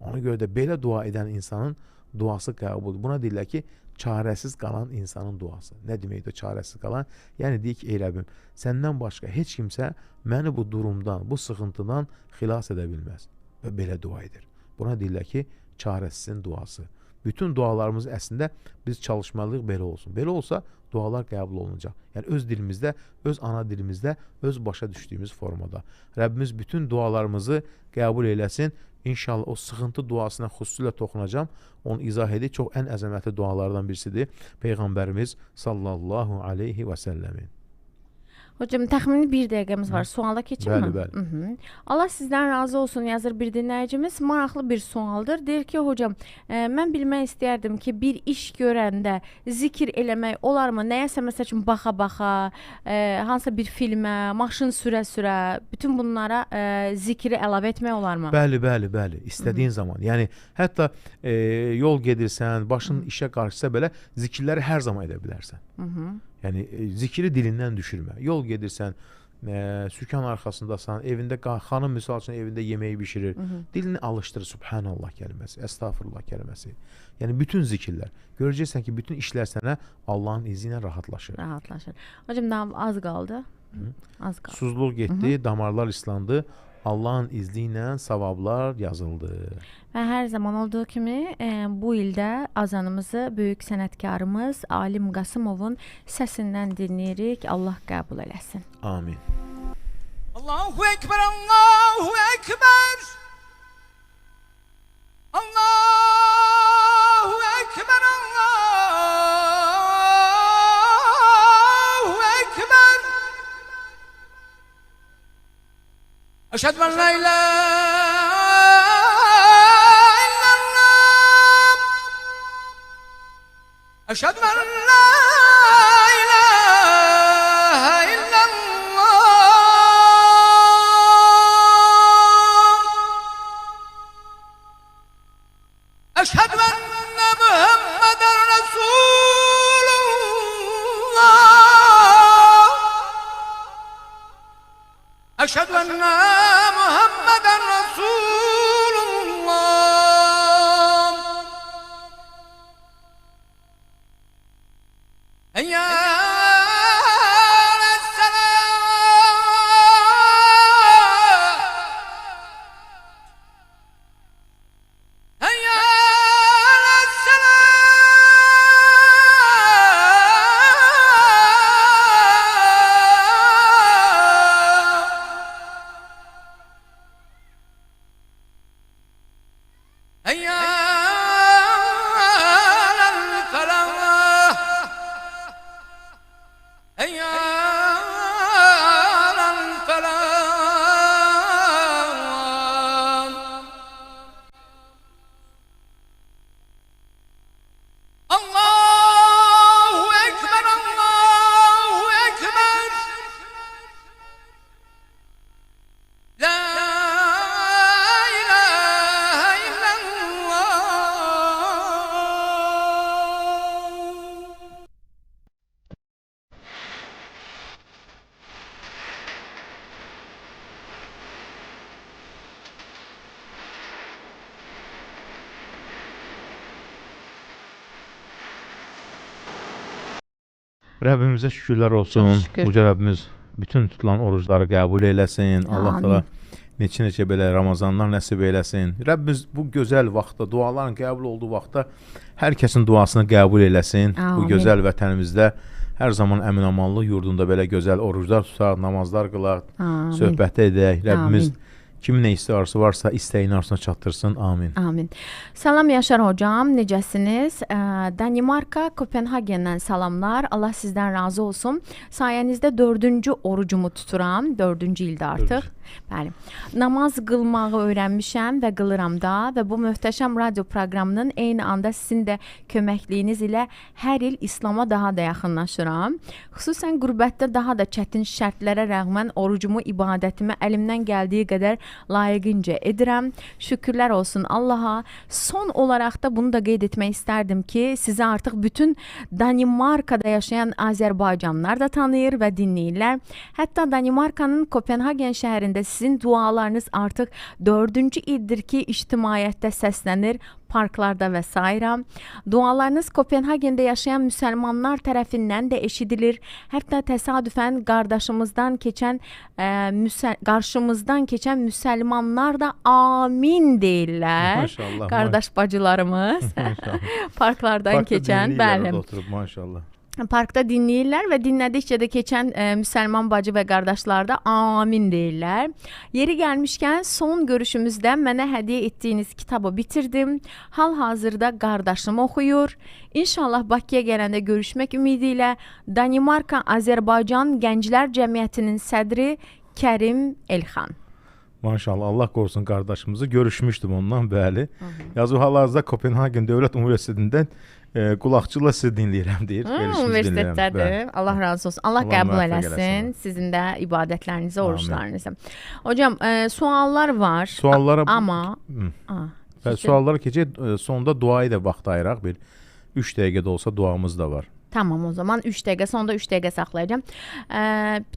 Ona görə də belə dua edən insanın duası qəbuldur. Buna deyirlər ki, çarəsiz qalan insanın duası. Nə deməkdir çarəsiz qalan? Yəni, deyir ki, ey Rəbbim, səndən başqa heç kimsə məni bu durumdan, bu sıxıntıdan xilas edə bilməz. Və belə dua edir. Buna deyirlər ki, çarəsizin duası. Bütün dualarımız əslində biz çalışmalıyıq belə olsun. Belə olsa dualar qəbul olunacaq. Yəni, öz dilimizdə, öz ana dilimizdə, öz başa düşdüyümüz formada. Rəbbimiz bütün dualarımızı qəbul eləsin. İnşallah o sıxıntı duasına xüsusilə toxunacam. Onu izah edib, çox ən əzəmətli dualardan birisidir. Peyğəmbərimiz sallallahu aleyhi və səlləmin. Hocam, təxmini bir dəqiqəmiz var. Suala keçirəm mi? Bəli. Allah sizdən razı olsun, yazır bir dinləyicimiz. Maraqlı bir sualdır. Deyir ki, hocam, mən bilmək istəyərdim ki, bir iş görəndə zikir eləmək olarmı? Nəyəsə, məsəl üçün, baxa-baxa, hansısa bir filmə, maşın sürə-sürə, bütün bunlara zikri əlavə etmək olarmı? Bəli. İstədiyin zaman. Yəni, hətta yol gedirsən, başın işə qarşısa belə zikirləri hər zaman edə bilərsən. Yəni, zikri dilindən düşürmə. Yol gedirsən, sükan arxasındasan, evində, xanım misal üçün evində yeməyi bişirir. Dilini alışdırır, subhanallah kəlməsi, əstağfurullah kəlməsi. Yəni, bütün zikirlər. Görəcəksən ki, bütün işlər sənə Allahın izni ilə rahatlaşır. Hocam, daha az qaldı. Susuzluq getdi, damarlar ıslandı. Allahın izni ilə savablar yazıldı. Və hər zaman olduğu kimi bu ildə azanımızı böyük sənətkarımız Alim Qasımovun səsindən dinləyirik. Allah qəbul eləsin. Amin. Allahu Ekber, Allahu Ekber. Allahu Ekber, Allahu Ekber. Eşhedü en la ilahe illallah. Eşhedü en la ilahe illallah. Eşhedü enne Muhammeden Resulullah. Eşhedü enne Muhammeden Resulullah. Hayya alas Rəbbimizə şükürlər olsun. Şükür. Uca Rəbbimiz bütün tutulan orucları qəbul eləsin. Allah Amin. təala neçə belə Ramazanlar nəsib eləsin. Rəbbimiz bu gözəl vaxtda, duaların qəbul olduğu vaxtda hər kəsin duasını qəbul eləsin. Bu Amin. gözəl vətənimizdə hər zaman əmin-amanlıq yurdunda belə gözəl oruclar tutaq, namazlar qılaq, Amin. söhbət edək. Rəbbimiz Amin. kimin nə istəyirsə varsa istəyini arzusuna çatdırsın. Amin. Amin. Salam Yaşar hocam, necəsiniz? Danimarka, Kopenhagendən salamlar. Allah sizdən razı olsun. Sayənizdə 4-cü orucumu tuturam. 4-cü ildə artıq. Bəli. Namaz qılmağı öyrənmişəm və qılıram da və bu möhtəşəm radio proqramının eyni anda sizin də köməkliyiniz ilə hər il İslam'a daha da yaxınlaşıram. Xüsusən qürbətdə daha da çətin şərtlərə rəğmən orucumu, ibadətimi əlimdən gəldiyi qədər layiqincə edirəm. Şükürlər olsun Allaha. Son olaraq da bunu da qeyd etmək istərdim ki, sizi artıq bütün Danimarkada yaşayan Azərbaycanlılar da tanıyır və dinləyirlər. Hətta Danimarkanın Kopenhagen şəhərində sizin dualarınız artıq 4-cü ildir ki, ictimaiyyətdə səslənir, parklarda və s. Dualarınız Kopenhagendə yaşayan müsəlmanlar tərəfindən də eşidilir. Hətta təsadüfən qarşımızdan keçən müsəlmanlar da amin deyirlər. Maşallah. Qardaş bacılarımız parklardan keçən, bəli. Oturub maşallah. Parkda dinləyirlər və dinlədikcə də keçən müsəlman bacı və qardaşlar da amin deyirlər. Yeri gəlmişkən son görüşümüzdə mənə hədiyyə etdiyiniz kitabı bitirdim. Hal-hazırda qardaşım oxuyur. İnşallah Bakıya gələndə görüşmək ümidi ilə Danimarka Azərbaycan Gənclər Cəmiyyətinin sədri Kərim Elxan. Maşallah, Allah qorusun qardaşımızı. Görüşmüşdüm ondan, bəli. Yazı hal-hazırda Kopenhagen Dövlət Universitetindən qulaqçıla sizi dinləyirəm deyir. Universitetdədir. Allah razı olsun. Allah qəbul eləsin sizin də ibadətlərinizi, oruçlarınızı. Hocam, suallar var. Suallara amma suallara keçək. Sonda duayı da vaxt ayıraq. Bir 3 dəqiqə də olsa duamız da var. Tamam, o zaman 3 dəqiqə, sonda 3 dəqiqə saxlayacağım.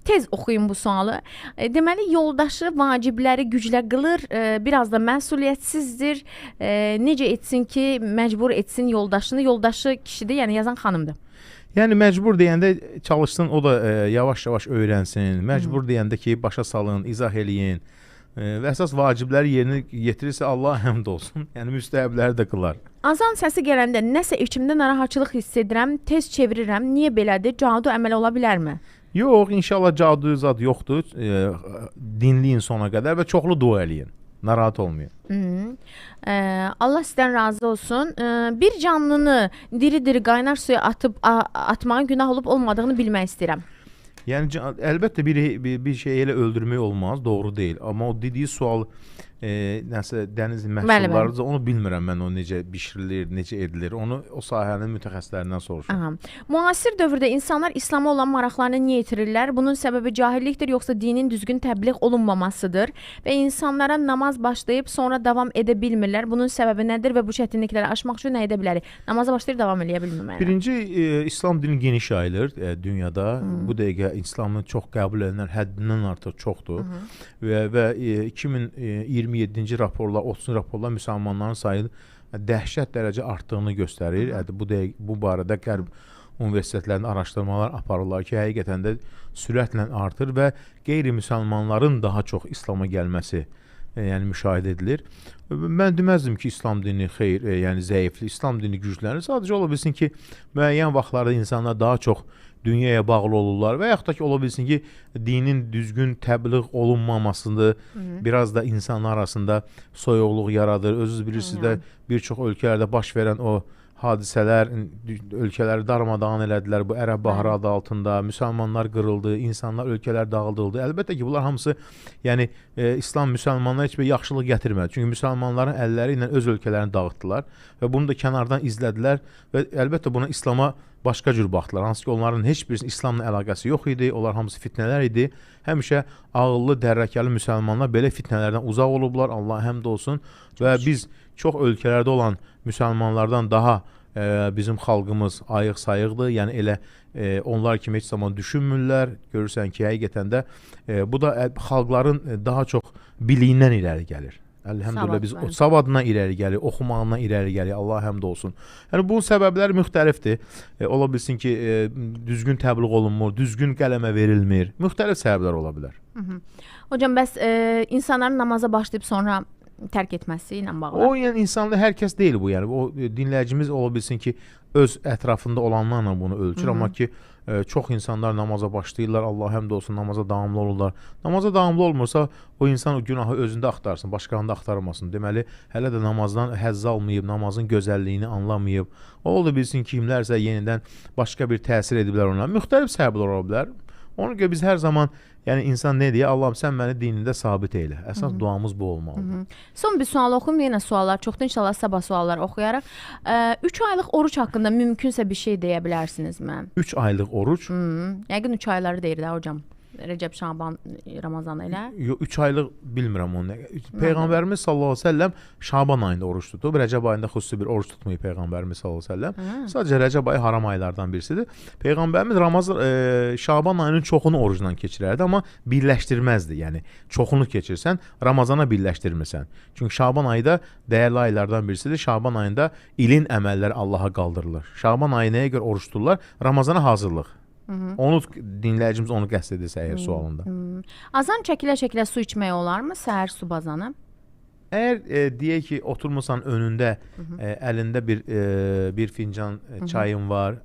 Tez oxuyun bu sualı. Deməli, yoldaşı vacibləri güclə qılır, biraz da məsuliyyətsizdir. Necə etsin ki, məcbur etsin yoldaşını? Yoldaşı kişidir, yəni yazan xanımdır. Yəni məcbur deyəndə çalışsın, o da yavaş-yavaş öyrənsin. Məcbur deyəndə ki, başa salın, izah eləyin. Və əsas vacibləri yerinə yetirirsə Allah həmd olsun. Yəni müstəhəbləri də qılar. Azan səsi gələndə nəsə içimdə narahatçılıq hiss edirəm, tez çevirirəm. Niyə belədir? Cadu əməl ola bilərmi? Yox, inşallah cadu zad yoxdur. Dinləyin sona qədər və çoxlu dua eləyin. Narahat olmayın. Allah sizdən razı olsun. Bir canlını diri-diri qaynar suya atmağın günah olub olmadığını bilmək istəyirəm. Yəni əlbəttə bir şey elə öldürmək olmaz, doğru deyil. Amma o dediyi sual nəsə dəniz məhsullarıdır, onu bilmirəm mən, o necə bişirilir, necə edilir. Onu o sahənin mütəxəssislərindən soruşuram. Müasir dövrdə insanlar İslama olan maraqlarını niyə itirirlər? Bunun səbəbi cahillikdir, yoxsa dinin düzgün təbliğ olunmamasıdır və insanlara namaz başlayıb sonra davam edə bilmirlər. Bunun səbəbi nədir və bu çətinlikləri aşmaq üçün nə edə bilərik? Namaza başlayıb davam edə bilmirlər. Birinci, İslam dini geniş yayılır dünyada. Bu dəqiqə İslamı çox qəbul edənlər həddindən artıq çoxdur. Və 2027-ci raporlar, 30-cu raporlar müsəlmanların sayı dəhşət dərəcə artdığını göstərir. Bu barədə Qərb universitetlərində araşdırmalar aparırlar ki, həqiqətən də sürətlə artır və qeyri-müsəlmanların daha çox İslama gəlməsi müşahidə edilir. Mən deməzdim ki, İslam dini xeyr, yəni zəifli, İslam dini güclənir. Sadəcə ola bilsin ki, müəyyən vaxtlarda insanlar daha çox dünyaya bağlı olurlar və yaxud da ki, ola bilsin ki, dinin düzgün təbliğ olunmamasında biraz da insanlar arasında soyuqluq yaradır. Özünüz bilirsiniz də bir çox ölkələrdə baş verən o hadisələr ölkələri darmadağın elədilər. Bu Ərəb Baharı adı altında müsəlmanlar qırıldı, insanlar, ölkələr dağıdıldı. Əlbəttə ki, bunlar hamısı İslam müsəlmanlara heç bir yaxşılıq gətirmədi. Çünki müsəlmanların əlləri ilə öz ölkələrini dağıtdılar və bunu da kənardan izlədilər və əlbəttə buna İslama başqa cür baxdılar. Hansı ki, onların heç birisinin İslamla əlaqəsi yox idi. Onlar hamısı fitnələr idi. Həmişə ağıllı, dərrəkəli müsəlmanlar belə fitnələrdən uzaq olublar. Allah həmd olsun. Və biz çox ölkələrdə olan müsəlmanlardan daha bizim xalqımız ayıq-sayıqdır. Yəni elə onlar kimi heç zaman düşünmürlər. Görürsən ki, həqiqətən də bu da xalqların daha çox biliyindən irəli gəlir. Əlhəmdülillah biz o Savadla. savadına irəli gəlirik, oxumağına irəli gəlirik. Allah həmd olsun. Yəni bunun səbəbləri müxtəlifdir. Ola bilsin ki, düzgün təbliğ olunmur, düzgün qələmə verilmir. Müxtəlif səbəblər ola bilər. Hocam bəs insanların namaza başlayıb sonra tərk etməsi ilə bağlı. O yəni insanda hər kəs deyil bu. Yəni o dinləyicimiz ola bilsin ki, öz ətrafında olanlarla bunu ölçür, amma ki çox insanlar namaza başlayırlar. Allah həmd olsun, namaza davamlı olurlar. Namaza davamlı olmursa o insan o günahı özündə axtarsın, başqasında axtarmasın. Deməli, hələ də namazdan həzz almayıb, namazın gözəlliyini anlamayıb. O oldu bilsin ki, kimlərsə yenidən başqa bir təsir ediblər ona. Müxtəlif səbəblər ola bilər. Ona görə biz hər zaman yəni insan nə deyə? Allahım sən məni dinində sabit eylə. Əsas duamız bu olmalıdır. Son bir sual oxuyum, yenə suallar çoxdur. İnşallah sabah suallar oxuyaraq. 3 aylıq oruç haqqında mümkünsə bir şey deyə bilərsinizmi? 3 aylıq oruç. Yəqin 3 ayları deyir də hocam. Rəcəb, Şaban, Ramazan elə. Yox, 3 aylıq bilmirəm onu. Peyğəmbərimiz sallallahu əleyhi və səlləm Şaban ayında oruç tutub. Rəcəb ayında xüsusi bir oruç tutmayıb Peyğəmbərimiz sallallahu əleyhi və səlləm. Sadəcə Rəcəb ayı haram aylardan birisidir. Peyğəmbərimiz Ramazan Şaban ayının çoxunu orucla keçirərdi, amma birləşdirməzdi. Yəni çoxunu keçirsən, Ramazana birləşdirmirsən. Çünki Şaban ayı da dəyərli aylardan birisidir. Şaban ayında ilin əməlləri Allaha qaldırılır. Şaban ayı nəyə görə oruç tuturlar? Ramazana hazırlıq. Onu dinləyicimiz onu qəsd edirsə əgər sualında. Azan çəkilə-çəkilə su içmək olarmı? Səhər su bazanı. Əgər deyək ki, oturmusan önündə əlində bir fincan çayın var,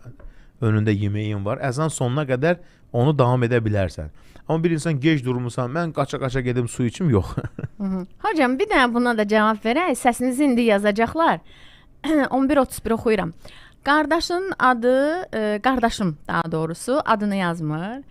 önündə yeməyin var, əzan sonuna qədər onu davam edə bilərsən. Amma bir insan gec durmusan, mən qaça-qaça gedim su içim, yox. Hocam bir dənə buna da cavab verək. Səsinizi indi yazacaqlar. 11:31 oxuyuram. Qardaşın adı, qardaşım daha doğrusu adını yazmır.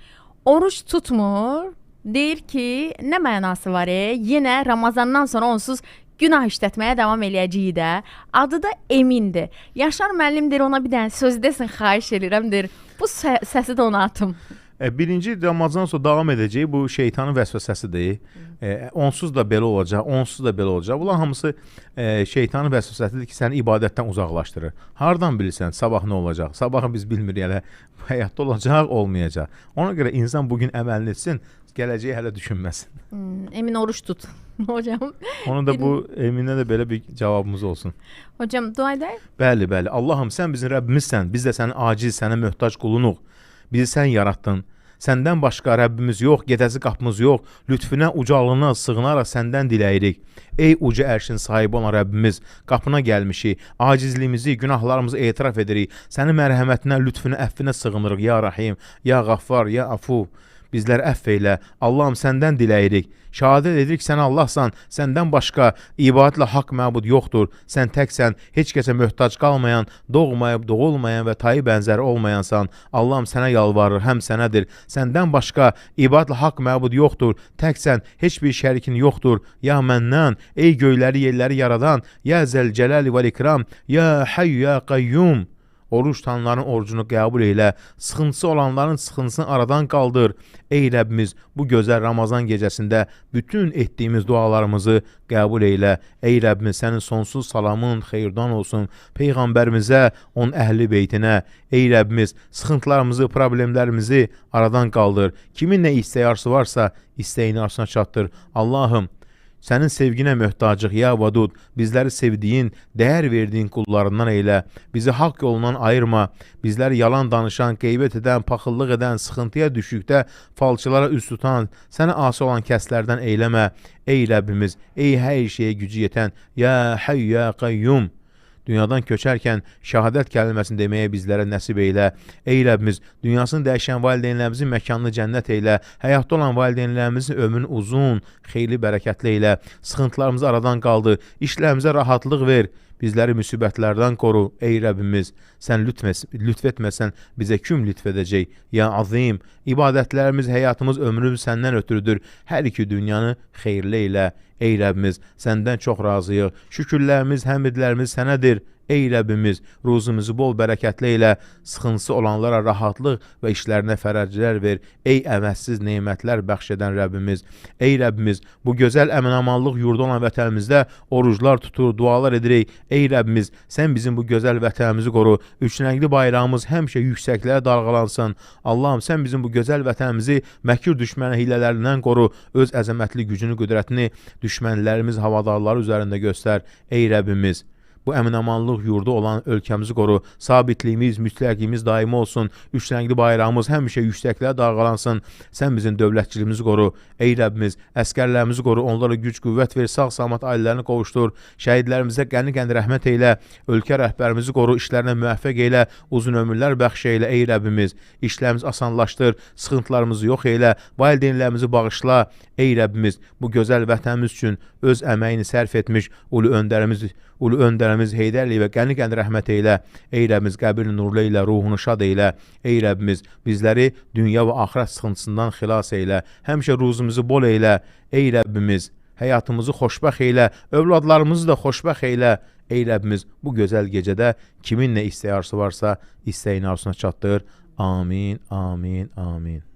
Oruç tutmur. Deyir ki, nə mənası var? Yenə Ramazandan sonra onsuz günah işlətməyə davam eləyəcəyik də. Adı da Emindir. Yaşar müəllim deyir ona bir dənə söz desin, xahiş edirəm deyir. Bu səsi də ona atım. Birinci Ramazan sonra davam edəcək. Bu şeytanın vəsvəsəsidir. Onsuz da belə olacaq, onsuz da belə olacaq. Bunlar hamısı şeytanın vəsvəsəsidir ki, səni ibadətdən uzaqlaşdırır. Hardan bilirsən sabah nə olacaq? Sabahı biz bilmirik, hələ həyatda olacaq, olmayacaq. Ona görə insan bugün əməlini etsin, gələcəyi hələ düşünməsin. Emin oruç tut. Hocam. Onun da bu Eminə də belə bir cavabımız olsun. Hocam dua edək. Bəli, bəli. Allahım sən bizim Rəbbimizsən. Biz də sənin aciz, sənə möhtac qulunuq. Bizi sən yaratdın. Səndən başqa Rəbbimiz yox, gedəsi qapımız yox. Lütfünə, ucalığına sığınaraq səndən diləyirik. Ey uca ərşin sahibi olan Rəbbimiz, qapına gəlmişik. Acizliyimizi, günahlarımızı etiraf edirik. Sənin mərhəmətinə, lütfünə, əffinə sığınırıq. Ya Rahim, ya Qaffar, ya Afu. Bizləri əff eylə. Allahım səndən diləyirik. Şəhadət edirik sən Allahsan, səndən başqa ibadətlə haqq məbud yoxdur. Sən təksən, heç kəsə möhtac qalmayan, doğmayıb, doğulmayan və tayı bənzəri olmayansan. Allahım sənə yalvarır, həm sənədir. Səndən başqa ibadətlə haqq məbud yoxdur. Təksən, heç bir şərikin yoxdur. Ya məndən, ey göyləri, yerləri yaradan, ya zəlcələli vəl-ikram, ya hayy, ya qayyum. Oruç tutanların orucunu qəbul eylə, sıxıntısı olanların sıxıntısını aradan qaldır. Ey Rəbbimiz, bu gözəl Ramazan gecəsində bütün etdiyimiz dualarımızı qəbul eylə. Ey Rəbbimiz, sənin sonsuz salamın, xeyirdan olsun Peyğəmbərimizə, onun əhli beytinə. Ey Rəbbimiz, sıxıntılarımızı, problemlərimizi aradan qaldır. Kimin nə istəyi arzusu varsa, istəyini arzusuna çatdır. Allahım, sənin sevginə möhtacıq, ya Vadud, bizləri sevdiyin, dəyər verdiyin qullarından eylə, bizi haqq yolundan ayırma, bizləri yalan danışan, qeybət edən, paxıllıq edən, sıxıntıya düşükdə, falçılara üst tutan, sənə asi olan kəslərdən eyləmə, ey Rəbbimiz, ey hər şeyə gücü yetən, ya hayy, ya qayyum. Dünyadan köçərkən şəhadət kəlməsini deməyə bizlərə nəsib eylə. Ey Rəbbimiz, dünyasını dəyişən valideynlərimizin məkanını cənnət eylə. Həyatda olan valideynlərimizin ömrünü uzun, xeyirli, bərəkətli eylə. Sıxıntılarımızı aradan qaldır. İşlərimizə rahatlıq ver. Bizləri müsibətlərdən qoru. Ey Rəbbimiz, sən lütf etməsən bizə kim lütf edəcək? Ya Azim, ibadətlərimiz, həyatımız, ömrümüz səndən ötürüdür. Hər iki dünyanı xeyirli eylə. Ey Rəbbimiz, səndən çox razıyıq. Şükürlərimiz, həmidlərimiz sənədir. Ey Rəbbimiz, ruzumuzu bol bərəkətli elə, sıxıntısı olanlara rahatlıq və işlərinə fərəclər ver. Ey əvəzsiz nemətlər bəxş edən Rəbbimiz, ey Rəbbimiz, bu gözəl əmin-amanlıq yurdu olan vətənimizdə oruclar tutur, dualar edirik. Ey Rəbbimiz, sən bizim bu gözəl vətənimizi qoru. Üçrəngli bayrağımız həmişə yüksəklərə dalğalansın. Allahım, sən bizim bu gözəl vətənimizi məkir düşmən hilələrindən qoru. Öz əzəmətli gücünü, qüdrətini düşmənlərimiz, havadarları üzərində göstər. Ey Rəbbimiz, bu əmin-amanlıq yurdu olan ölkəmizi qoru. Sabitliyimiz, mütləqliyimiz daimi olsun. Üçrəngli bayrağımız həmişə yüksəklərə dalğalansın. Sən bizim dövlətçiliyimizi qoru. Ey Rəbbimiz, əskərlərimizi qoru. Onlara güc, qüvvət ver. Sağ-salamat ailələrini qovuşdur. Şəhidlərimizə qəni-qəni rəhmət eylə. Ölkə rəhbərimizi qoru. İşlərinə müvəffəq eylə. Uzun ömürlər bəxş eylə. Ey Rəbbimiz, işlərimizi asanlaşdır. Sıxıntılarımızı yox eylə. Valideynlərimizi bağışla. Ey Rəbbimiz, bu gözəl vətənimiz üçün öz əməyini sərf etmiş ulu öndərimiz Heydər Əliyevə qəni-qəni rəhmət eylə. Ey Rəbbimiz, qəbrini nurlu eylə, ruhunu şad eylə. Ey Rəbbimiz, bizləri dünya və axirət sıxıntısından xilas eylə. Həmişə ruzumuzu bol eylə. Ey Rəbbimiz, həyatımızı xoşbəxt eylə, övladlarımızı da xoşbəxt eylə. Ey Rəbbimiz, bu gözəl gecədə kimin nə istəyi arzusu varsa, istəyini arzusuna çatdır. Amin, amin, amin.